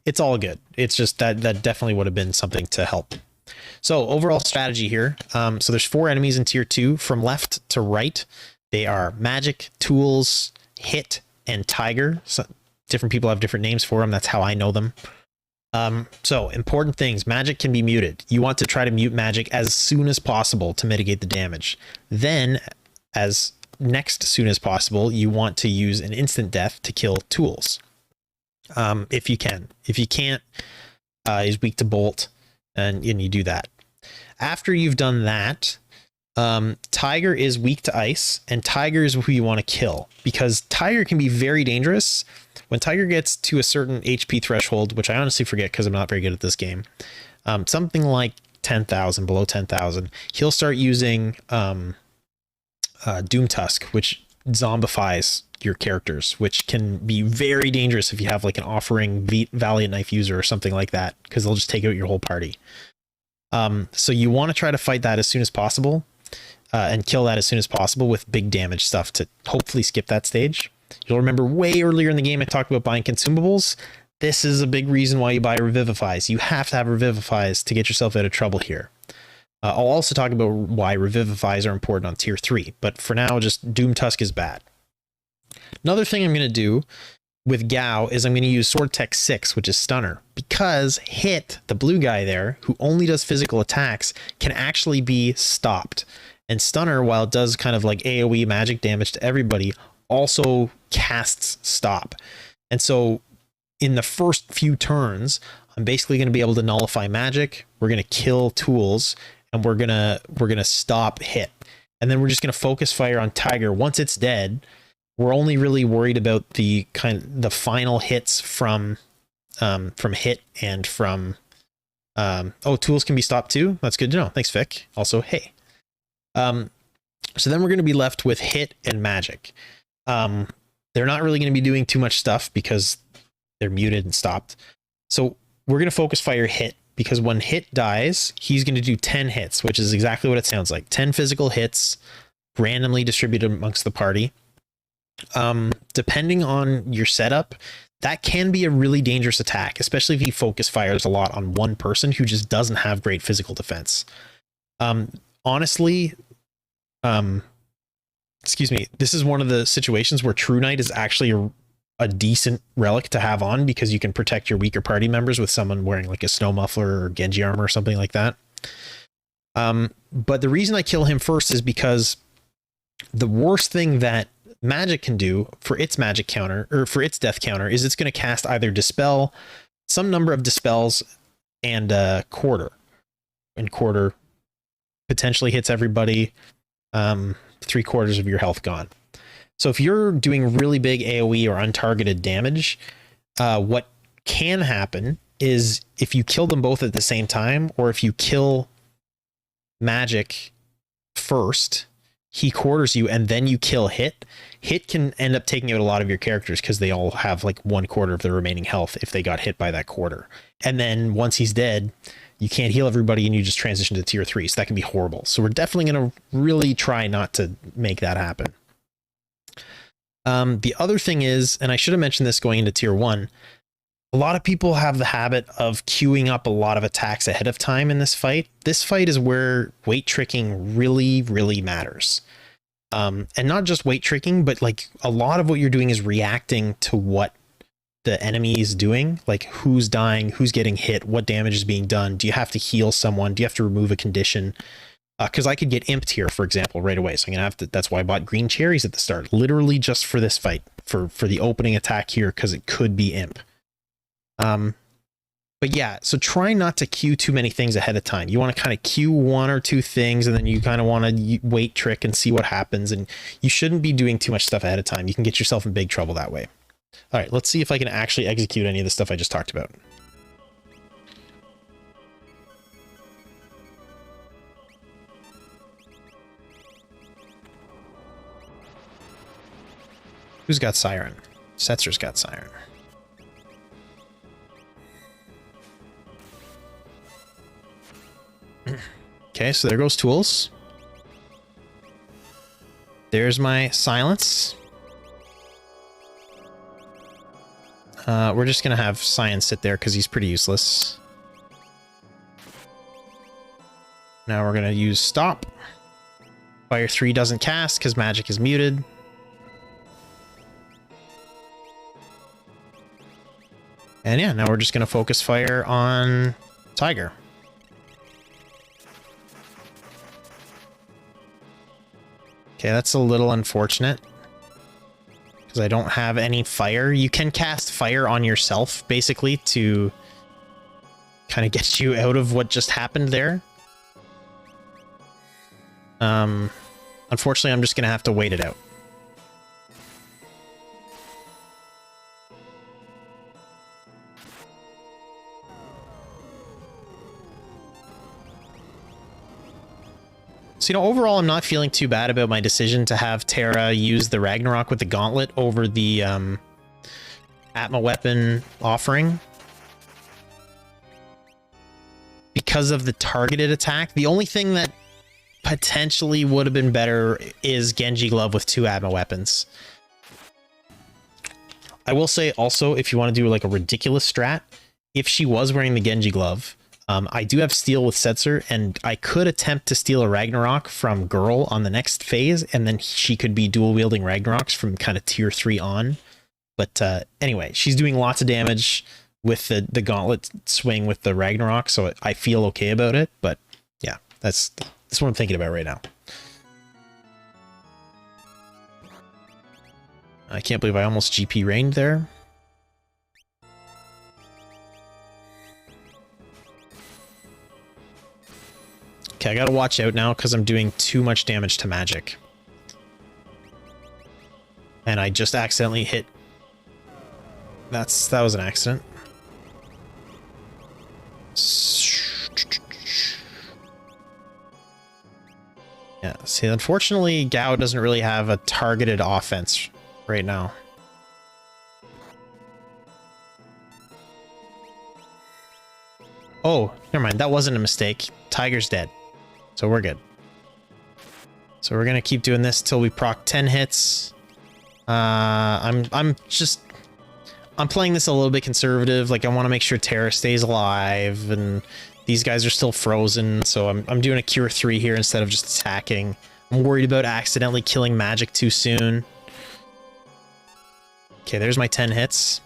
it's all good. It's just that definitely would have been something to help. So overall strategy here. So there's 4 enemies in tier 2 from left to right. They are Magic, Tools, Hit, and Tiger. So different people have different names for them. That's how I know them. So important things. Magic can be muted. You want to try to mute Magic as soon as possible to mitigate the damage. Then, as soon as possible, you want to use an instant death to kill Tools. If you can. If you can't, he's weak to Bolt, and you do that. After you've done that, Tiger is weak to ice, and Tiger is who you want to kill because Tiger can be very dangerous. When Tiger gets to a certain HP threshold, which I honestly forget because I'm not very good at this game, something like 10,000, below 10,000, he'll start using Doom Tusk, which zombifies your characters, which can be very dangerous if you have like an offering Valiant Knife user or something like that, because they'll just take out your whole party. So you want to try to fight that as soon as possible. And kill that as soon as possible with big damage stuff to hopefully skip that stage. You'll remember way earlier in the game I talked about buying consumables. This is a big reason why you buy Revivifies. You have to have Revivifies to get yourself out of trouble here. I'll also talk about why Revivifies are important on tier 3, but for now, just Doom Tusk is bad. Another thing I'm going to do with Gao is I'm going to use Sword Tech 6, which is Stunner, because Hit, the blue guy there, who only does physical attacks, can actually be stopped. And Stunner, while it does kind of like AoE magic damage to everybody, also casts Stop. And so in the first few turns, I'm basically going to be able to nullify magic. We're going to kill tools, and we're gonna stop hit, and then we're just going to focus fire on Tiger. Once it's dead, we're only really worried about the final hits from hit and from oh, tools can be stopped too. That's good to know. Thanks, Vic. Also, hey. So then we're going to be left with hit and magic. They're not really going to be doing too much stuff because they're muted and stopped. So we're going to focus fire hit, because when hit dies, he's going to do 10 hits, which is exactly what it sounds like. 10 physical hits randomly distributed amongst the party. Depending on your setup, that can be a really dangerous attack, especially if he focus fires a lot on one person who just doesn't have great physical defense. Honestly, excuse me, this is one of the situations where True Knight is actually a decent relic to have on, because you can protect your weaker party members with someone wearing like a snow muffler or Genji armor or something like that. But the reason I kill him first is because the worst thing that magic can do for its magic counter, or for its death counter, is it's going to cast either dispel, some number of dispels, and quarter. And quarter potentially hits everybody. 3/4 of your health gone. So if you're doing really big AoE or untargeted damage, what can happen is if you kill them both at the same time, or if you kill magic first, he quarters you and then you kill hit. Hit can end up taking out a lot of your characters because they all have like 1/4 of their remaining health if they got hit by that quarter. And then once he's dead, you can't heal everybody and you just transition to tier 3. So that can be horrible. So we're definitely going to really try not to make that happen. The other thing is, and I should have mentioned this going into tier 1, a lot of people have the habit of queuing up a lot of attacks ahead of time in this fight. This fight is where weight tricking really, really matters. And not just weight tricking, but like a lot of what you're doing is reacting to what the enemy is doing, like who's dying, who's getting hit, what damage is being done. Do you have to heal someone? Do you have to remove a condition? Because I could get imped here, for example, right away. So I'm gonna have to. That's why I bought green cherries at the start, literally just for this fight, for the opening attack here, because it could be imp. But yeah, so try not to queue too many things ahead of time. You want to kind of queue 1 or 2 things, and then you kind of want to wait trick and see what happens. And you shouldn't be doing too much stuff ahead of time. You can get yourself in big trouble that way. All right, let's see if I can actually execute any of the stuff I just talked about. Who's got Siren? Setzer's got Siren. Okay, so there goes tools. There's my silence. We're just gonna have Cyan sit there because he's pretty useless. Now we're gonna use stop. Fire 3 doesn't cast because magic is muted. And yeah, now we're just gonna focus fire on Tiger. Okay, that's a little unfortunate, because I don't have any fire. You can cast fire on yourself, basically, to kind of get you out of what just happened there. Unfortunately, I'm just going to have to wait it out. So, you know, overall, I'm not feeling too bad about my decision to have Terra use the Ragnarok with the Gauntlet over the Atma weapon offering. Because of the targeted attack. The only thing that potentially would have been better is Genji Glove with 2 Atma weapons. I will say also, if you want to do like a ridiculous strat, if she was wearing the Genji Glove, I do have Steel with Setzer, and I could attempt to steal a Ragnarok from Girl on the next phase, and then she could be dual wielding Ragnaroks from kind of tier 3 on. But anyway, she's doing lots of damage with the Gauntlet swing with the Ragnarok, so I feel okay about it. But yeah, that's what I'm thinking about right now. I can't believe I almost GP rained there. Okay, I gotta watch out now because I'm doing too much damage to magic. And I just accidentally hit. That was an accident. Yeah, see, unfortunately, Gao doesn't really have a targeted offense right now. Oh, never mind. That wasn't a mistake. Tiger's dead. So we're good. So we're gonna keep doing this till we proc 10 hits. I'm playing this a little bit conservative. Like, I want to make sure Terra stays alive, and these guys are still frozen. So I'm doing a cure 3 here instead of just attacking. I'm worried about accidentally killing magic too soon. Okay, there's my 10 hits.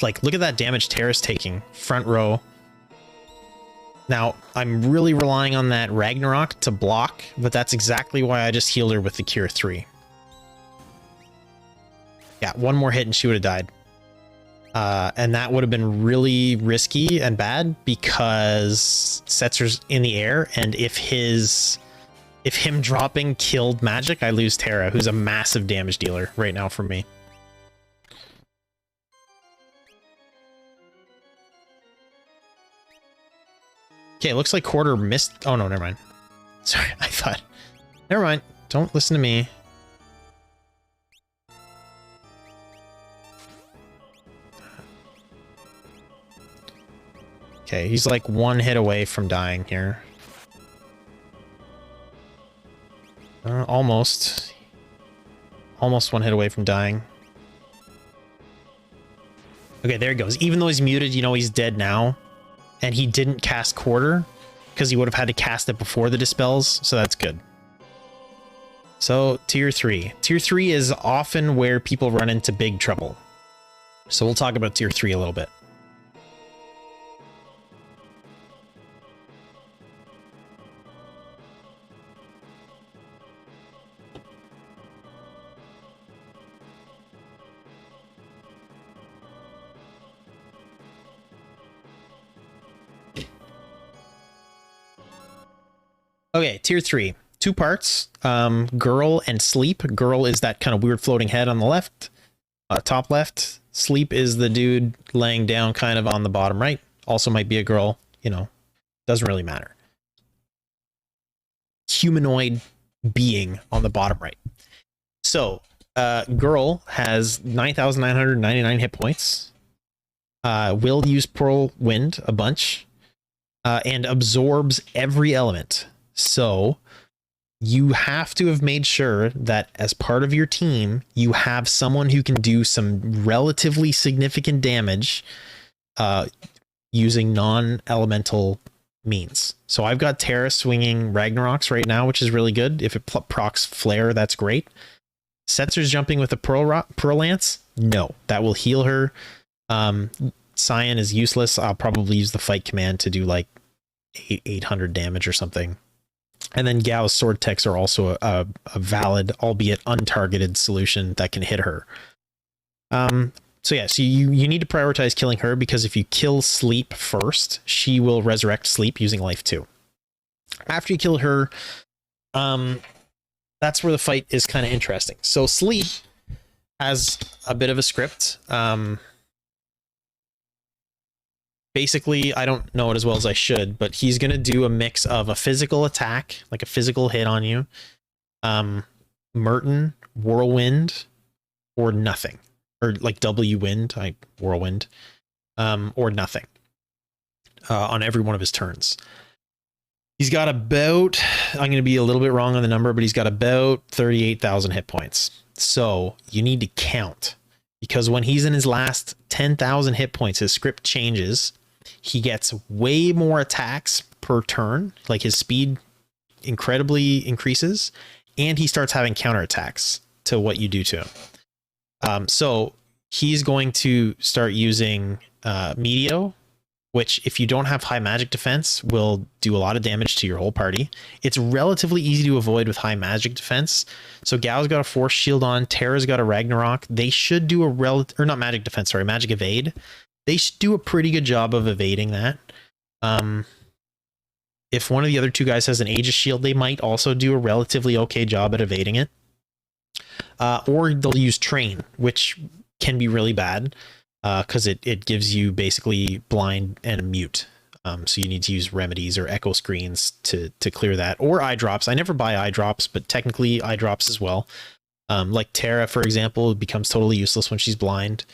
Like, look at that damage Terra's taking. Front row. Now, I'm really relying on that Ragnarok to block, but that's exactly why I just healed her with the Cure 3. Yeah, one more hit and she would have died. And that would have been really risky and bad because Setzer's in the air, and if him dropping killed magic, I lose Terra, who's a massive damage dealer right now for me. Okay, it looks like Quarter missed. Oh no, never mind. Sorry, I thought. Never mind. Don't listen to me. Okay, he's like one hit away from dying here. Almost. Almost one hit away from dying. Okay, there he goes. Even though he's muted, you know he's dead now. And he didn't cast Quarter because he would have had to cast it before the dispels, so that's good. So, tier 3. Tier 3 is often where people run into big trouble. So we'll talk about tier 3 a little bit. Okay, tier 3. 2 parts, Girl and Sleep. Girl is that kind of weird floating head on the left, top left. Sleep is the dude laying down kind of on the bottom right. Also might be a girl, you know, doesn't really matter. Humanoid being on the bottom right. So, Girl has 9,999 hit points. Will use Pearl Wind a bunch, and absorbs every element. So you have to have made sure that as part of your team, you have someone who can do some relatively significant damage using non-elemental means. So I've got Terra swinging Ragnaroks right now, which is really good. If it procs Flare, that's great. Setzer's jumping with a Pearl Lance. No, that will heal her. Cyan is useless. I'll probably use the fight command to do like 800 damage or something. And then Gao's sword techs are also a valid, albeit untargeted solution that can hit her. So yeah, so you need to prioritize killing her, because if you kill Sleep first, she will resurrect Sleep using life 2. After you kill her, that's where the fight is kind of interesting. So Sleep has a bit of a script. Basically, I don't know it as well as I should, but he's going to do a mix of a physical attack, like a physical hit on you, Merton, Whirlwind, or nothing. Or like W Wind, Whirlwind, or nothing on every one of his turns. He's got about, I'm going to be a little bit wrong on the number, but he's got about 38,000 hit points. So you need to count, because when he's in his last 10,000 hit points, his script changes. He gets way more attacks per turn, like his speed incredibly increases, and he starts having counterattacks to what you do to him. So he's going to start using Meteo, which, if you don't have high magic defense, will do a lot of damage to your whole party. It's relatively easy to avoid with high magic defense. So Gao's got a Force Shield on, Terra's got a Ragnarok. They should do not magic defense, sorry, magic evade. They should do a pretty good job of evading that. If one of the other two guys has an Aegis shield, they might also do a relatively okay job at evading it. Or they'll use Train, which can be really bad because it gives you basically blind and mute. So you need to use remedies or echo screens to clear that, or eye drops. I never buy eye drops, but technically eye drops as well. Like Terra, for example, becomes totally useless when she's blind.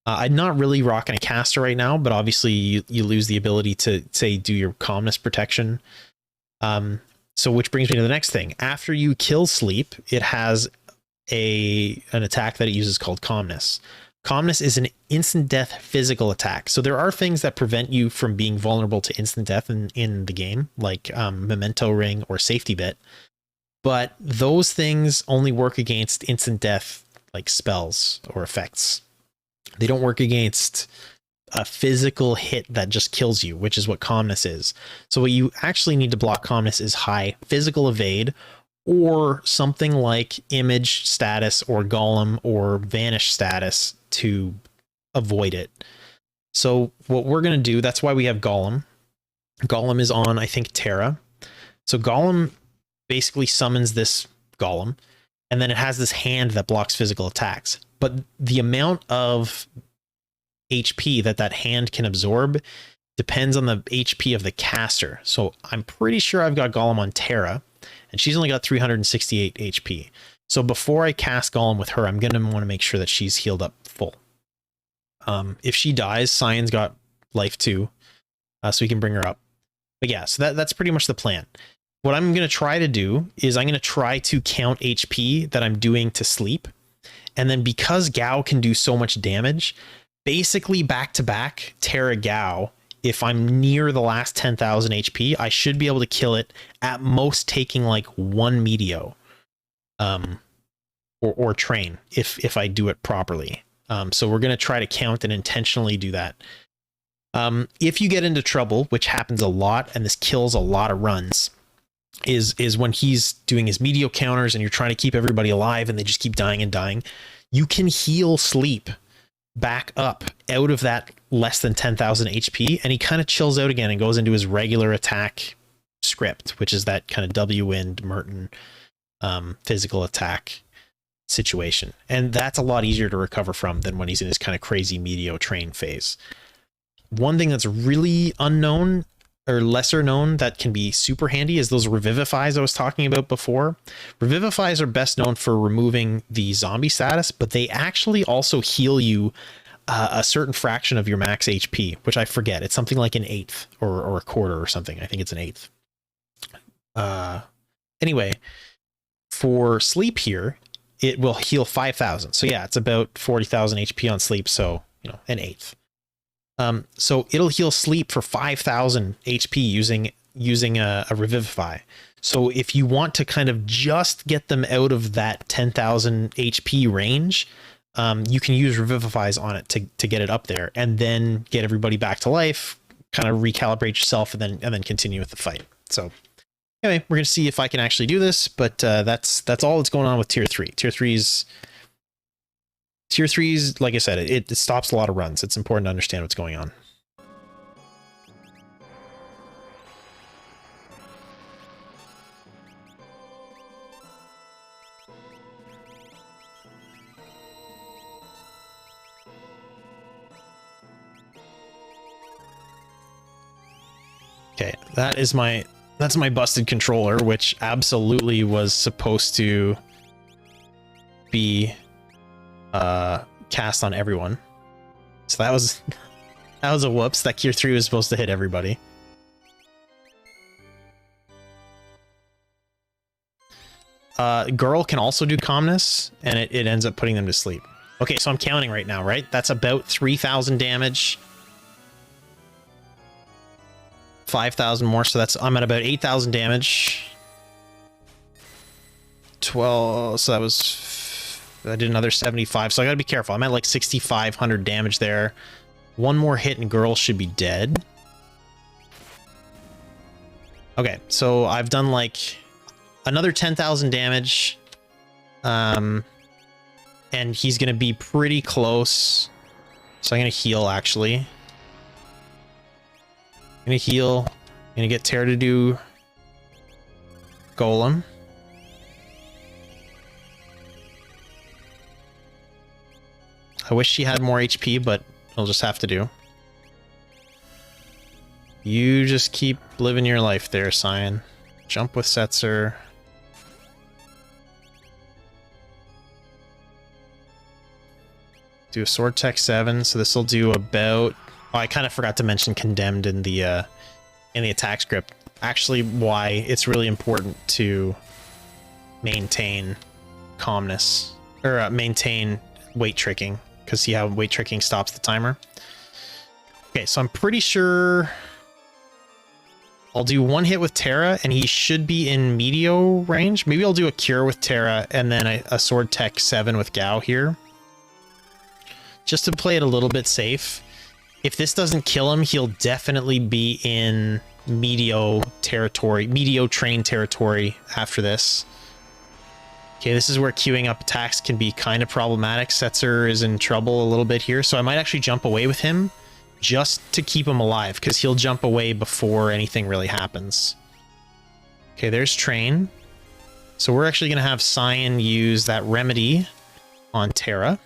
I'm not really rocking a caster right now, but obviously you lose the ability to, say, do your calmness protection. So which brings me to the next thing. After you kill Sleep, it has an attack that it uses called Calmness. Calmness is an instant death physical attack. So there are things that prevent you from being vulnerable to instant death in the game, like Memento Ring or Safety Bit. But those things only work against instant death, like spells or effects. They don't work against a physical hit that just kills you, which is what Calmness is. So what you actually need to block Calmness is high physical evade, or something like image status or golem or vanish status to avoid it. So what we're going to do, that's why we have Golem. Golem is on, I think, Terra. So Golem basically summons this Golem, and then it has this hand that blocks physical attacks. But the amount of HP that hand can absorb depends on the HP of the caster. So I'm pretty sure I've got Golem on Terra, and she's only got 368 HP. So before I cast Golem with her, I'm going to want to make sure that she's healed up full. If she dies, Cyan's got life too, so we can bring her up. But yeah, so that's pretty much the plan. What I'm going to try to do is I'm going to try to count HP that I'm doing to Sleep. And then because Gao can do so much damage, basically back to back Terra Gao, if I'm near the last 10,000 HP, I should be able to kill it, at most taking like one Meteo, or Train if I do it properly. So we're going to try to count and intentionally do that. If you get into trouble, which happens a lot, and this kills a lot of runs, is when he's doing his Meteo counters and you're trying to keep everybody alive and they just keep dying and dying. You can heal Sleep back up out of that less than 10,000 HP, and he kind of chills out again and goes into his regular attack script, which is that kind of W-Wind Merton physical attack situation. And that's a lot easier to recover from than when he's in his kind of crazy Meteo Train phase. One thing that's really unknown or lesser known that can be super handy is those Revivifies I was talking about before. Revivifies are best known for removing the zombie status, but they actually also heal you a certain fraction of your max HP, which I forget. It's something like an eighth or a quarter or something. I think it's an eighth. Anyway, for Sleep here, it will heal 5,000. So yeah, it's about 40,000 HP on Sleep. So, you know, an eighth. So it'll heal Sleep for 5,000 HP using a Revivify. So if you want to kind of just get them out of that 10,000 HP range, you can use Revivifies on it to get it up there, and then get everybody back to life, kind of recalibrate yourself, and then continue with the fight. So anyway, we're gonna see if I can actually do this, but that's all that's going on with tier 3. Tier 3's, like I said, it stops a lot of runs. It's important to understand what's going on. Okay, that's my busted controller, which absolutely was supposed to be cast on everyone. So that was a whoops. That tier 3 was supposed to hit everybody. Girl can also do calmness, and it ends up putting them to sleep. Okay, so I'm counting right now, right? That's about 3,000 damage. 5,000 more, so I'm at about 8,000 damage. 12, so that was, I did another 75, so I gotta be careful. I'm at like 6,500 damage there. One more hit and girl should be dead. Okay, so I've done like another 10,000 damage. And he's gonna be pretty close. So I'm gonna heal, actually. I'm gonna heal. I'm gonna get Terra to do Golem. I wish she had more HP, but it'll just have to do. You just keep living your life there, Cyan. Jump with Setzer. Do a Sword Tech 7, so this will do about... Oh, I kind of forgot to mention Condemned in the attack script. Actually, why it's really important to maintain calmness, or maintain weight tricking, because see how weight tricking stops the timer? Okay, so I'm pretty sure I'll do one hit with Terra, and he should be in Meteo range. Maybe I'll do a Cure with Terra, and then a Sword Tech 7 with Gao here, just to play it a little bit safe. If this doesn't kill him, he'll definitely be in Meteo territory, Meteo train territory after this. Okay, this is where queuing up attacks can be kind of problematic. Setzer is in trouble a little bit here, so I might actually jump away with him just to keep him alive, because he'll jump away before anything really happens. Okay, there's train. So we're actually going to have Cyan use that remedy on Terra,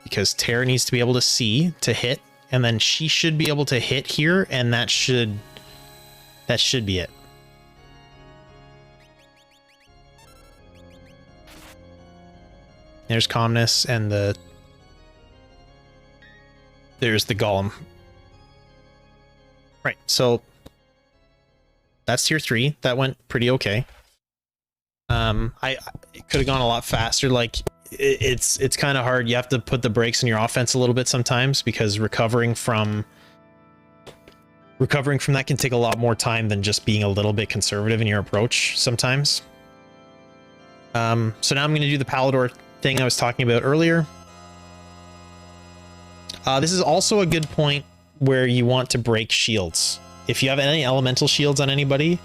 because Terra needs to be able to see to hit, and then she should be able to hit here, and that should be it. There's Calmness, and there's the Golem. Right, so that's tier 3. That went pretty okay. It could have gone a lot faster. Like, it's kind of hard. You have to put the brakes on your offense a little bit sometimes, because recovering from that can take a lot more time than just being a little bit conservative in your approach sometimes. So now I'm going to do the Palador thing I was talking about earlier. This is also a good point where you want to break shields. If you have any elemental shields on anybody,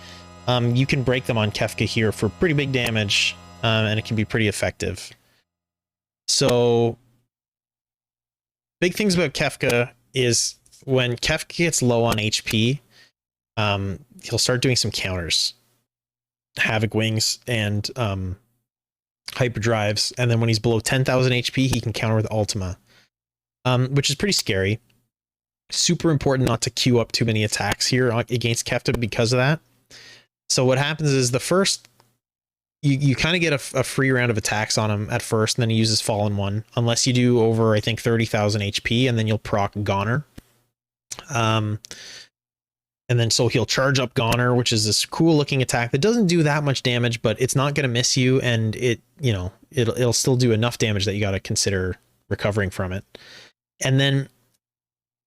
you can break them on Kefka here for pretty big damage, and it can be pretty effective. So, big things about Kefka is when Kefka gets low on HP, he'll start doing some counters. Havoc Wings and Hyperdrives, and then when he's below 10,000 HP, he can counter with Ultima, which is pretty scary. Super important not to queue up too many attacks here against Kefka because of that. So what happens is the first, you kind of get a free round of attacks on him at first, and then he uses Fallen One, unless you do over, I think, 30,000 HP, and then you'll proc Goner. And then so he'll charge up Goner, which is this cool looking attack that doesn't do that much damage, but it's not going to miss you, and it'll still do enough damage that you got to consider recovering from it. And then,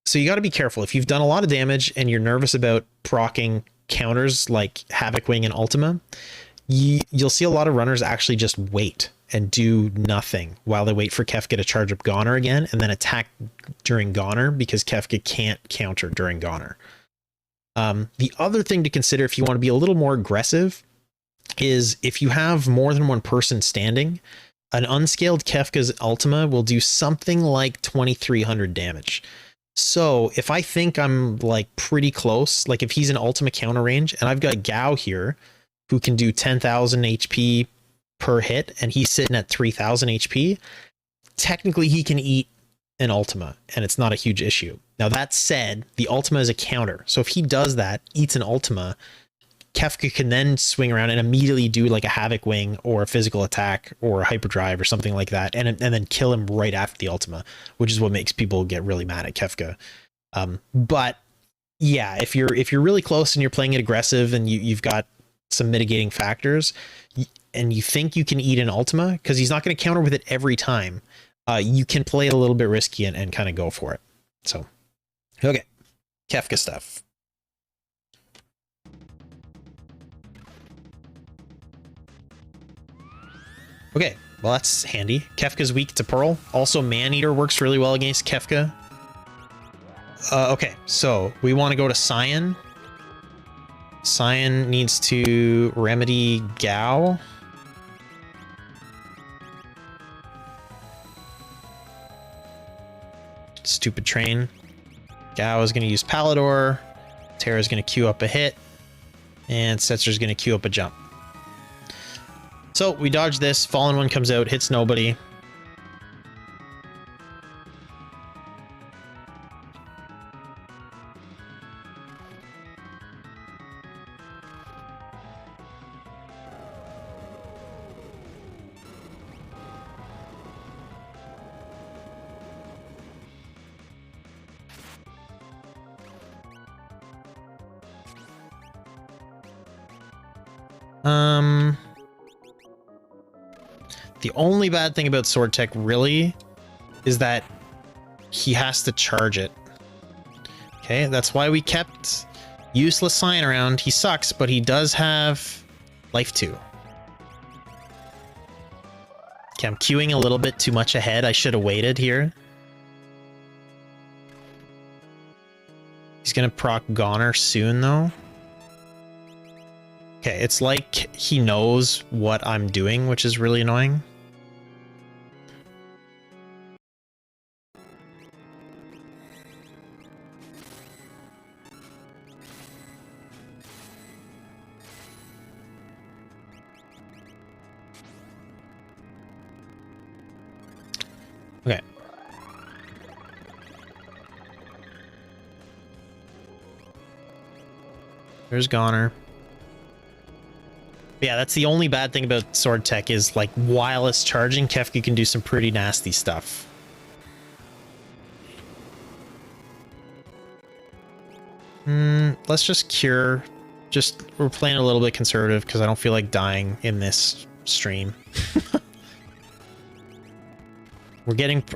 so you got to be careful. If you've done a lot of damage and you're nervous about proccing counters like Havoc Wing and Ultima, you'll see a lot of runners actually just wait and do nothing while they wait for Kefka to charge up Goner again, and then attack during Goner, because Kefka can't counter during Goner. The other thing to consider if you want to be a little more aggressive is if you have more than one person standing, an unscaled Kefka's Ultima will do something like 2,300 damage. So if I think I'm like pretty close, like if he's in Ultima counter range and I've got Gao here who can do 10,000 HP per hit and he's sitting at 3,000 HP, technically he can eat an Ultima and it's not a huge issue. Now that said, the Ultima is a counter. So if he does that, eats an Ultima, Kefka can then swing around and immediately do like a Havoc Wing or a physical attack or a Hyperdrive or something like that, and then kill him right after the Ultima, which is what makes people get really mad at Kefka. But yeah, if you're really close and you're playing it aggressive and you've got some mitigating factors and you think you can eat an Ultima, because he's not going to counter with it every time, you can play it a little bit risky and kind of go for it. So, okay, Kefka stuff. Okay, well that's handy. Kefka's weak to Pearl. Also, Maneater works really well against Kefka. Okay, so we want to go to Cyan. Cyan needs to remedy Gao. Stupid train. Gao is going to use Palador. Terra's going to queue up a hit. And Setzer's going to queue up a jump. So we dodge this. Fallen one comes out, hits nobody. The only bad thing about Sword Tech really is that he has to charge it. Okay, that's why we kept Useless Sign around. He sucks, but he does have Life 2. Okay, I'm queuing a little bit too much ahead. I should have waited here. He's gonna proc Goner soon, though. Okay, it's like he knows what I'm doing, which is really annoying. Okay. There's Goner. Yeah, that's the only bad thing about Sword Tech is, like, while it's charging, Kefka can do some pretty nasty stuff. Let's just cure. We're playing a little bit conservative because I don't feel like dying in this stream.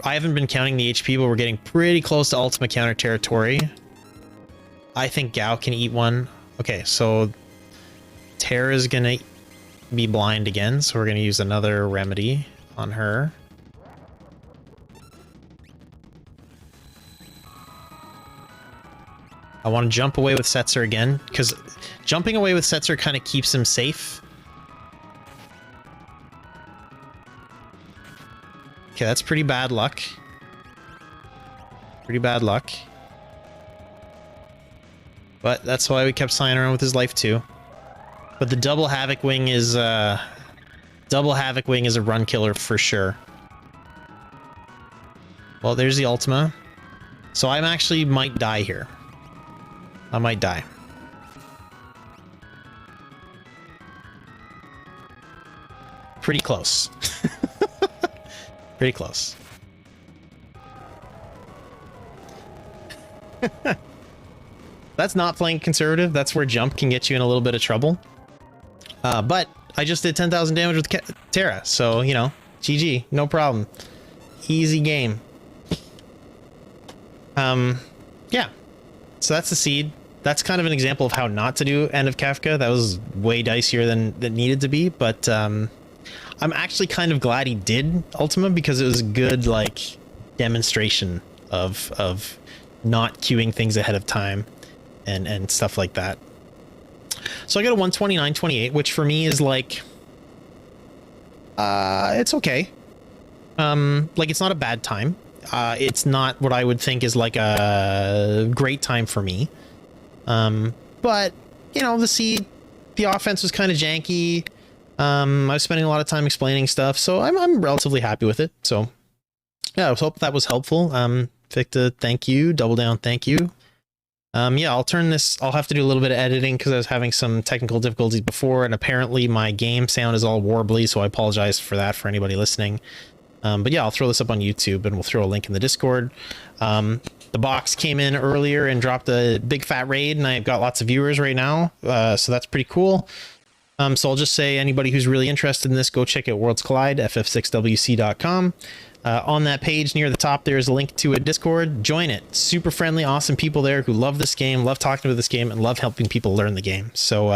I haven't been counting the HP, but we're getting pretty close to ultimate counter territory. I think Gao can eat one. Okay, so Terra's gonna be blind again, so we're gonna use another remedy on her. I want to jump away with Setzer again, because jumping away with Setzer kind of keeps him safe. Okay, that's pretty bad luck. Pretty bad luck. But that's why we kept signing around with his life too. But the double Havoc Wing is a run killer for sure. Well, there's the Ultima. So I'm actually might die here. I might die. Pretty close. Pretty close. That's not playing conservative. That's where jump can get you in a little bit of trouble. But I just did 10,000 damage with Terra, so, you know, GG, no problem. Easy game. Yeah. So that's the seed. That's kind of an example of how not to do End of Kefka. That was way dicier than it needed to be, but I'm actually kind of glad he did Ultima because it was a good, like, demonstration of not queuing things ahead of time and stuff like that. So I got a 129.28, which for me is like, it's okay. Like, it's not a bad time. It's not what I would think is like a great time for me. But, you know, the offense was kind of janky. I was spending a lot of time explaining stuff, so I'm relatively happy with it. So yeah, I hope that was helpful. Victor, thank you. Double Down, thank you. Yeah, I'll have to do a little bit of editing because I was having some technical difficulties before, and apparently my game sound is all warbly, so I apologize for that for anybody listening. But yeah, I'll throw this up on YouTube, and we'll throw a link in the Discord. The box came in earlier and dropped a big fat raid, and I've got lots of viewers right now, so that's pretty cool. So I'll just say anybody who's really interested in this, go check out Worlds Collide, ff6wc.com. On that page near the top, there's a link to a Discord. Join it. Super friendly, awesome people there who love this game, love talking about this game, and love helping people learn the game. So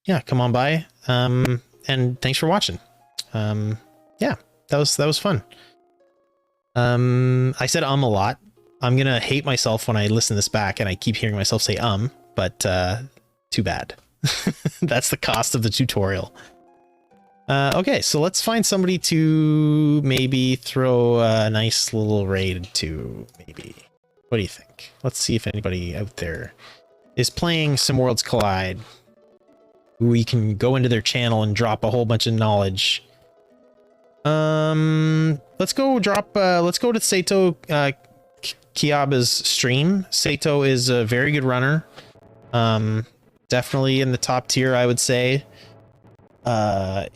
yeah, come on by. And thanks for watching. Yeah, that was fun. I said a lot. I'm gonna hate myself when I listen to this back and I keep hearing myself say but too bad. That's the cost of the tutorial. Okay, so let's find somebody to maybe throw a nice little raid to, maybe. What do you think? Let's see if anybody out there is playing some Worlds Collide. we can go into their channel and drop a whole bunch of knowledge. Let's go to Sato Kiaba's stream. Sato is a very good runner. Definitely in the top tier, I would say.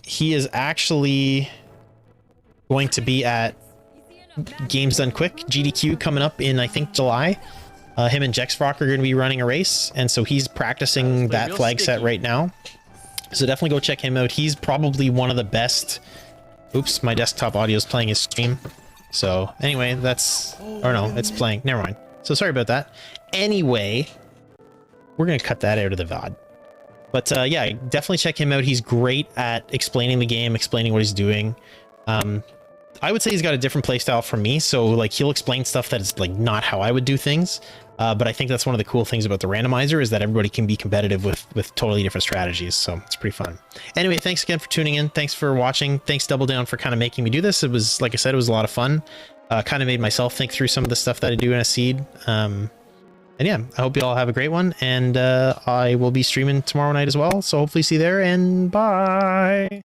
He is actually going to be at Games Done Quick, GDQ, coming up in, I think, July. Him and Jexrock are going to be running a race, and so he's practicing that flag set right now. So definitely go check him out. He's probably one of the best... Oops, my desktop audio is playing his stream. So anyway, that's... Or no, it's playing. Never mind. So sorry about that. Anyway, we're going to cut that out of the VOD. But yeah, definitely check him out. He's great at explaining the game, explaining what he's doing. I would say he's got a different playstyle from me. So like he'll explain stuff that is like not how I would do things. But I think that's one of the cool things about the randomizer is that everybody can be competitive with totally different strategies. So it's pretty fun. Anyway, thanks again for tuning in. Thanks for watching. Thanks Double Down for kind of making me do this. It was, like I said, it was a lot of fun. Kind of made myself think through some of the stuff that I do in a seed. And yeah, I hope you all have a great one. And I will be streaming tomorrow night as well. So hopefully see you there, and bye.